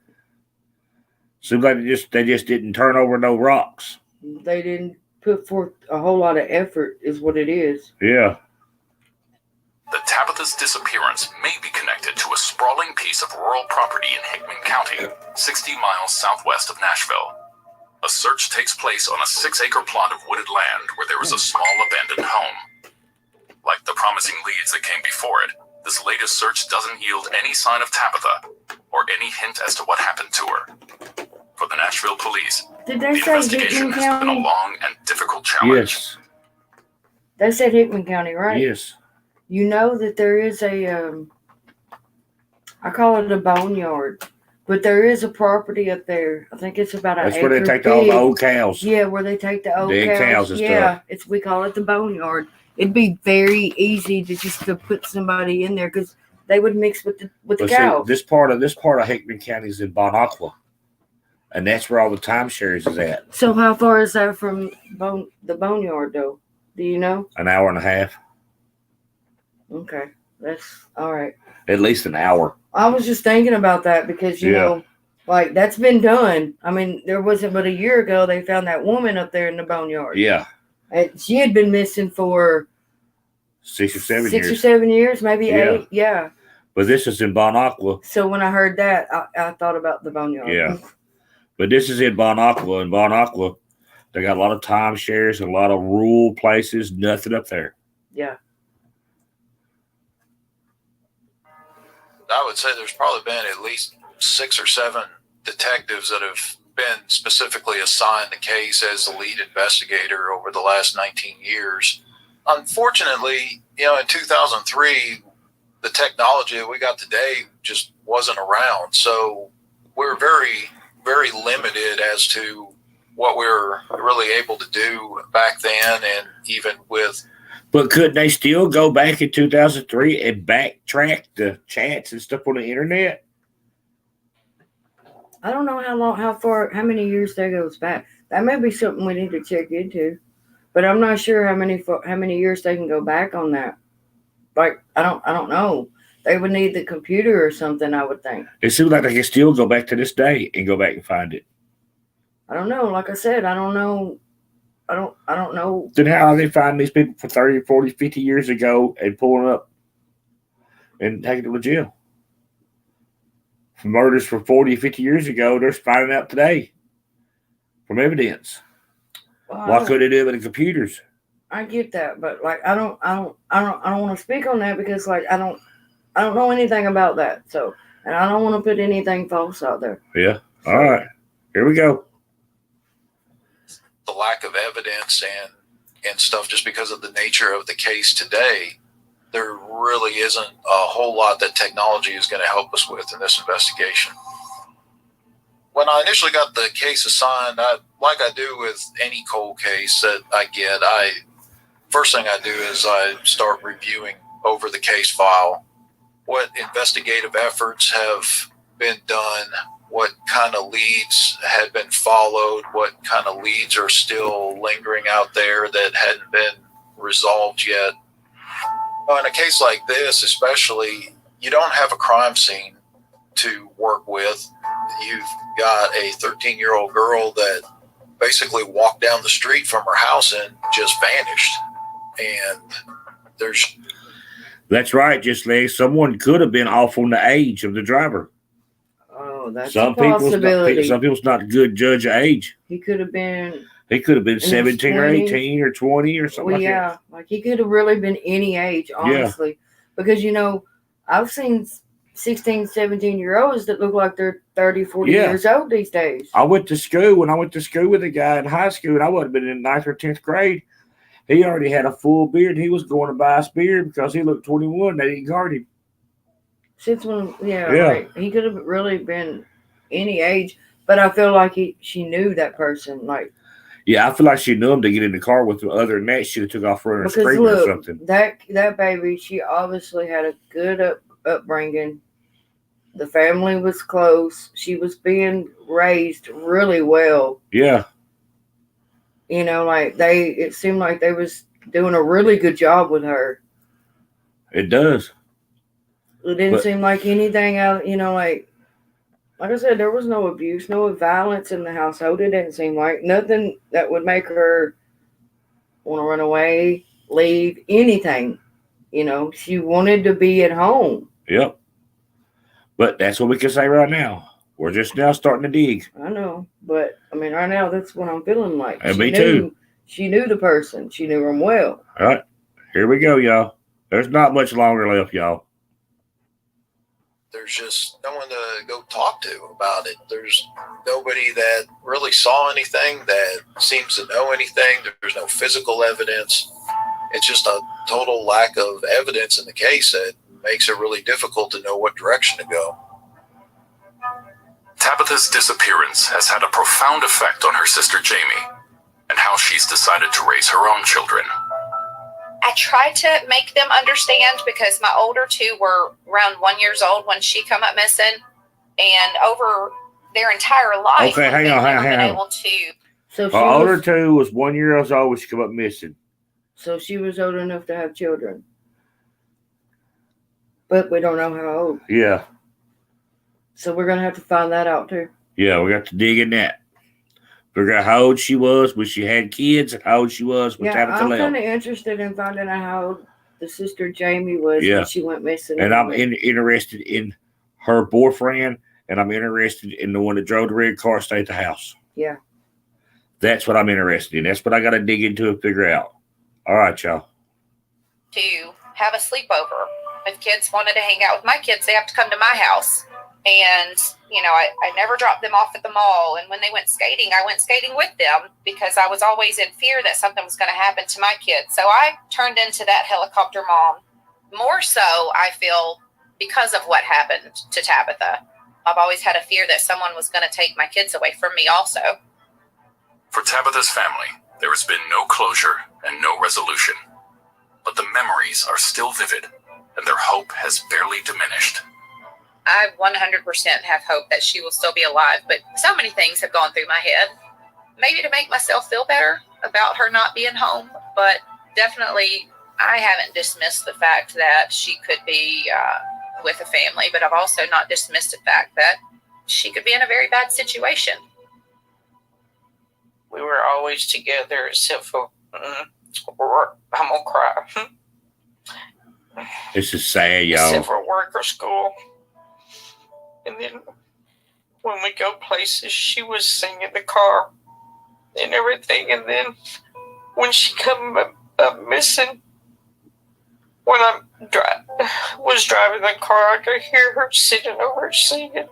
Seems like they just didn't turn over no rocks. They didn't put forth a whole lot of effort, is what it is. Yeah. that Tabitha's disappearance may be connected to a sprawling piece of rural property in Hickman County, 60 miles southwest of Nashville. A search takes place on a 6-acre plot of wooded land where there is a small abandoned home. Like the promising leads that came before it, this latest search doesn't yield any sign of Tabitha or any hint as to what happened to her. For the Nashville police, Did the they say investigation Hickman has been a County? long and difficult challenge. Yes. They said Hickman County, right? Yes. You know that there is a, I call it a boneyard, but there is a property up there. I think it's about an That's where they acre take all the big. old cows. Yeah, where they take the old Dead cows and yeah, stuff. we call it the boneyard. It'd be very easy to put somebody in there because they would mix with the But cows. see, this part of Hickman County is in Bon Aqua, and that's where all the timeshares is at. So how far is that from the boneyard, though? Do you know? An hour and a half, Okay, that's all right. at least an hour. I was just thinking about that because you Yeah. know, like that's been done. I mean, there wasn't but a year ago they found that woman up there in the boneyard. Yeah, And she had been missing for 6 or 7 6 or years. 7 years, maybe Yeah. 8. Yeah. But this is in Bon Aqua. So when I heard that, I thought about the boneyard. Yeah. But this is in Bon Aqua. In Bon Aqua, they got a lot of timeshares, a lot of rural places, nothing up there. Yeah. I would say there's probably been at least 6 or 7 detectives that have been specifically assigned the case as the lead investigator over the last 19 years. Unfortunately, in 2003, the technology that we got today just wasn't around. So we're very, very limited as to what we were really able to do back then, and even with. But couldn't they still go back in 2003 and backtrack the chats and stuff on the internet? I don't know how many years that goes back. That may be something we need to check into, but I'm not sure how many years they can go back on that. Like I don't know. They would need the computer or something, I would think. It seems like they can still go back to this day and go back and find it. I don't know. Like I said, I don't know. I don't know. Then how are they finding these people for 30, 40, 50 years ago and pulling up and taking them to jail? For murders from 40, 50 years ago, they're finding out today from evidence. Why couldn't they do it with the computers? I get that, but like I don't want to speak on that because like I don't know anything about that. So, and I don't want to put anything false out there. Yeah. All right. Here we go. The lack of evidence and stuff, just because of the nature of the case today, there really isn't a whole lot that technology is going to help us with in this investigation. When I initially got the case assigned, like I do with any cold case that I get, first thing I do is I start reviewing over the case file, what investigative efforts have been done, what kind of leads had been followed, what kind of leads are still lingering out there that hadn't been resolved yet. In a case like this, especially, you don't have a crime scene to work with. You've got a 13-year-old girl that basically walked down the street from her house and just vanished. And That's right, just like someone could have been off on the age of the driver. Oh, that's Some a possibility. people's not a good judge of age. He could have been. He could have been in his 17 or 20s. 18 or 20 or something Well, like yeah, that. like he could have really been any age, honestly. Because, I've seen 16, 17-year-olds that look like they're 30, 40 Yeah. years old these days. I went to school. When I went to school with a guy in high school, and I would have been in 9th or 10th grade, he already had a full beard. He was going to buy us beer because he looked 21. They didn't guard him. Since when, Yeah. like, he could have really been any age, but I feel like she knew that person, like. Yeah, I feel like she knew him to get in the car with him. Other than that, she'd have took off running or Because screaming or look, something. that baby, she obviously had a good upbringing. The family was close. She was being raised really well. Yeah. It seemed like they was doing a really good job with her. It does. It didn't seem like anything out, like I said, there was no abuse, no violence in the household. It didn't seem like nothing that would make her want to run away, leave, anything. She wanted to be at home. Yep. But that's what we can say right now. We're just now starting to dig. I know, but right now that's what I'm feeling like. And me too. She knew the person. She knew him well. All right. Here we go, y'all. There's not much longer left, y'all. There's just no one to go talk to about it. There's nobody that really saw anything, that seems to know anything. There's no physical evidence. It's just a total lack of evidence in the case that makes it really difficult to know what direction to go. Tabitha's disappearance has had a profound effect on her sister Jamie and how she's decided to raise her own children. I tried to make them understand because my older two were around 1 year old when she come up missing, and over their entire life, Okay, hang on. able to. So Her older two was 1 year old when she come up missing. So she was old enough to have children. But we don't know how old. Yeah. So we're going to have to find that out too. Yeah, we got to dig in that. Figure out how old she was when she had kids and how old she was when Tabitha I'm left. kind of interested in finding out how old the sister Jamie was when she went missing. And I'm interested in her boyfriend, and I'm interested in the one that drove the red car, stayed at the house. Yeah. That's what I'm interested in. That's what I got to dig into and figure out. All right, y'all. To have a sleepover. If kids wanted to hang out with my kids, they have to come to my house. And, I never dropped them off at the mall. And when they went skating, I went skating with them because I was always in fear that something was going to happen to my kids. So I turned into that helicopter mom. More so, I feel, because of what happened to Tabitha. I've always had a fear that someone was going to take my kids away from me also. For Tabitha's family, there has been no closure and no resolution. But the memories are still vivid, and their hope has barely diminished. I 100% have hope that she will still be alive, but so many things have gone through my head. Maybe to make myself feel better about her not being home, but definitely I haven't dismissed the fact that she could be with a family, but I've also not dismissed the fact that she could be in a very bad situation. We were always together except for, I'm going to cry. This is sad, y'all. Except for work or school. And then when we go places, she was singing in the car and everything. And then when she come up missing, when I was driving the car, I could hear her sitting over singing.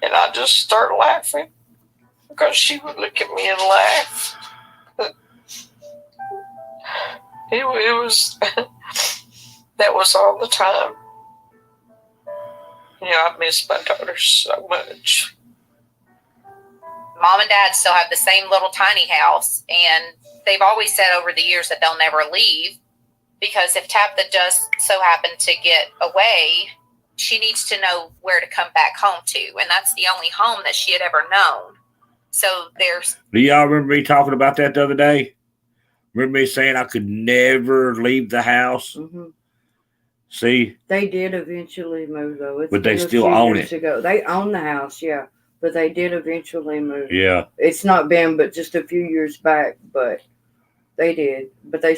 And I just start laughing because she would look at me and laugh. It was, that was all the time. I miss my daughter so much. Mom and Dad still have the same little tiny house, and they've always said over the years that they'll never leave because if Tabitha does so happen to get away, she needs to know where to come back home to, and that's the only home that she had ever known. So there's... Do y'all remember me talking about that the other day? Remember me saying I could never leave the house? Mm-hmm. See? They did eventually move, though. But they still own it. They own the house, yeah. But they did eventually move. Yeah. It's not been but just a few years back, but they did. But they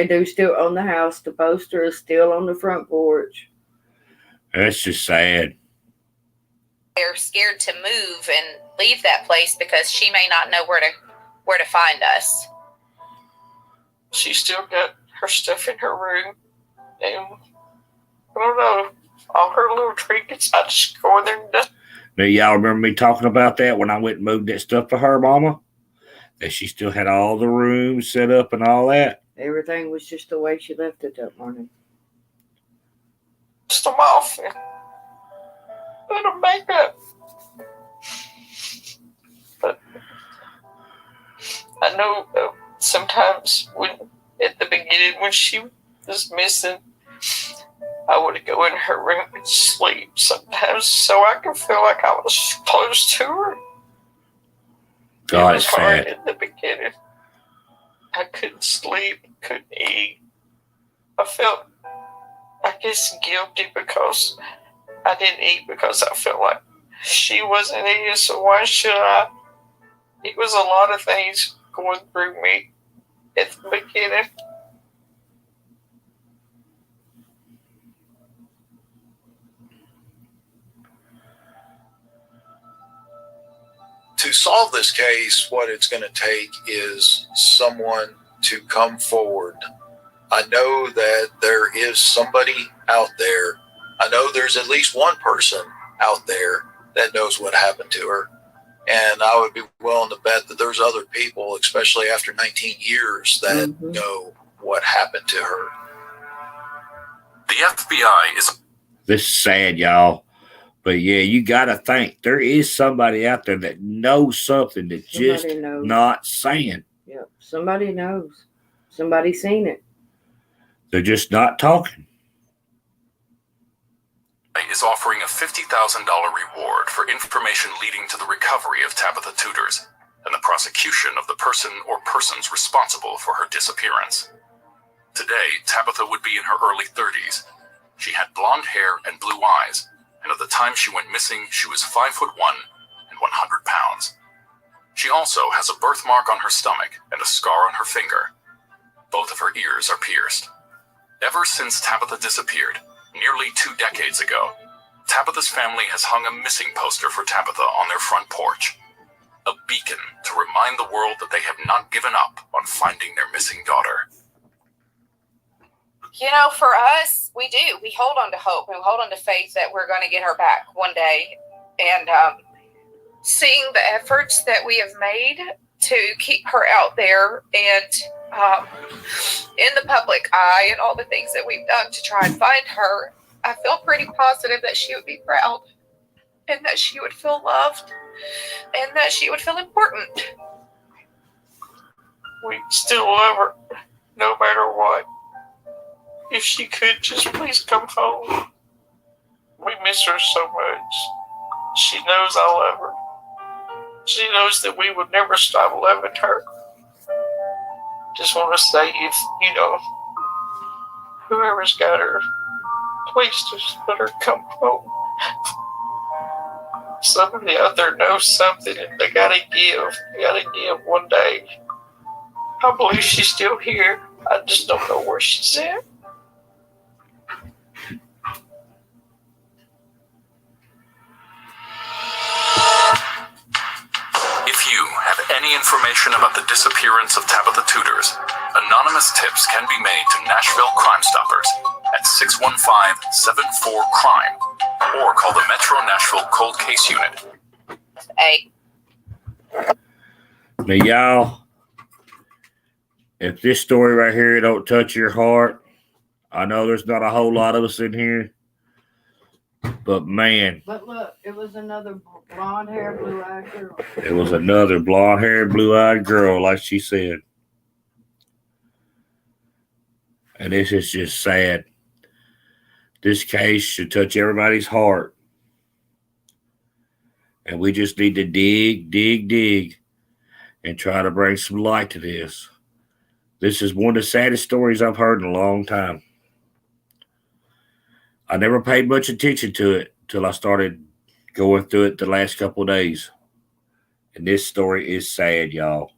do still own the house. The poster is still on the front porch. That's just sad. They're scared to move and leave that place because she may not know where to where to find us. She still got her stuff in her room, and I don't know, all her little trinkets. I just go in there and dust. Now, y'all remember me talking about that when I went and moved that stuff to her, Mama? That she still had all the rooms set up and all that. Everything was just the way she left it that morning. Dust them off and let them make up. But I know sometimes at the beginning when she was missing, I would go in her room and sleep sometimes so I could feel like I was close to her. God, it was it's hard sad. in the beginning. I couldn't sleep, couldn't eat. I felt, I guess, guilty because I didn't eat because I felt like she wasn't eating, so why should I? It was a lot of things going through me at the beginning. To solve this case, what it's going to take is someone to come forward. I know that there is somebody out there. I know there's at least one person out there that knows what happened to her. And I would be willing to bet that there's other people, especially after 19 years, that know what happened to her. The FBI is... This is sad, y'all. But yeah, you got to think there is somebody out there that knows something that's just not saying. Yep, somebody knows. Somebody seen it. They're just not talking. Is offering a $50,000 reward for information leading to the recovery of Tabitha Tuders and the prosecution of the person or persons responsible for her disappearance. Today, Tabitha would be in her early 30s. She had blonde hair and blue eyes, and at the time she went missing, she was 5'1" and 100 pounds. She also has a birthmark on her stomach and a scar on her finger. Both of her ears are pierced. Ever since Tabitha disappeared, nearly 2 decades ago, Tabitha's family has hung a missing poster for Tabitha on their front porch. A beacon to remind the world that they have not given up on finding their missing daughter. You know, for us, we do. We hold on to hope. We hold on to faith that we're going to get her back one day. And seeing the efforts that we have made to keep her out there and in the public eye and all the things that we've done to try and find her, I feel pretty positive that she would be proud and that she would feel loved and that she would feel important. We still love her, no matter what. If she could just please come home. We miss her so much. She knows I love her. She knows that we would never stop loving her. Just want to say, if, you know, whoever's got her, please just let her come home. Somebody out there knows something and they gotta give. They gotta give one day. I believe she's still here. I just don't know where she's at. If you have any information about the disappearance of Tabitha Tuders, anonymous tips can be made to Nashville Crime Stoppers at 615-74-CRIME or call the Metro Nashville Cold Case Unit. Now, y'all, if this story right here don't touch your heart, I know there's not a whole lot of us in here, but man. But look, it was another blonde hair, blue eyed girl. It was another blonde haired, blue eyed girl, like she said. And this is just sad. This case should touch everybody's heart. And we just need to dig, and try to bring some light to this. This is one of the saddest stories I've heard in a long time. I never paid much attention to it until I started going through it the last couple of days. And this story is sad, y'all.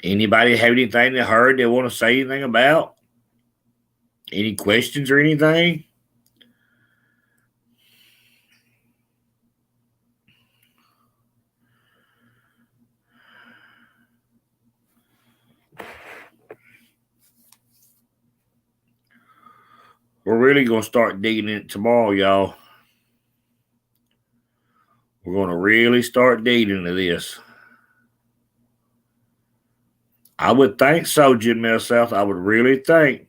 Anybody have anything they heard they want to say anything about? Any questions or anything? we're really going to start digging in tomorrow, y'all. We're going to really start digging into this. I would think so, Jim Mel South. I would really think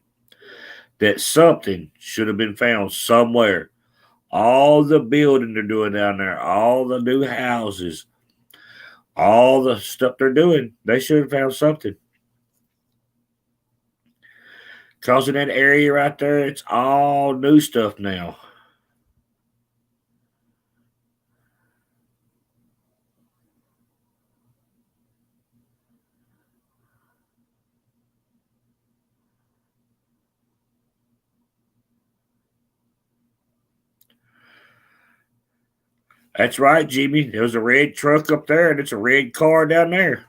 that something should have been found somewhere. All the building they're doing down there, all the new houses, all the stuff they're doing, they should have found something. Because in that area right there, it's all new stuff now. That's right, Jimmy. There's a red truck up there, and it's a red car down there.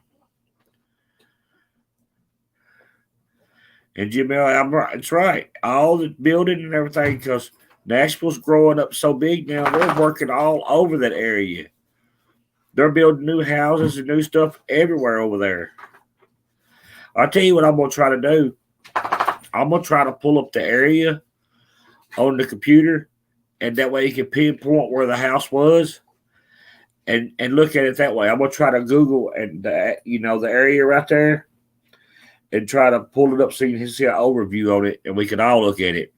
And Jimmy, I'm right. It's right. All the building and everything, because Nashville's growing up so big now, they're working all over that area. They're building new houses and new stuff everywhere over there. I'll tell you what I'm going to try to do. I'm going to try to pull up the area on the computer, and that way you can pinpoint where the house was and look at it that way. I'm going to try to Google and the area right there and try to pull it up so you can see an overview on it, and we can all look at it.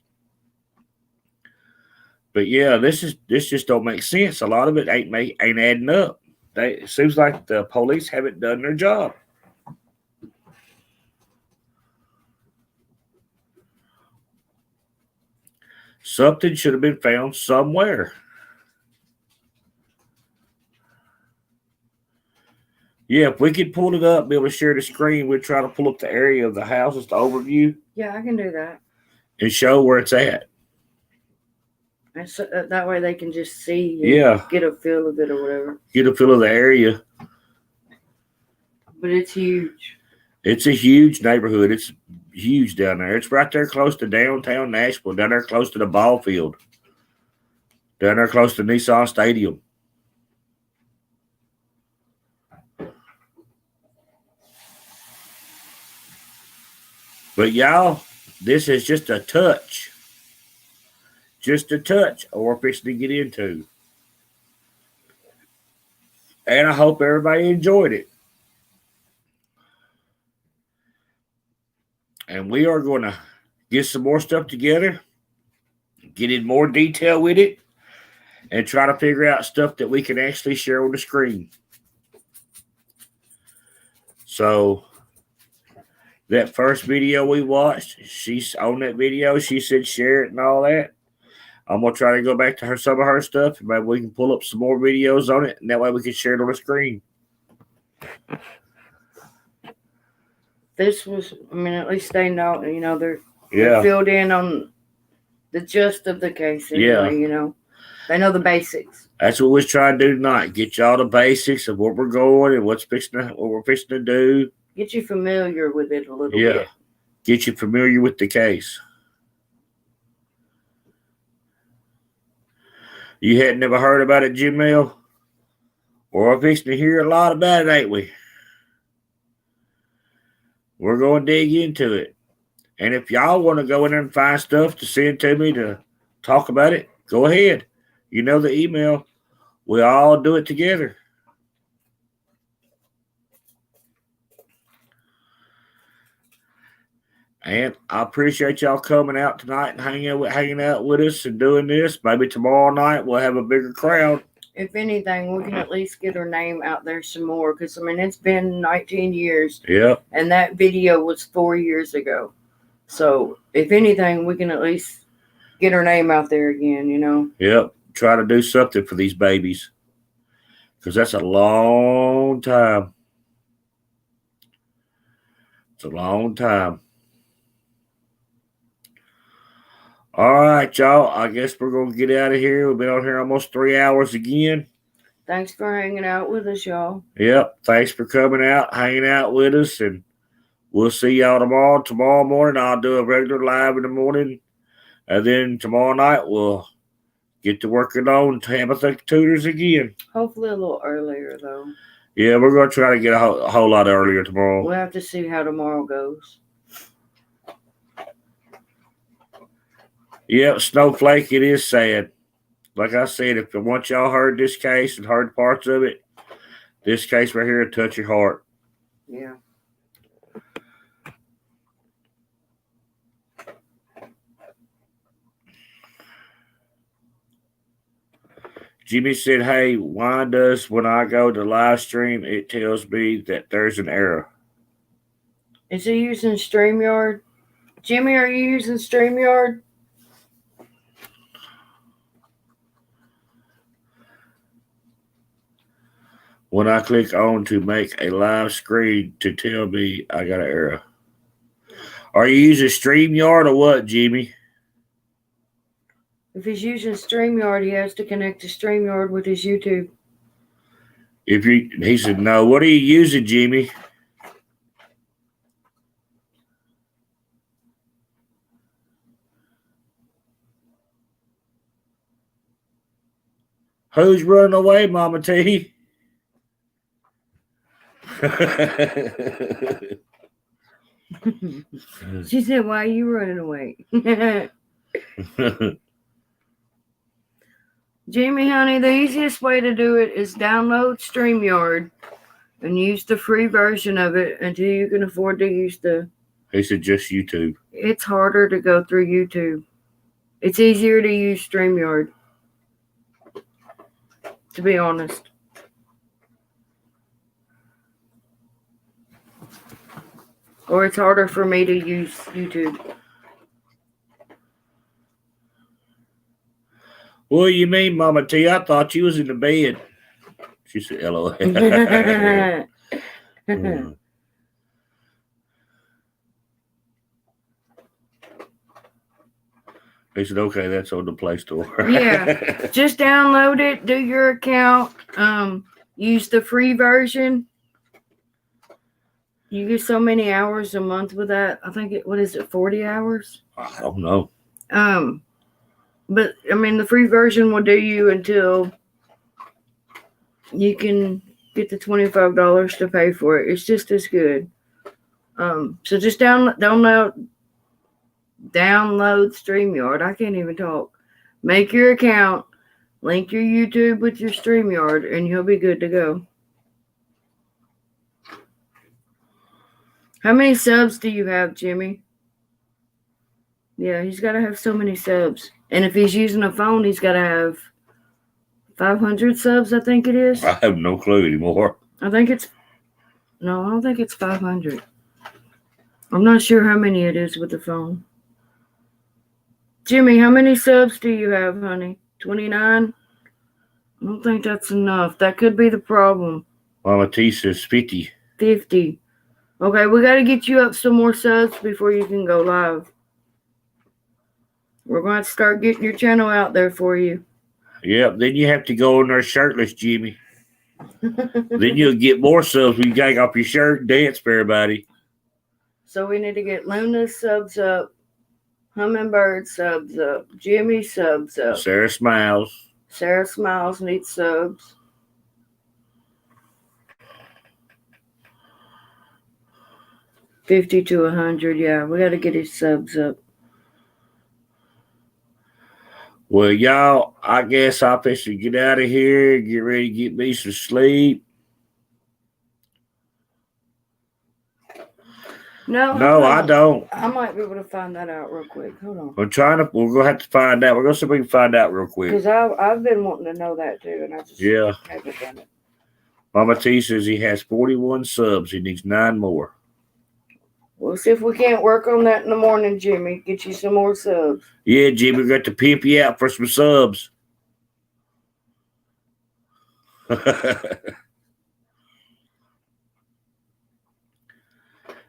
But yeah, this just don't make sense. A lot of it ain't adding up. It seems like the police haven't done their job. Something should have been found somewhere. Yeah, if we could pull it up, be able to share the screen, we'd try to pull up the area of the houses, the overview. Yeah, I can do that. And show where it's at. And so, that way they can just see and get a feel of it or whatever. Get a feel of the area. But it's huge. It's a huge neighborhood. It's huge down there. It's right there close to downtown Nashville, down there close to the ball field, down there close to Nissan Stadium. But y'all, this is just a touch. Just a touch of what we're fixing to get into. And I hope everybody enjoyed it. And we are going to get some more stuff together, get in more detail with it, and try to figure out stuff that we can actually share on the screen. So that first video we watched, she's on that video. She said share it and all that. I'm going to try to go back to some of her stuff. And maybe we can pull up some more videos on it. And that way we can share it on the screen. This was, at least they know, they're filled in on the gist of the case. Anyway, they know the basics. That's what we're trying to do tonight. Get y'all the basics of where we're going and what we're fixing to do. Get you familiar with it a little bit. Get you familiar with the case. You hadn't never heard about it, Jim Mel? We're fixing to hear a lot about it, ain't we? We're going to dig into it. And if y'all want to go in there and find stuff to send to me to talk about it, go ahead. You know the email. We all do it together. And I appreciate y'all coming out tonight and hanging out with us and doing this. Maybe tomorrow night we'll have a bigger crowd. If anything, we can at least get her name out there some more. Because, it's been 19 years. Yep. And that video was 4 years ago. So, if anything, we can at least get her name out there again, Yep. Try to do something for these babies. Because that's a long time. It's a long time. All right, y'all. I guess we're going to get out of here. We've been on here almost 3 hours again. Thanks for hanging out with us, y'all. Yep. Thanks for coming out, hanging out with us. And we'll see y'all tomorrow. Tomorrow morning, I'll do a regular live in the morning. And then tomorrow night, we'll get to working on Tabitha Tuders again. Hopefully a little earlier, though. Yeah, we're going to try to get a whole lot earlier tomorrow. We'll have to see how tomorrow goes. Yep, Snowflake, it is sad. Like I said, if once y'all heard this case and heard parts of it, this case right here will touch your heart. Yeah. Jimmy said, hey, why does when I go to live stream, it tells me that there's an error? Is he using StreamYard? Jimmy, are you using StreamYard? When I click on to make a live screen to tell me I got an error. Are you using StreamYard or what, Jimmy? If he's using StreamYard, he has to connect to StreamYard with his YouTube. He said, no. What are you using, Jimmy? Who's running away, Mama T? She said, why are you running away? Jamie, honey, the easiest way to do it is download StreamYard and use the free version of it until you can afford to use the... He said just YouTube. It's harder to go through YouTube. It's easier to use StreamYard, to be honest. Or it's harder for me to use YouTube. What do you mean, Mama T? I thought you was in the bed. She said, LOL. He said, okay, that's on the Play Store. Yeah, just download it, do your account, use the free version. You get so many hours a month with that. I think what is it, 40 hours? I don't know. But I mean, the free version will do you until you can get the $25 to pay for it. It's just as good. So just download StreamYard. I can't even talk. Make your account, link your YouTube with your StreamYard, and you'll be good to go. How many subs do you have, Jimmy? Yeah, he's got to have so many subs. And if he's using a phone, he's got to have 500 subs, I think it is. I have no clue anymore. I don't think it's 500. I'm not sure how many it is with the phone. Jimmy, how many subs do you have, honey? 29? I don't think that's enough. That could be the problem. Mama T says 50. 50. Okay, we got to get you up some more subs before you can go live. We're going to start getting your channel out there for you. Yep, then you have to go in there shirtless, Jimmy. Then you'll get more subs when you take off your shirt and dance for everybody. So we need to get Luna's subs up, Hummingbird subs up, Jimmy subs up. Sarah Smiles. Sarah Smiles needs subs. $50 to $100, yeah. We got to get his subs up. Well, y'all, I guess I'll fix to get out of here, get ready to get me some sleep. No, I don't. I might be able to find that out real quick. Hold on. We're going to have to find out. We're going to see if we can find out real quick. Because I've been wanting to know that too, and I just haven't done it. Mama T says he has 41 subs. He needs 9 more. We'll see if we can't work on that in the morning, Jimmy. Get you some more subs. Yeah, Jimmy, we got to pimp you out for some subs.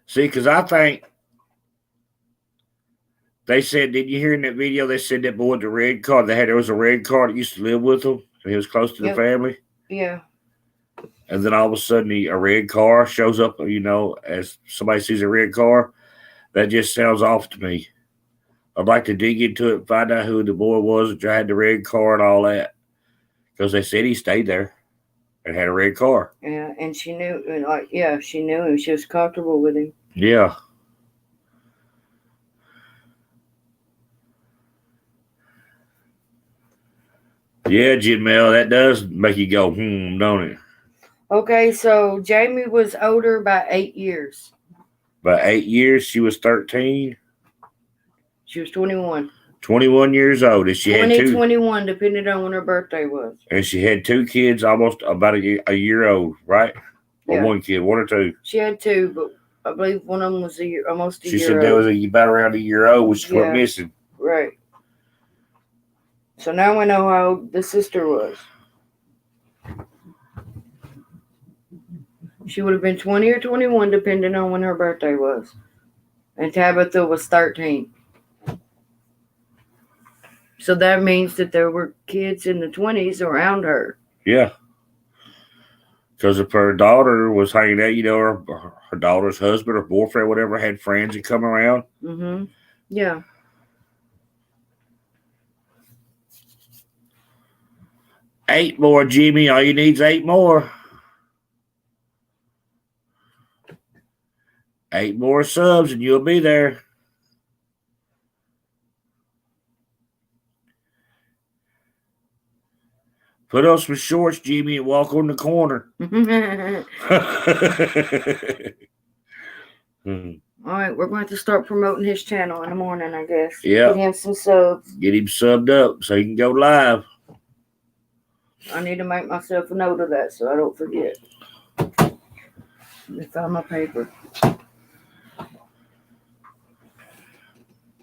See, because I think they said, did you hear in that video, they said that boy with the red car, there was a red car that used to live with them, and he was close to the family? Yeah. And then all of a sudden, a red car shows up, as somebody sees a red car. That just sounds off to me. I'd like to dig into it and find out who the boy was that had the red car and all that. Because they said he stayed there and had a red car. Yeah, and she knew, she knew him. She was comfortable with him. Yeah. Yeah, Janelle, that does make you go, don't it? Okay, so Jamie was older by 8 years. By 8 years, she was 13. She was 21. 21 years old. And she had 21, depending on when her birthday was. And she had 2 kids almost about a year old, right? Or Yeah. 1 kid, 1 or 2. She had 2, but I believe one of them was almost a year old. She said that was about around a year old when she went missing. Right. So now we know how old the sister was. She would have been 20 or 21, depending on when her birthday was. And Tabitha was 13. So that means that there were kids in the 20s around her. Yeah. Because if her daughter was hanging out, her daughter's husband or boyfriend, whatever, had friends that come around. Mm-hmm. Yeah. Eight more, Jimmy. All you need is 8 more. 8 more subs and you'll be there. Put on some shorts, Jimmy, and walk on the corner. All right, we're going to start promoting his channel in the morning, I guess. Yeah. Get him some subs. Get him subbed up so he can go live. I need to make myself a note of that so I don't forget. Let me find my paper.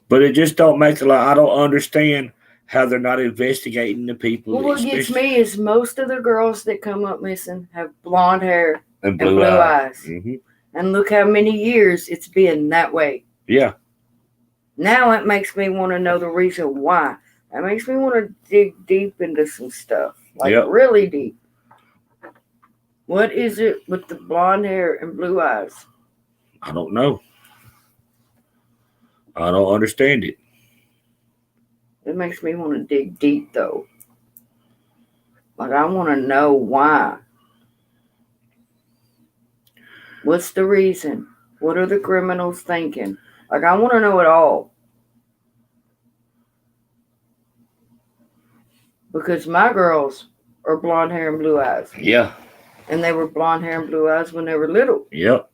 But it just don't make a lot. I don't understand how they're not investigating the people. Well, what gets me is most of the girls that come up missing have blonde hair and blue eyes. Mm-hmm. And look how many years it's been that way. Yeah. Now it makes me want to know the reason why. It makes me want to dig deep into some stuff. Like really deep. What is it with the blonde hair and blue eyes? I don't know. I don't understand it. It makes me want to dig deep, though. Like, I want to know why. What's the reason? What are the criminals thinking? Like, I want to know it all. Because my girls are blonde hair and blue eyes. Yeah. And they were blonde hair and blue eyes when they were little. Yep.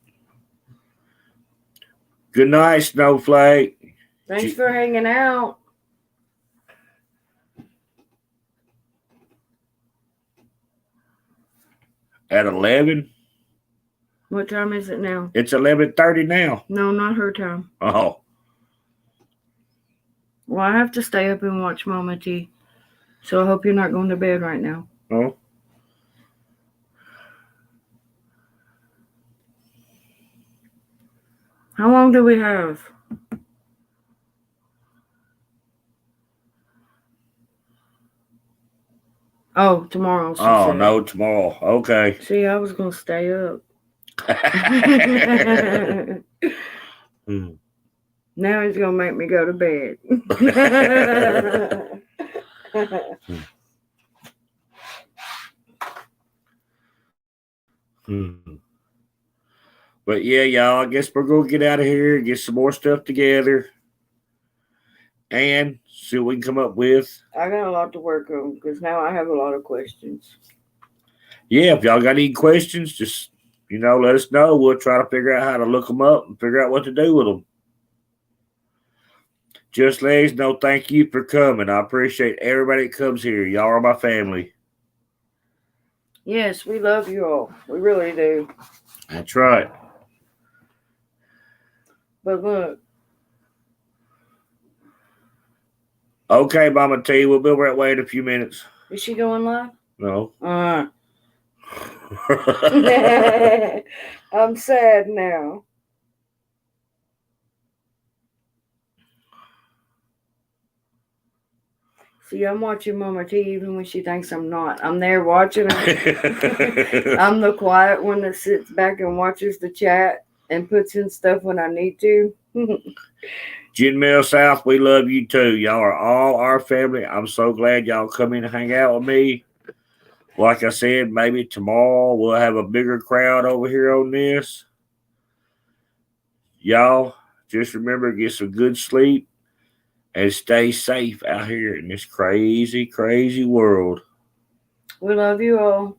Good night, Snowflake. Thanks for hanging out. At 11? What time is it now? It's 11:30 now. No, not her time. Oh. Well, I have to stay up and watch Mama T. So I hope you're not going to bed right now. Oh. How long do we have? Oh, tomorrow. Oh, no, tomorrow. Okay. See, I was going to stay up. Now he's going to make me go to bed. But yeah, y'all, I guess we're going to get out of here and get some more stuff together and see what we can come up with. I got a lot to work on because now I have a lot of questions. Yeah, if y'all got any questions, just, let us know. We'll try to figure out how to look them up and figure out what to do with them. Just let us know, thank you for coming. I appreciate everybody that comes here. Y'all are my family. Yes, we love you all. We really do. That's right. But look. Okay, Mama T, we'll be right away in a few minutes. Is she going live? No. I'm sad now. See, I'm watching Mama T even when she thinks I'm not. I'm there watching her. I'm the quiet one that sits back and watches the chat and puts in stuff when I need to. Jen Mill South, we love you too. Y'all are all our family. I'm so glad y'all come in and hang out with me. Like I said, maybe tomorrow we'll have a bigger crowd over here on this. Y'all, just remember, get some good sleep. and stay safe out here in this crazy, crazy world. We love you all.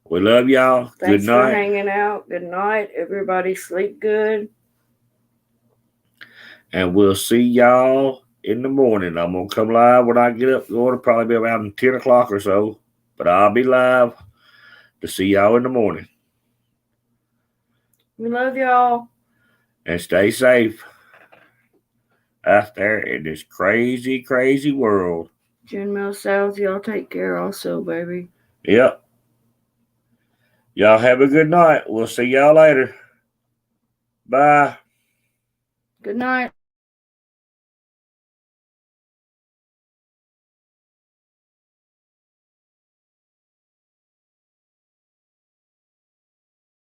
We love y'all. Thanks Good night. for hanging out. Good night. Everybody sleep good. And we'll see y'all in the morning. I'm going to come live when I get up. It'll probably be around 10 o'clock or so. But I'll be live to see y'all in the morning. We love y'all. And stay safe out there in this crazy, crazy world. Jen Mill South, y'all take care also, baby. Yep. Y'all have a good night. We'll see y'all later. Bye. Good night.